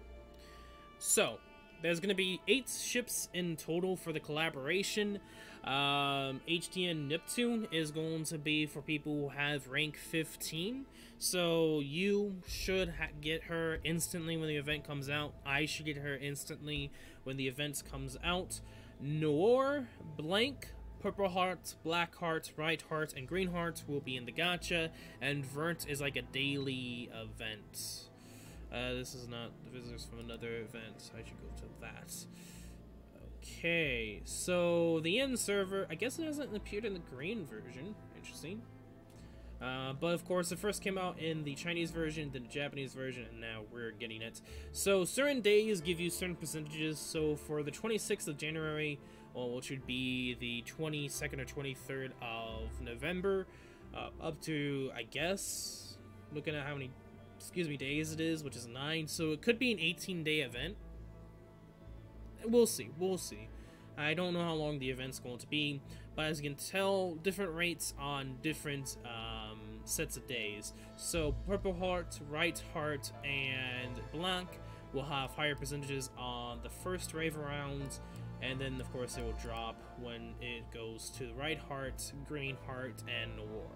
So, there's gonna be 8 ships in total for the collaboration. HDN Neptune is going to be for people who have rank 15. So, you should get her instantly when the event comes out. I should get her instantly when the event comes out. Noor, Blank, Purple Heart, Black Heart, Right Heart, and Green Heart will be in the gacha, and Vert is like a daily event. This is not the visitors from another event. I should go to that. Okay, so the end server, I guess it hasn't appeared in the green version. Interesting. But of course, it first came out in the Chinese version, then the Japanese version, and now we're getting it. So certain days give you certain percentages. So for the 26th of January, well, which would be the 22nd or 23rd of November, up to, I guess, looking at how many, days it is, which is 9. So it could be an 18-day event. We'll see. We'll see. I don't know how long the event's going to be, but as you can tell, different rates on different sets of days. So Purple Heart, Right Heart, and Blank will have higher percentages on the first rave round, and then of course it will drop when it goes to Right Heart, Green Heart, and Noor.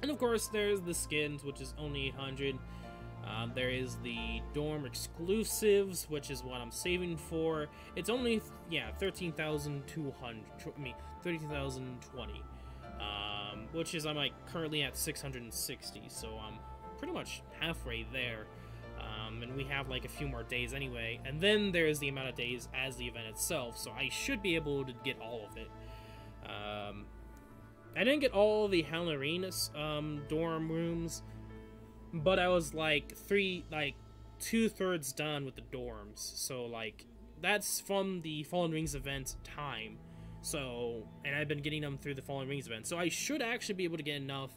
And of course there's the skins, which is only 800. There is the dorm exclusives, which is what I'm saving for. It's only, yeah, 13,200, I mean, 13,020, which is, I'm like currently at 660, so I'm pretty much halfway there. And we have like a few more days anyway, and then there's the amount of days as the event itself, so I should be able to get all of it. I didn't get all the Halloween dorm rooms, but I was like 2/3 done with the dorms. So like that's from the Fallen Rings event time. So, and I've been getting them through the Fallen Rings event. So I should actually be able to get enough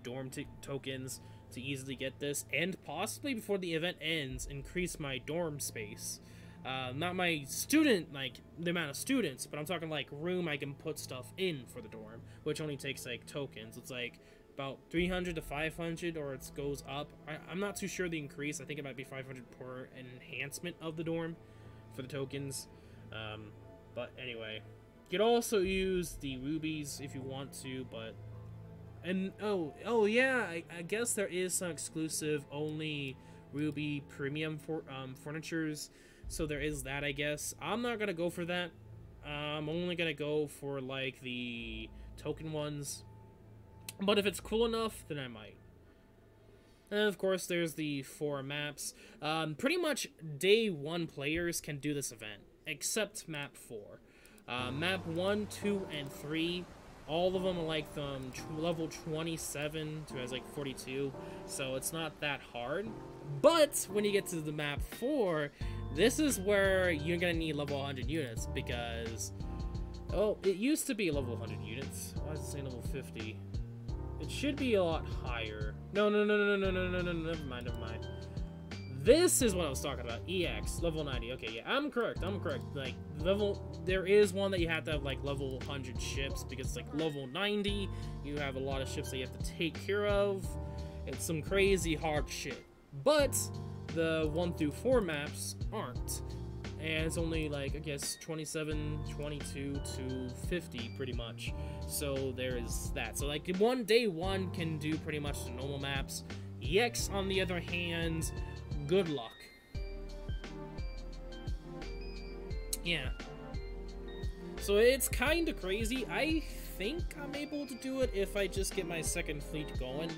dorm tokens to easily get this, and possibly before the event ends, increase my dorm space. Not my student, like, the amount of students, but I'm talking, like, room I can put stuff in for the dorm, which only takes, like, tokens. It's, like, about 300 to 500, or it goes up. I'm not too sure the increase. I think it might be 500 per enhancement of the dorm for the tokens. But anyway, you could also use the rubies if you want to, but... And, oh yeah, I guess there is some exclusive only ruby premium furnitures. So there is that, I guess. I'm not gonna go for that. I'm only gonna go for, like, the token ones. But if it's cool enough, then I might. And of course, there's the 4 maps. Pretty much day 1 players can do this event, except map 4. Map 1, 2, and 3, all of them are like level 27 to like 42, so it's not that hard. But when you get to the map 4, this is where you're gonna need level 100 units, because, oh, it used to be level 100 units. Why does it say level 50? It should be a lot higher. No, never mind. This is what I was talking about. EX, level 90. Okay, yeah, I'm correct. Like, there is one that you have to have, like, level 100 ships, because, like, level 90, you have a lot of ships that you have to take care of. It's some crazy hard shit. But the 1 through 4 maps aren't. and it's only like, I guess, 27, 22 to 50 pretty much. So there is that. So like day one can do pretty much the normal maps. EX on the other hand, good luck. Yeah. So it's kind of crazy. I think I'm able to do it if I just get my second fleet going.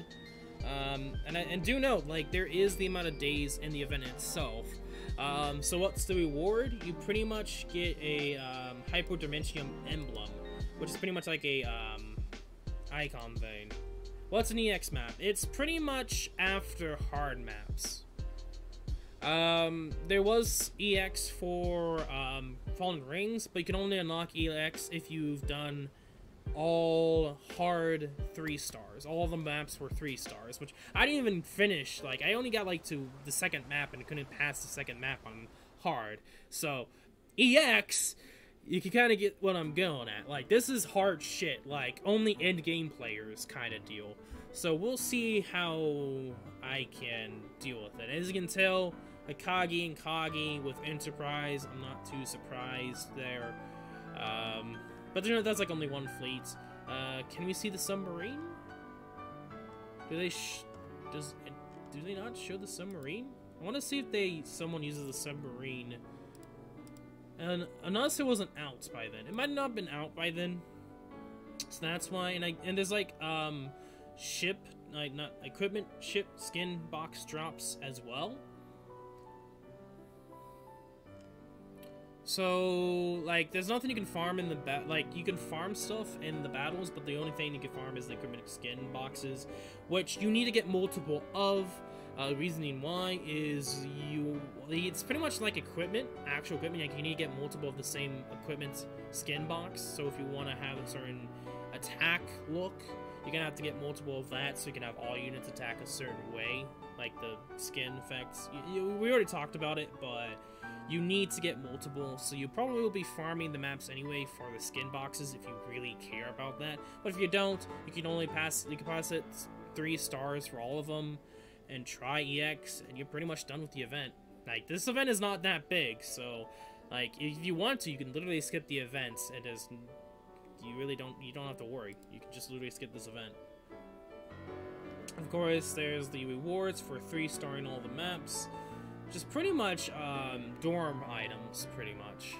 And do note, like, there is the amount of days in the event itself. So what's the reward? You pretty much get a Hyperdimensium emblem, which is pretty much like a icon thing. Well, it's an EX map. It's pretty much after hard maps. There was EX for Fallen Rings, but you can only unlock EX if you've done all hard 3 stars. All the maps were 3 stars, which I didn't even finish. Like, I only got like to the second map and couldn't pass the second map on hard. So EX, you can kind of get what I'm going at. Like, this is hard shit, like only end game players kind of deal. So we'll see how I can deal with it. As you can tell, Akagi and Kagi with Enterprise, I'm not too surprised there. But you know, that's like only one fleet. Can we see the submarine? Do they not show the submarine? I want to see if someone uses the submarine. And unless it wasn't out by then, it might not have been out by then. So that's why. And there's like ship, like not equipment, ship skin box drops as well. So, like, there's nothing you can farm in the like, you can farm stuff in the battles, but the only thing you can farm is the equipment skin boxes, which you need to get multiple of. Reasoning why is it's pretty much like equipment, actual equipment. Like, you need to get multiple of the same equipment skin box. So if you want to have a certain attack look, you're gonna have to get multiple of that, so you can have all units attack a certain way, like the skin effects. We already talked about it, but you need to get multiple, so you probably will be farming the maps anyway for the skin boxes if you really care about that. But if you don't, you can pass it 3 stars for all of them and try EX, and you're pretty much done with the event. Like, this event is not that big, so like, if you want to, you can literally skip the events. You don't have to worry. You can just literally skip this event. Of course, there's the rewards for 3-starring all the maps. Just pretty much dorm items, pretty much.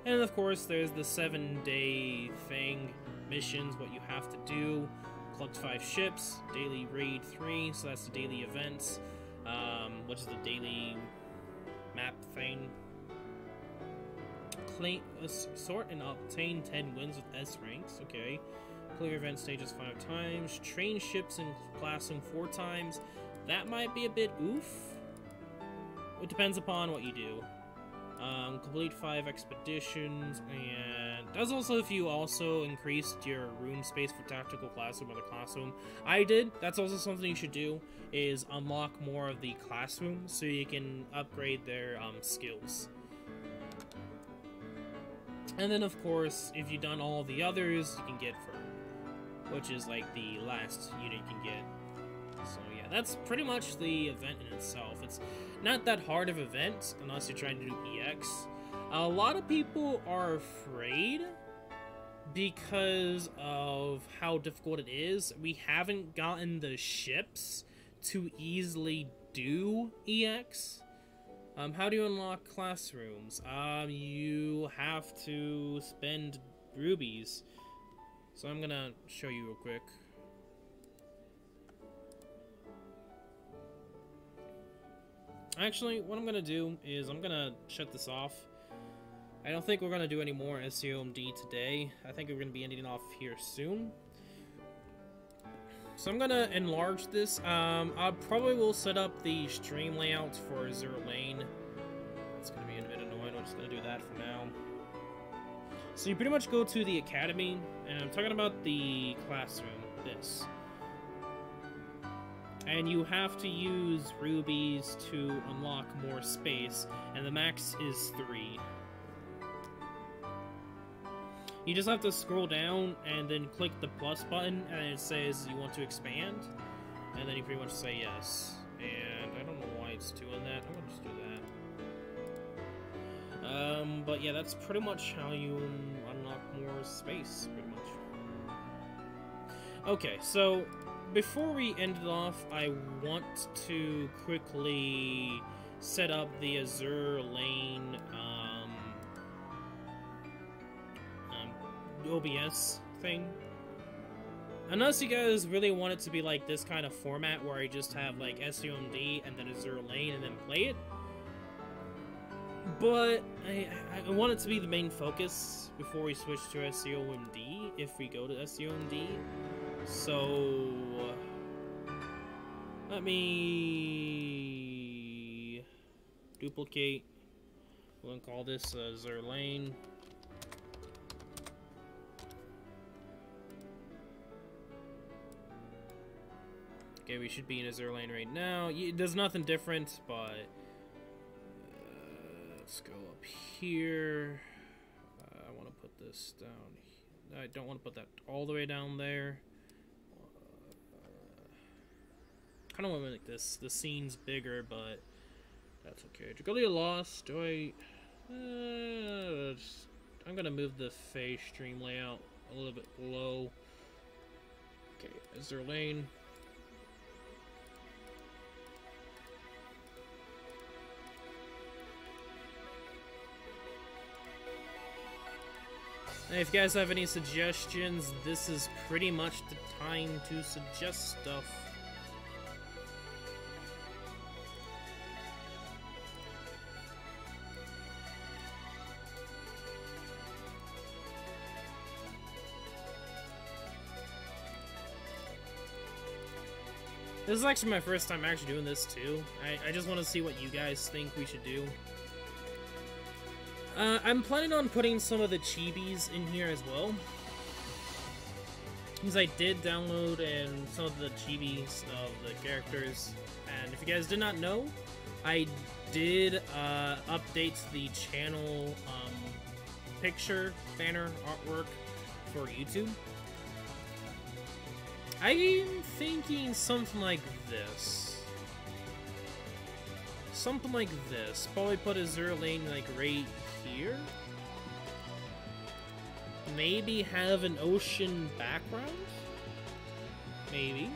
And of course, there's the 7-day thing, missions, what you have to do. Collect 5 ships, daily raid 3, so that's the daily events, which is the daily map thing. Sort and obtain 10 wins with S ranks, okay. Clear event stages 5 times, train ships in classroom 4 times. That might be a bit oof. It depends upon what you do. Complete 5 expeditions, and that's also if you also increased your room space for tactical classroom or the classroom. I did. That's also something you should do, is unlock more of the classroom so you can upgrade their skills. And then of course, if you've done all the others, you can get Freind, which is like the last unit you can get. So yeah, that's pretty much the event in itself. It's not that hard of an event, unless you're trying to do EX. A lot of people are afraid because of how difficult it is. We haven't gotten the ships to easily do EX. How do you unlock classrooms? You have to spend rubies. So I'm gonna show you real quick. Actually, what I'm gonna do is I'm gonna shut this off. I don't think we're gonna do any more SAO MD today. I think we're gonna be ending off here soon. So I'm gonna enlarge this. I probably will set up the stream layout for Azur Lane. It's gonna be a bit annoying. I'm just gonna do that for now. So you pretty much go to the academy, and I'm talking about the classroom. This. And you have to use rubies to unlock more space, and the max is 3. You just have to scroll down and then click the plus button, and it says you want to expand, and then you pretty much say yes. And I don't know why it's doing that. I'm gonna just do that. But yeah, that's pretty much how you unlock more space, pretty much. Okay, so before we end it off, I want to quickly set up the Azur Lane OBS thing. Unless you guys really want it to be like this kind of format where I just have like SAO MD and then Azur Lane and then play it. But I want it to be the main focus before we switch to SAO MD, if we go to SAO MD. So let me duplicate. We're gonna call this Azur Lane. Okay, we should be in Azur Lane right now. There's nothing different, but let's go up here. I want to put this down. I don't want to put that all the way down there. Kind of want to make the scene's bigger, but that's okay. Dragalia lost. Do I? I'm gonna move the face stream layout a little bit below. Okay, Azur Lane. And if you guys have any suggestions, this is pretty much the time to suggest stuff. This is actually my first time actually doing this too. I just want to see what you guys think we should do. I'm planning on putting some of the chibis in here as well. Because I did download some of the chibis of the characters. And if you guys did not know, I did update the channel picture, banner, artwork for YouTube. I'm thinking something like this. Something like this. Probably put Azur Lane like right here. Maybe have an ocean background? Maybe.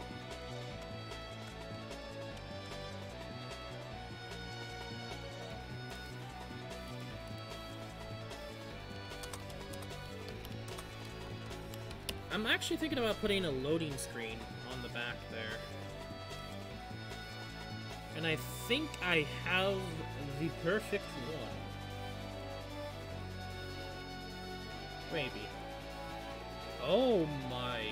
I'm actually thinking about putting a loading screen on the back there. And I think I have the perfect one. Maybe. Oh my.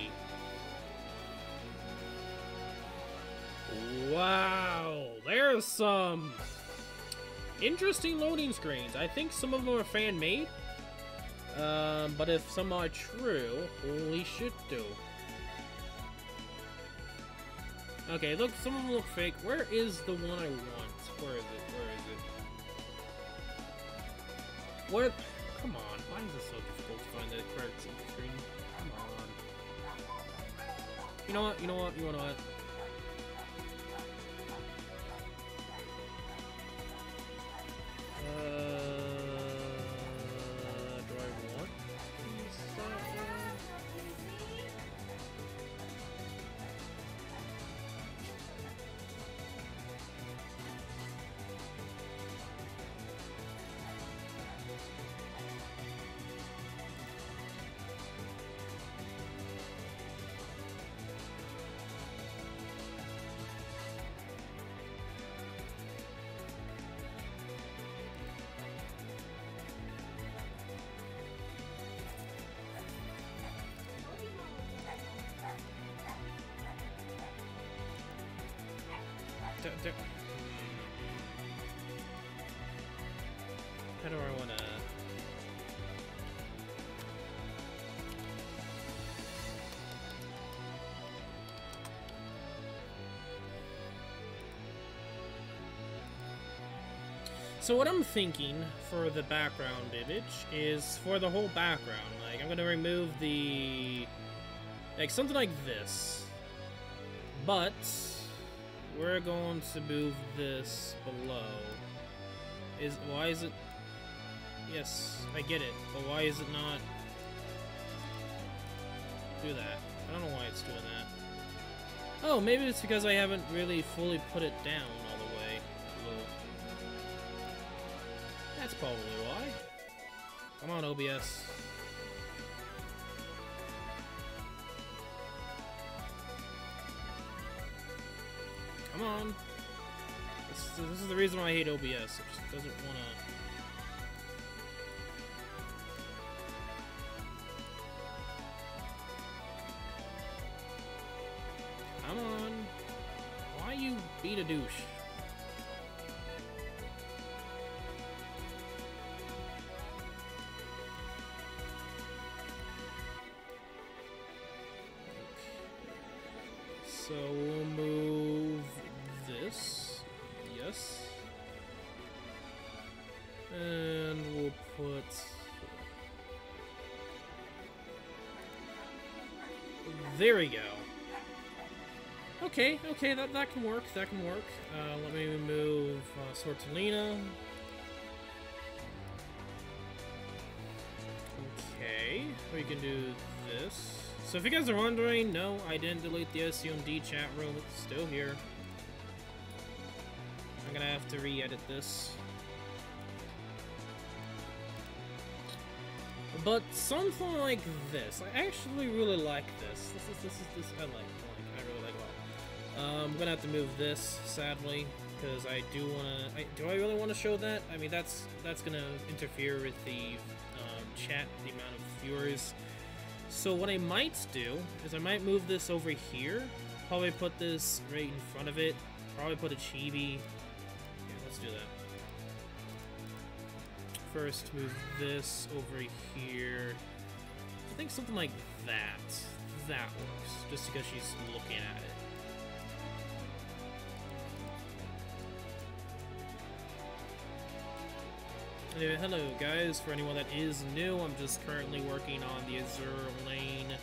Wow. There's some interesting loading screens. I think some of them are fan-made. But if some are true, holy shit, dude. Okay, look, some of them look fake. Where is the one I want? Where is it? Where is it? What? Come on, why is it so difficult to find the correct screen? Come on. You know what? You know what? You know what? Do I want these? How do I wanna? So what I'm thinking for the background image is for the whole background. Like I'm gonna remove the, like something like this, but we're going to move this below. Why is it? Yes, I get it, but why is it not do that? I don't know why it's doing that. Oh, maybe it's because I haven't really fully put it down all the way. Ugh. That's probably why. Come on, OBS. Come on. This is the reason why I hate OBS. It just doesn't want to... Come on. Why you beat a douche? So we'll move this. Yes. And we'll put... There we go. Okay, that can work, that can work. Let me move Sortolina. Okay, we can do this. So if you guys are wondering, no, I didn't delete the SAO MD chat room, it's still here. I'm gonna have to re-edit this. But something like this, I actually really like this. This I really like a lot. I'm gonna have to move this, sadly, because I do wanna. Do I really want to show that? I mean, that's gonna interfere with the chat, the amount of viewers. So what I might do is I might move this over here. Probably put this right in front of it. Probably put a chibi. Yeah, let's do that. First, move this over here. I think something like that. That works, just because she's looking at it. Anyway, hello guys. For anyone that is new, I'm just currently working on the Azur Lane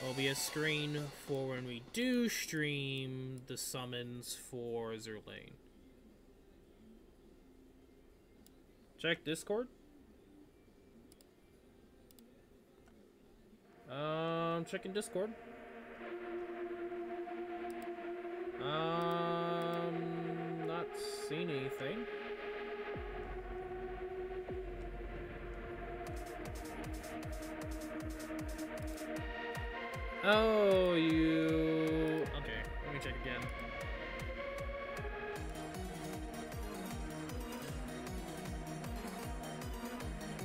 OBS screen for when we do stream the summons for Azur Lane. Check Discord. Checking Discord. Not seeing anything. Oh, you... Okay, let me check again.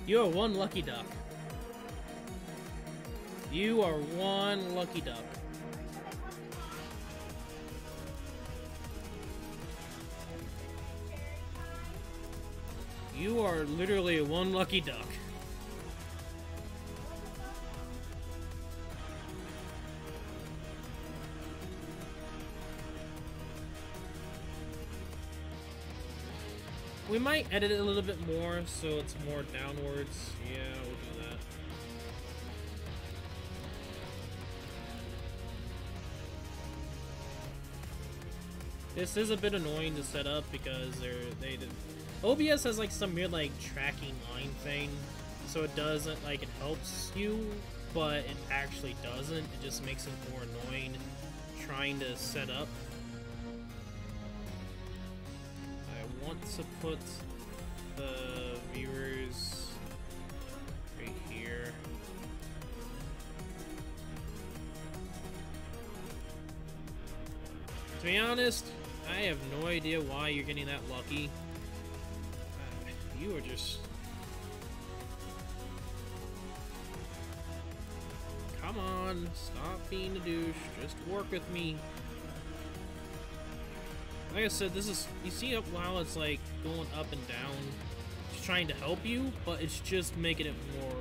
You are one lucky duck. You are one lucky duck. You are literally one lucky duck. We might edit it a little bit more so it's more downwards. Yeah, we'll do that. This is a bit annoying to set up because OBS has like some weird like tracking line thing, so it doesn't like it helps you, but it actually doesn't. It just makes it more annoying trying to set up. I want to put the viewers right here. To be honest, I have no idea why you're getting that lucky. You are just... Come on, stop being a douche, just work with me. Like I said, this is... You see up while it's like going up and down, it's trying to help you, but it's just making it more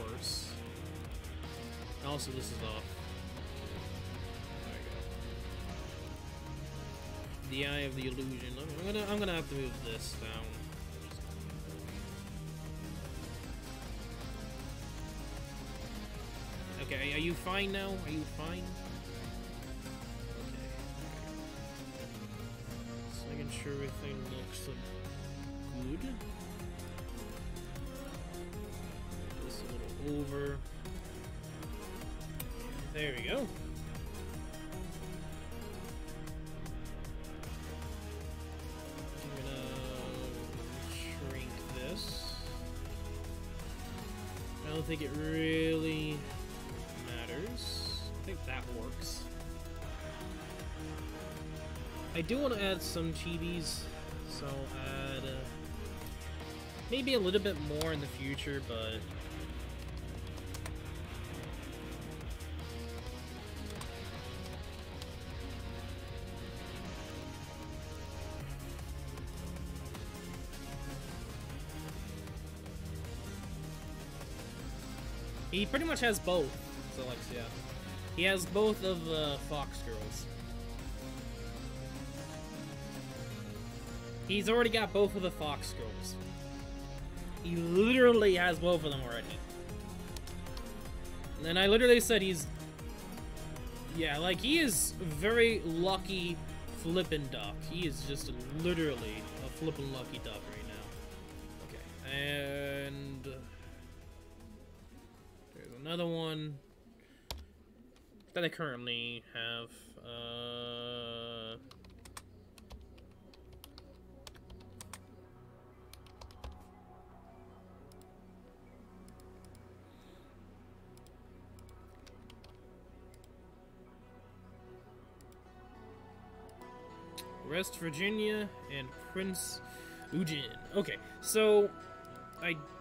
worse. And also, this is off. The eye of the illusion. I'm gonna have to move this down. Okay, are you fine now? Are you fine? Okay. Just making sure everything looks good. over. There we go. I'm gonna shrink this. I don't think it really matters. I think that works. I do want to add some chibis, so I'll add maybe a little bit more in the future, but he pretty much has both, so like, yeah. He has both of the Fox Girls. He's already got both of the Fox Girls. He literally has both of them already. And I literally said he's... Yeah, like, he is very lucky flippin' duck. He is just literally a flippin' lucky duck right now. Okay, and... there's another one that I currently have. West Virginia and Prince Eugen. Okay, so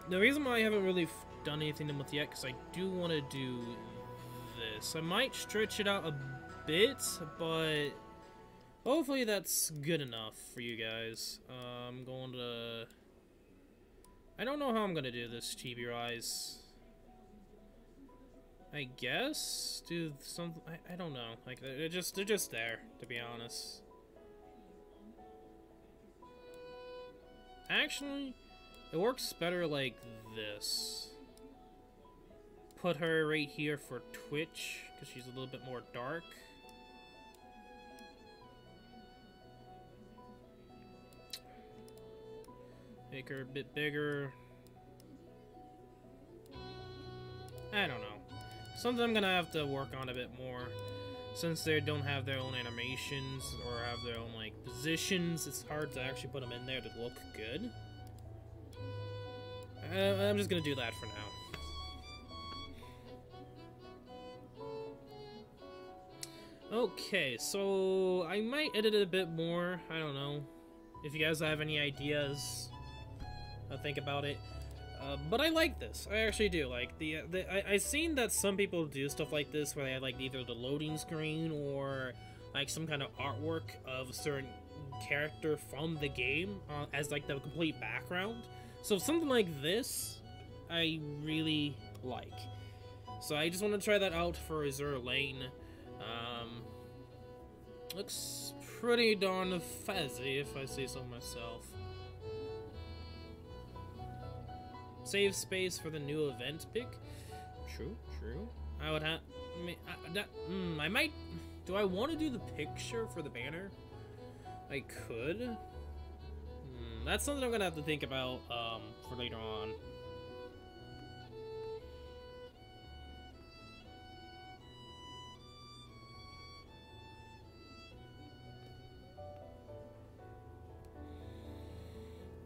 the reason why I haven't really done anything with it yet, because I do want to do this. I might stretch it out a bit, but hopefully that's good enough for you guys. I'm going to... I don't know how I'm going to do this, Chibi Rise. I guess? Do something... I don't know. Like, they're just there, to be honest. Actually, it works better like this. Put her right here for Twitch, because she's a little bit more dark. Make her a bit bigger. I don't know. Something I'm gonna have to work on a bit more. Since they don't have their own animations or have their own, like, positions, it's hard to actually put them in there to look good. I'm just gonna do that for now. Okay, so I might edit it a bit more. I don't know. If you guys have any ideas, I'll think about it. But I like this. I actually do. Like, I've seen that some people do stuff like this where they have, like, either the loading screen or, like, some kind of artwork of a certain character from the game as, like, the complete background. So something like this, I really like. So I just want to try that out for Azur Lane. Looks pretty darn fuzzy, if I say so myself. Save space for the new event pick. True, true. I would have... I might... Do I want to do the picture for the banner? I could. That's something I'm going to have to think about for later on.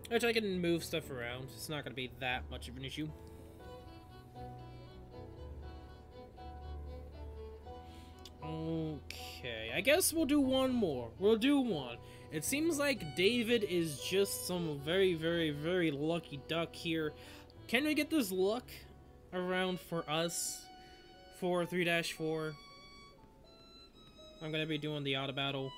Which I can move stuff around. It's not going to be that much of an issue. Okay, I guess we'll do one more. We'll do one. It seems like David is just some very, very, very lucky duck here. Can we get this luck around for us for 3-4? I'm going to be doing the auto battle.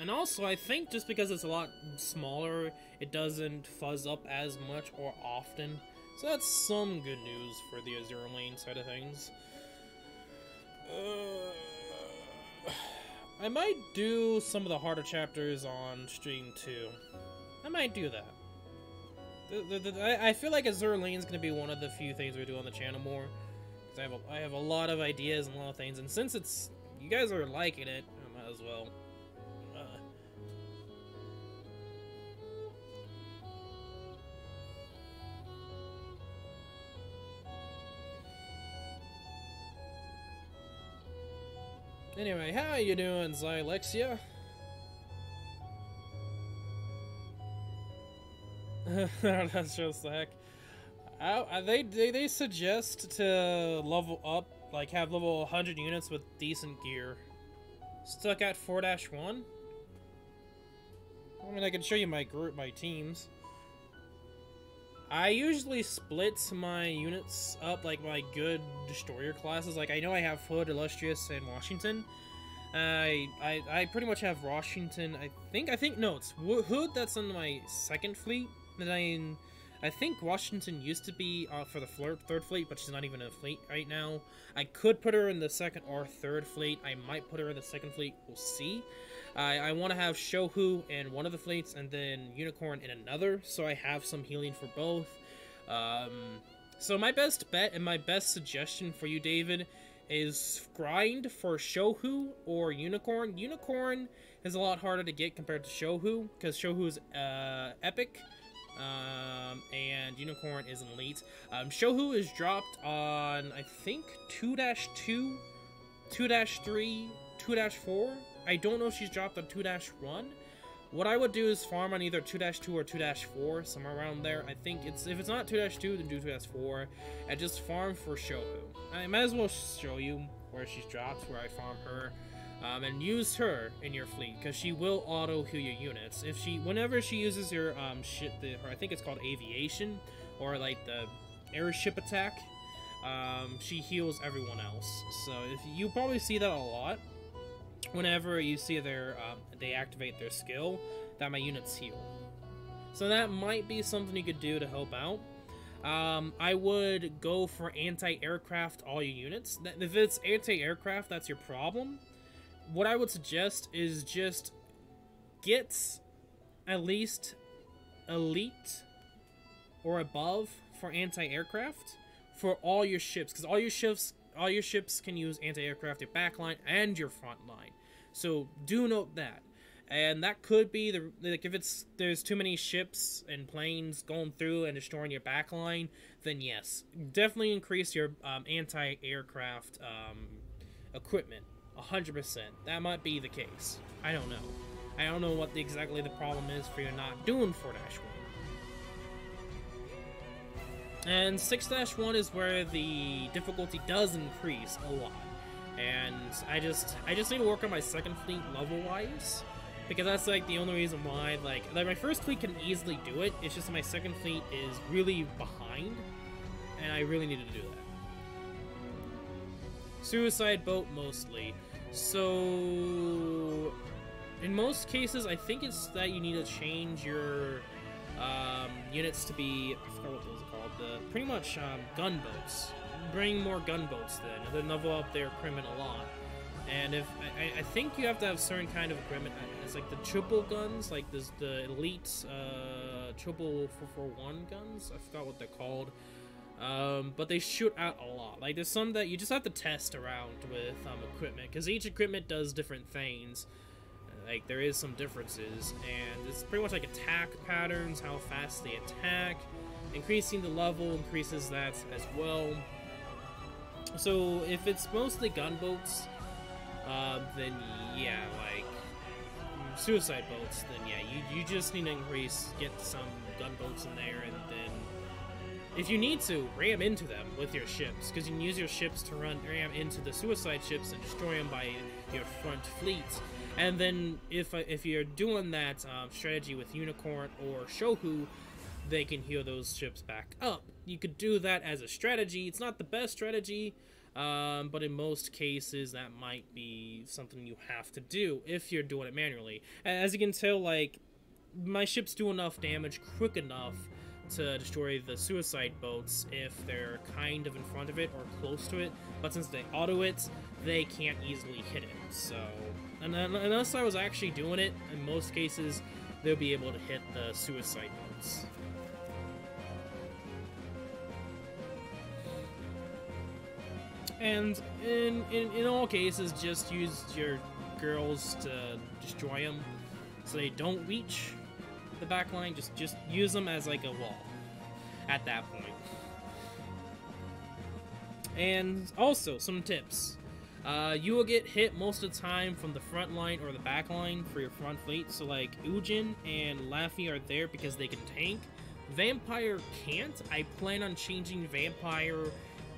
And also, I think just because it's a lot smaller, it doesn't fuzz up as much or often. So that's some good news for the Azur Lane side of things. I might do some of the harder chapters on stream too. I might do that. I feel like Azur Lane is going to be one of the few things we do on the channel more. Because I have a lot of ideas and a lot of things. And since you guys are liking it, I might as well. Anyway, how you doing, Xylexia? That's just the heck. They suggest to level up, like have level 100 units with decent gear. Stuck at 4-1? I mean, I can show you my teams. I usually split my units up, like my good destroyer classes. Like, I know I have Hood, Illustrious, and Washington. I pretty much have Washington. I think no, it's Hood that's on my second fleet. And I think Washington used to be for the third fleet, but she's not even in a fleet right now. I could put her in the second or third fleet. I might put her in the second fleet. We'll see. I want to have Shohu in one of the fleets and then Unicorn in another, so I have some healing for both. So my best bet and my best suggestion for you, David, is grind for Shohu or Unicorn. Unicorn is a lot harder to get compared to Shohu, because Shohu is epic, and Unicorn is elite. Shohu is dropped on, I think, 2-2, 2-3, 2-4. I don't know if she's dropped on 2-1. What I would do is farm on either 2-2 or 2-4, somewhere around there. I think if it's not 2-2, then do 2-4, and just farm for Shohu. I might as well show you where she's dropped, where I farm her, and use her in your fleet, because she will auto heal your units. Whenever she uses her I think it's called aviation, or like the airship attack, she heals everyone else. So you probably see that a lot. Whenever you see they activate their skill, that my units heal. So that might be something you could do to help out. I would go for anti-aircraft all your units. If it's anti-aircraft, that's your problem. What I would suggest is just get at least elite or above for anti-aircraft for all your ships, because all your ships can use anti-aircraft, your backline and your front line. So do note that. And that could be if there's too many ships and planes going through and destroying your backline, then yes, definitely increase your anti-aircraft equipment 100%. That might be the case. I don't know. I don't know what exactly the problem is for you not doing 4-1. And 6-1 is where the difficulty does increase a lot. And I just need to work on my second fleet level-wise, because that's like the only reason why, like my first fleet can easily do it. It's just my second fleet is really behind, and I really need to do that. Suicide boat mostly. So in most cases, I think it's that you need to change your units to be, I forgot what those are called, pretty much gunboats. Bring more gunboats then, and then level up their equipment a lot. And if I think you have to have certain kind of equipment. It's like the triple guns, like there's the elite triple 441 guns. I forgot what they're called. But they shoot out a lot. Like there's some that you just have to test around with equipment, because each equipment does different things. Like there is some differences, and it's pretty much like attack patterns, how fast they attack. Increasing the level increases that as well. So if it's mostly gunboats, then yeah, like suicide boats, then yeah, you just need to get some gunboats in there, and then if you need to, ram into them with your ships, because you can use your ships to ram into the suicide ships and destroy them by your front fleet. And then if you're doing that strategy with Unicorn or Shohu, they can heal those ships back up. You could do that as a strategy. It's not the best strategy, but in most cases that might be something you have to do if you're doing it manually. As you can tell, like, my ships do enough damage quick enough to destroy the suicide boats if they're kind of in front of it or close to it, but since they auto it, they can't easily hit it. So, and then, unless I was actually doing it, in most cases, they'll be able to hit the suicide boats. And in all cases, just use your girls to destroy them, so they don't reach the backline. Just use them as like a wall at that point. And also some tips. You will get hit most of the time from the front line or the back line for your front fleet. So like Ujin and Laffy are there because they can tank. Vampire can't. I plan on changing Vampire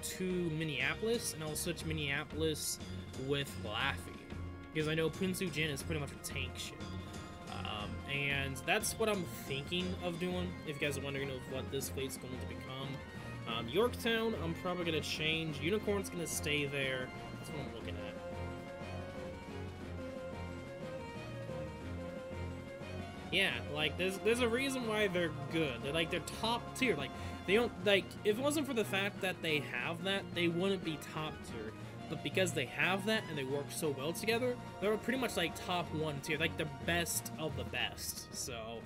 to Minneapolis, and I'll switch Minneapolis with Laffy, because I know Prince Ujin is pretty much a tank ship. And that's what I'm thinking of doing, if you guys are wondering of what this fleet's going to become. Yorktown, I'm probably going to change. Unicorn's going to stay there. That's what I'm looking at. Yeah, like, there's a reason why they're good. They're top tier. Like, they don't, like, if it wasn't for the fact that they have that, they wouldn't be top tier. But because they have that and they work so well together, they're pretty much like top 1 tier, like the best of the best. So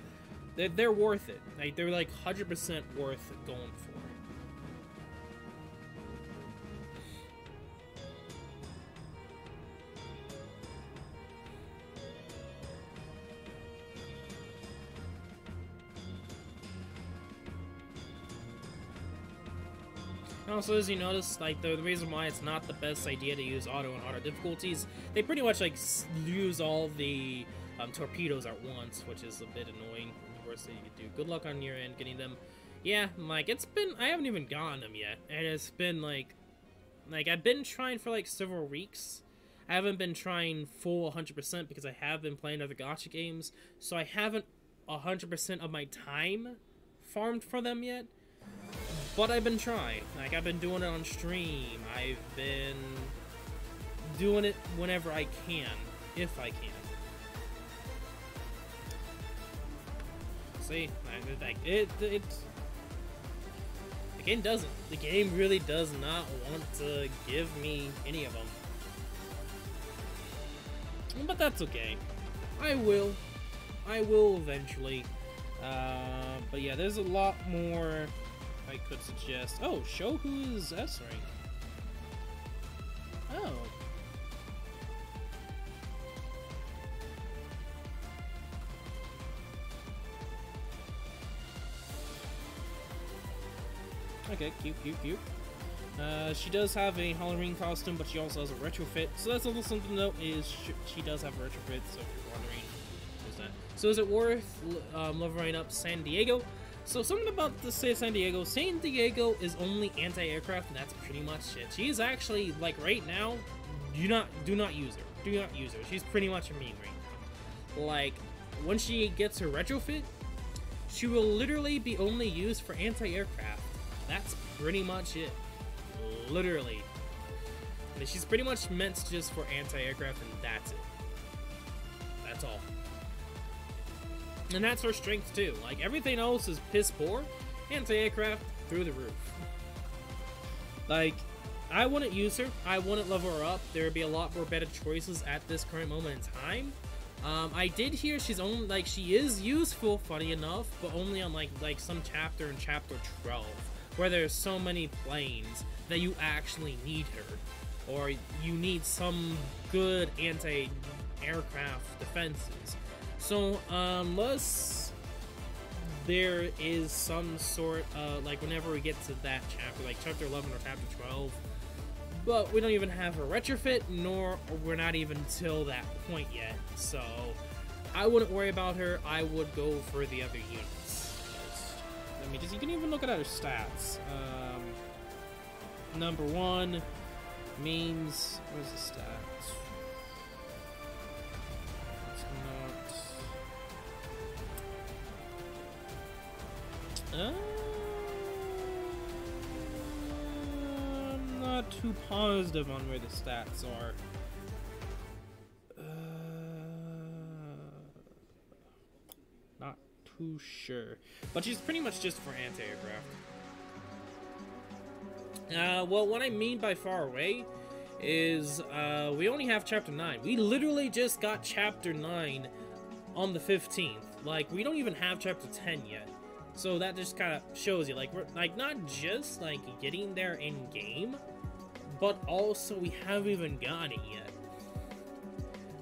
they're worth it. Like, they're like 100% worth going for. Also, as you notice, like, the reason why it's not the best idea to use auto and auto difficulties, they pretty much, like, use all the torpedoes at once, which is a bit annoying. The worst thing you could do. Good luck on your end getting them. Yeah, like, it's been, I haven't even gotten them yet, and it's been, like, I've been trying for, like, several weeks. I haven't been trying full 100% because I have been playing other gacha games, so I haven't 100% of my time farmed for them yet. But I've been trying. Like, I've been doing it on stream. I've been doing it whenever I can, if I can. See, like, the game doesn't. The game really does not want to give me any of them. But that's okay. I will eventually. But yeah, there's a lot more I could suggest. Oh, show who is S rank. Oh. Okay, cute. She does have a Halloween costume, but she also has a retrofit. So that's also something to note, is she does have a retrofit, so if you're wondering, there's that. So is it worth leveling up San Diego? So something about the San Diego. San Diego is only anti-aircraft, and that's pretty much it. She's actually, like, right now, do not use her. Do not use her. She's pretty much a meme right now. Like, when she gets her retrofit, she will literally be only used for anti-aircraft. That's pretty much it. Literally. I mean, she's pretty much meant just for anti-aircraft, and that's it. That's all. And that's her strength too. Like, everything else is piss poor. Anti-aircraft through the roof. Like, I wouldn't use her. I wouldn't level her up. There would be a lot more better choices at this current moment in time. I did hear she's only, like, she is useful, funny enough, but only on like some chapter in chapter 12, where there's so many planes that you actually need her, or you need some good anti-aircraft defenses. So, unless there is some sort of, like, whenever we get to that chapter, like chapter 11 or chapter 12, but we don't even have her retrofit, nor we're not even till that point yet, so I wouldn't worry about her. I would go for the other units. I mean, you can even look at her stats. Number 1 means, where's the stats? I'm not too positive on where the stats are. Not too sure. But she's pretty much just for anti-aircraft. Well, what I mean by far away is, we only have chapter 9. We literally just got chapter 9 on the 15th. Like, we don't even have chapter 10 yet. So that just kind of shows you, like, we're, like, not just, like, getting there in-game, but also we haven't even gotten it yet.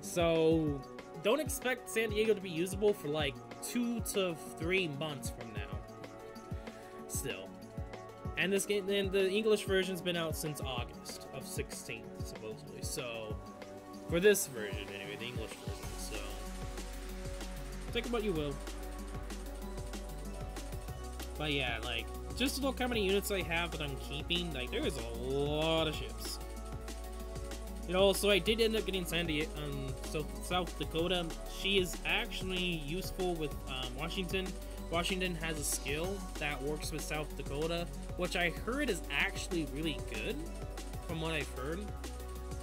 So, don't expect San Diego to be usable for, like, 2 to 3 months from now. Still. And this game, and the English version's been out since August of 16th, supposedly. So, for this version, anyway, the English version. So, take it what you will. But yeah, like, just to look how many units I have that I'm keeping, like, there is a lot of ships. You know, so I did end up getting South Dakota. She is actually useful with Washington. Washington has a skill that works with South Dakota, which I heard is actually really good, from what I've heard.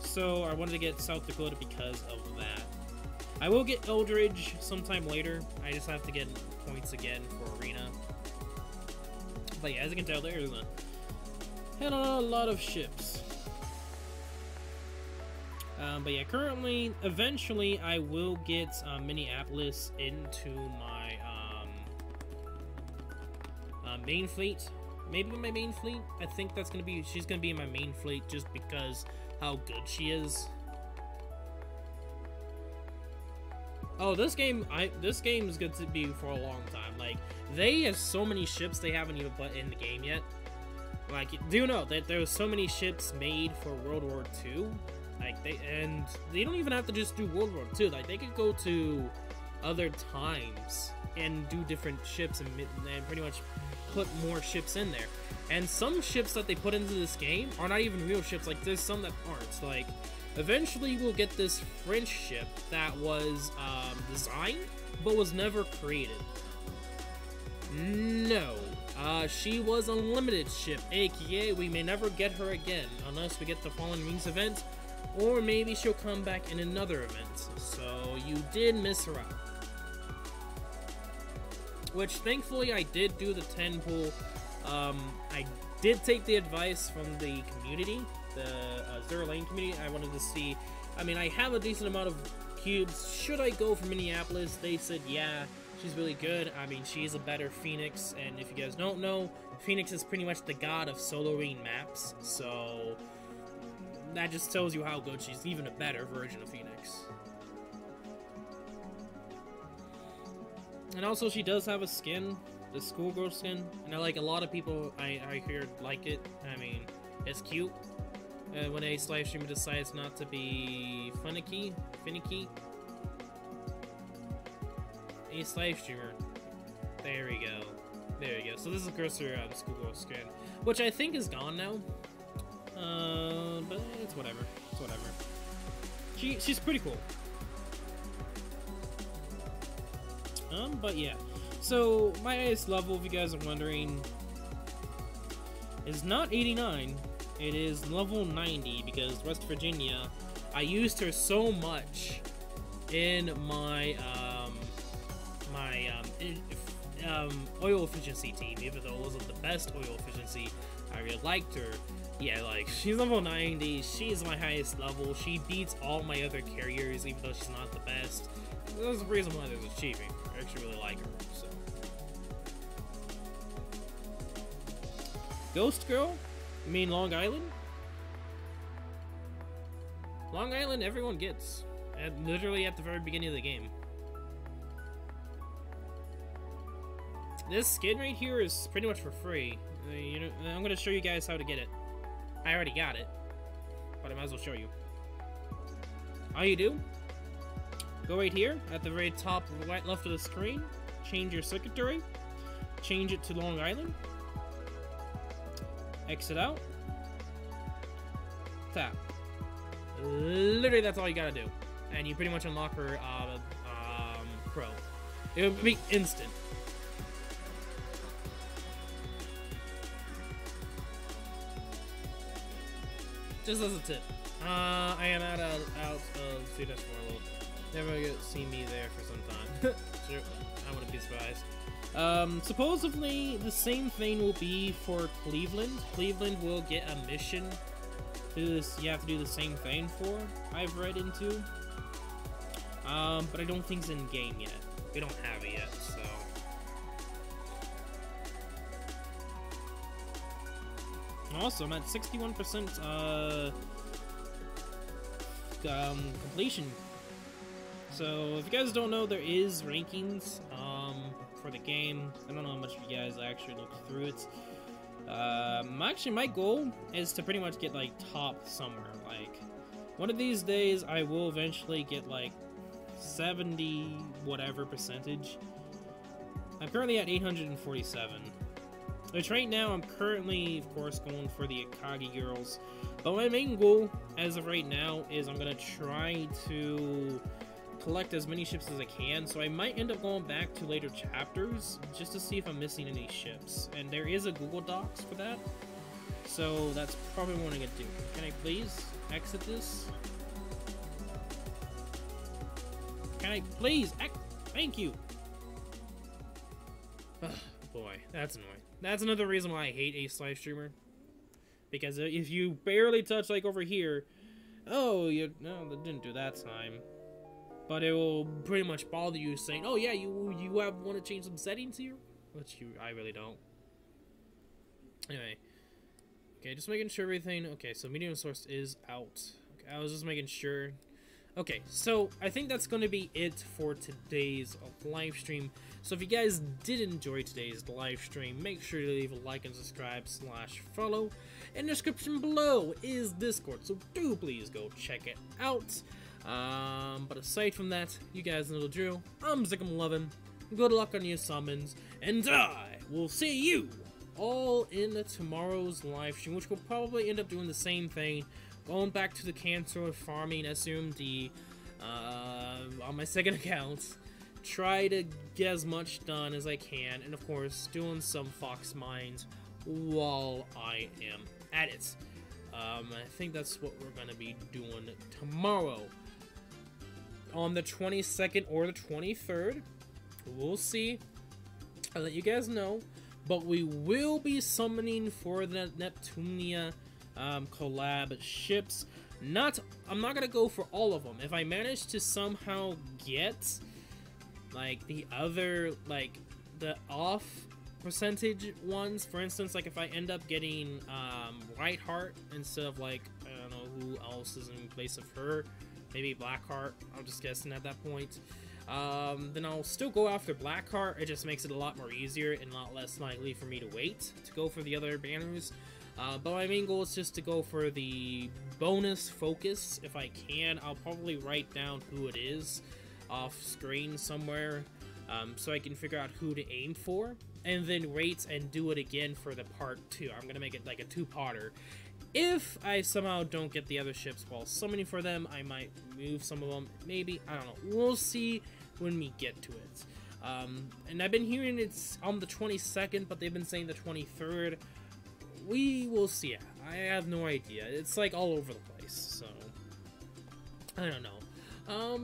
So I wanted to get South Dakota because of that. I will get Eldridge sometime later. I just have to get points again for Arena. But yeah, as you can tell, there's a lot of ships. But yeah, currently, eventually, I will get Minneapolis into my main fleet. Maybe my main fleet. I think that's gonna be. She's gonna be in my main fleet just because how good she is. Oh, this game is good to be for a long time. Like, they have so many ships they haven't even put in the game yet. Like, do you know that there's so many ships made for World War II? Like, they don't even have to just do World War II. Like, they could go to other times and do different ships and pretty much put more ships in there. And some ships that they put into this game are not even real ships. Like, there's some that aren't. Like, eventually we'll get this French ship that was designed but was never created. No. She was a limited ship, aka we may never get her again unless we get the Fallen Rings event, or maybe she'll come back in another event. So you did miss her out. Which thankfully I did do the 10 pool. I did take the advice from the community, the Azur Lane community. I wanted to see, I mean, I have a decent amount of cubes. Should I go for Minneapolis? They said, yeah, she's really good. I mean, she's a better Phoenix, and if you guys don't know, Phoenix is pretty much the god of solo arena maps, so that just tells you how good she's, even a better version of Phoenix. And also, she does have a skin, the schoolgirl skin, and a lot of people I hear like it. I mean, it's cute. When a live streamer decides not to be finicky. A live streamer. There we go. There we go. So this is Cursor schoolgirl skin, which I think is gone now. But it's whatever. It's whatever. She's pretty cool. But yeah. So my highest level, if you guys are wondering, is not 89. It is level 90 because West Virginia, I used her so much in my oil efficiency team, even though it wasn't the best oil efficiency. I really liked her. Yeah, like, she's level 90, she's my highest level, she beats all my other carriers, even though she's not the best. There's a reason why there's achieving. I actually really like her, so. Ghost Girl? You mean Long Island? Long Island everyone gets. Literally at the very beginning of the game. This skin right here is pretty much for free. You know, I'm gonna show you guys how to get it. I already got it, but I might as well show you. All you do, go right here at the very top right left of the screen, change your circuitry, change it to Long Island, exit out, tap. Literally, that's all you gotta do, and you pretty much unlock her pro. It would be instant. Just as a tip, I am out of C-4 load. Never gonna see me there for some time. Sure, I wouldn't be surprised. Supposedly the same thing will be for Cleveland. Cleveland will get a mission. You have to do the same thing for. I've read into. But I don't think it's in game yet. We don't have it yet, so. Also, I'm at 61% completion. So, if you guys don't know, there is rankings for the game. I don't know how much of you guys actually looked through it. Actually, my goal is to pretty much get, like, top somewhere. Like, one of these days, I will eventually get, like, 70 whatever percentage. I'm currently at 847. Which right now, I'm currently, of course, going for the Akagi girls. But my main goal, as of right now, is I'm going to try to collect as many ships as I can, so I might end up going back to later chapters just to see if I'm missing any ships. And there is a Google Docs for that, so that's probably what I'm going to do. Can I please exit this? Can I please thank you! Oh, boy, that's annoying. That's another reason why I hate Ace Live Streamer. Because if you barely touch, like, over here, oh, no, that didn't do that time. But it will pretty much bother you saying, oh yeah, you want to change some settings here? Which I really don't. Anyway. Okay, just making sure everything, okay, so medium source is out. Okay, I was just making sure. Okay, so I think that's going to be it for today's live stream. So if you guys did enjoy today's live stream, make sure to leave a like and subscribe / follow. In the description below is Discord, so do please go check it out. But aside from that, you guys know the drill. I'm Zickum11. Good luck on your summons, and I will see you all in tomorrow's live stream, which will probably end up doing the same thing. Going back to the cancer farming SAO MD on my second account. Try to get as much done as I can, and of course, doing some Fox Mines while I am at it. I think that's what we're going to be doing tomorrow. On the 22nd or the 23rd. We'll see. I'll let you guys know. But we will be summoning for the Neptunia collab ships. I'm not going to go for all of them. If I manage to somehow get, like, the other, like, the off percentage ones, for instance, like if I end up getting White Heart instead of, like, I don't know who else is in place of her, maybe Blackheart, I'm just guessing at that point, then I'll still go after Blackheart. It just makes it a lot more easier and a lot less likely for me to wait to go for the other banners. But my main goal is just to go for the bonus focus. If I can, I'll probably write down who it is off screen somewhere, so I can figure out who to aim for, and then wait and do it again for the part 2. I'm gonna make it like a two-parter. If I somehow don't get the other ships while summoning for them, I might move some of them. Maybe, I don't know. We'll see when we get to it. And I've been hearing it's on the 22nd, but they've been saying the 23rd. We will see. I have no idea. It's like all over the place, so I don't know.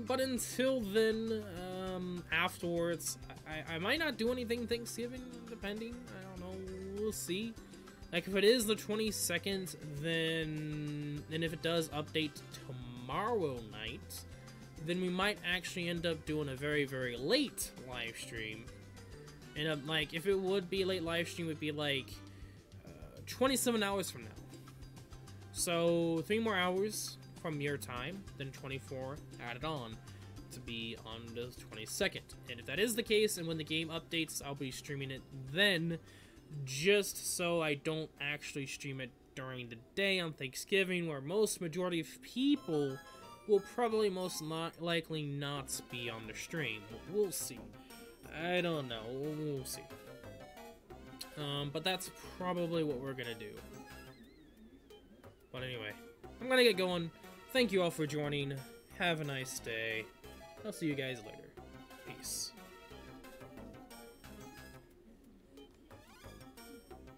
But until then, afterwards, I might not do anything Thanksgiving, depending. I don't know. We'll see. Like, if it is the 22nd, then if it does update tomorrow night, then we might actually end up doing a very, very late live stream. And, like, if it would be a late live stream, it would be, like, 27 hours from now. So, 3 more hours from your time, then 24 added on to be on the 22nd. And if that is the case, and when the game updates, I'll be streaming it then, just so I don't actually stream it during the day on Thanksgiving, where majority of people will probably most likely not be on the stream. We'll see. I don't know. We'll see. But that's probably what we're gonna do. But anyway, I'm gonna get going. Thank you all for joining. Have a nice day. I'll see you guys later. Peace.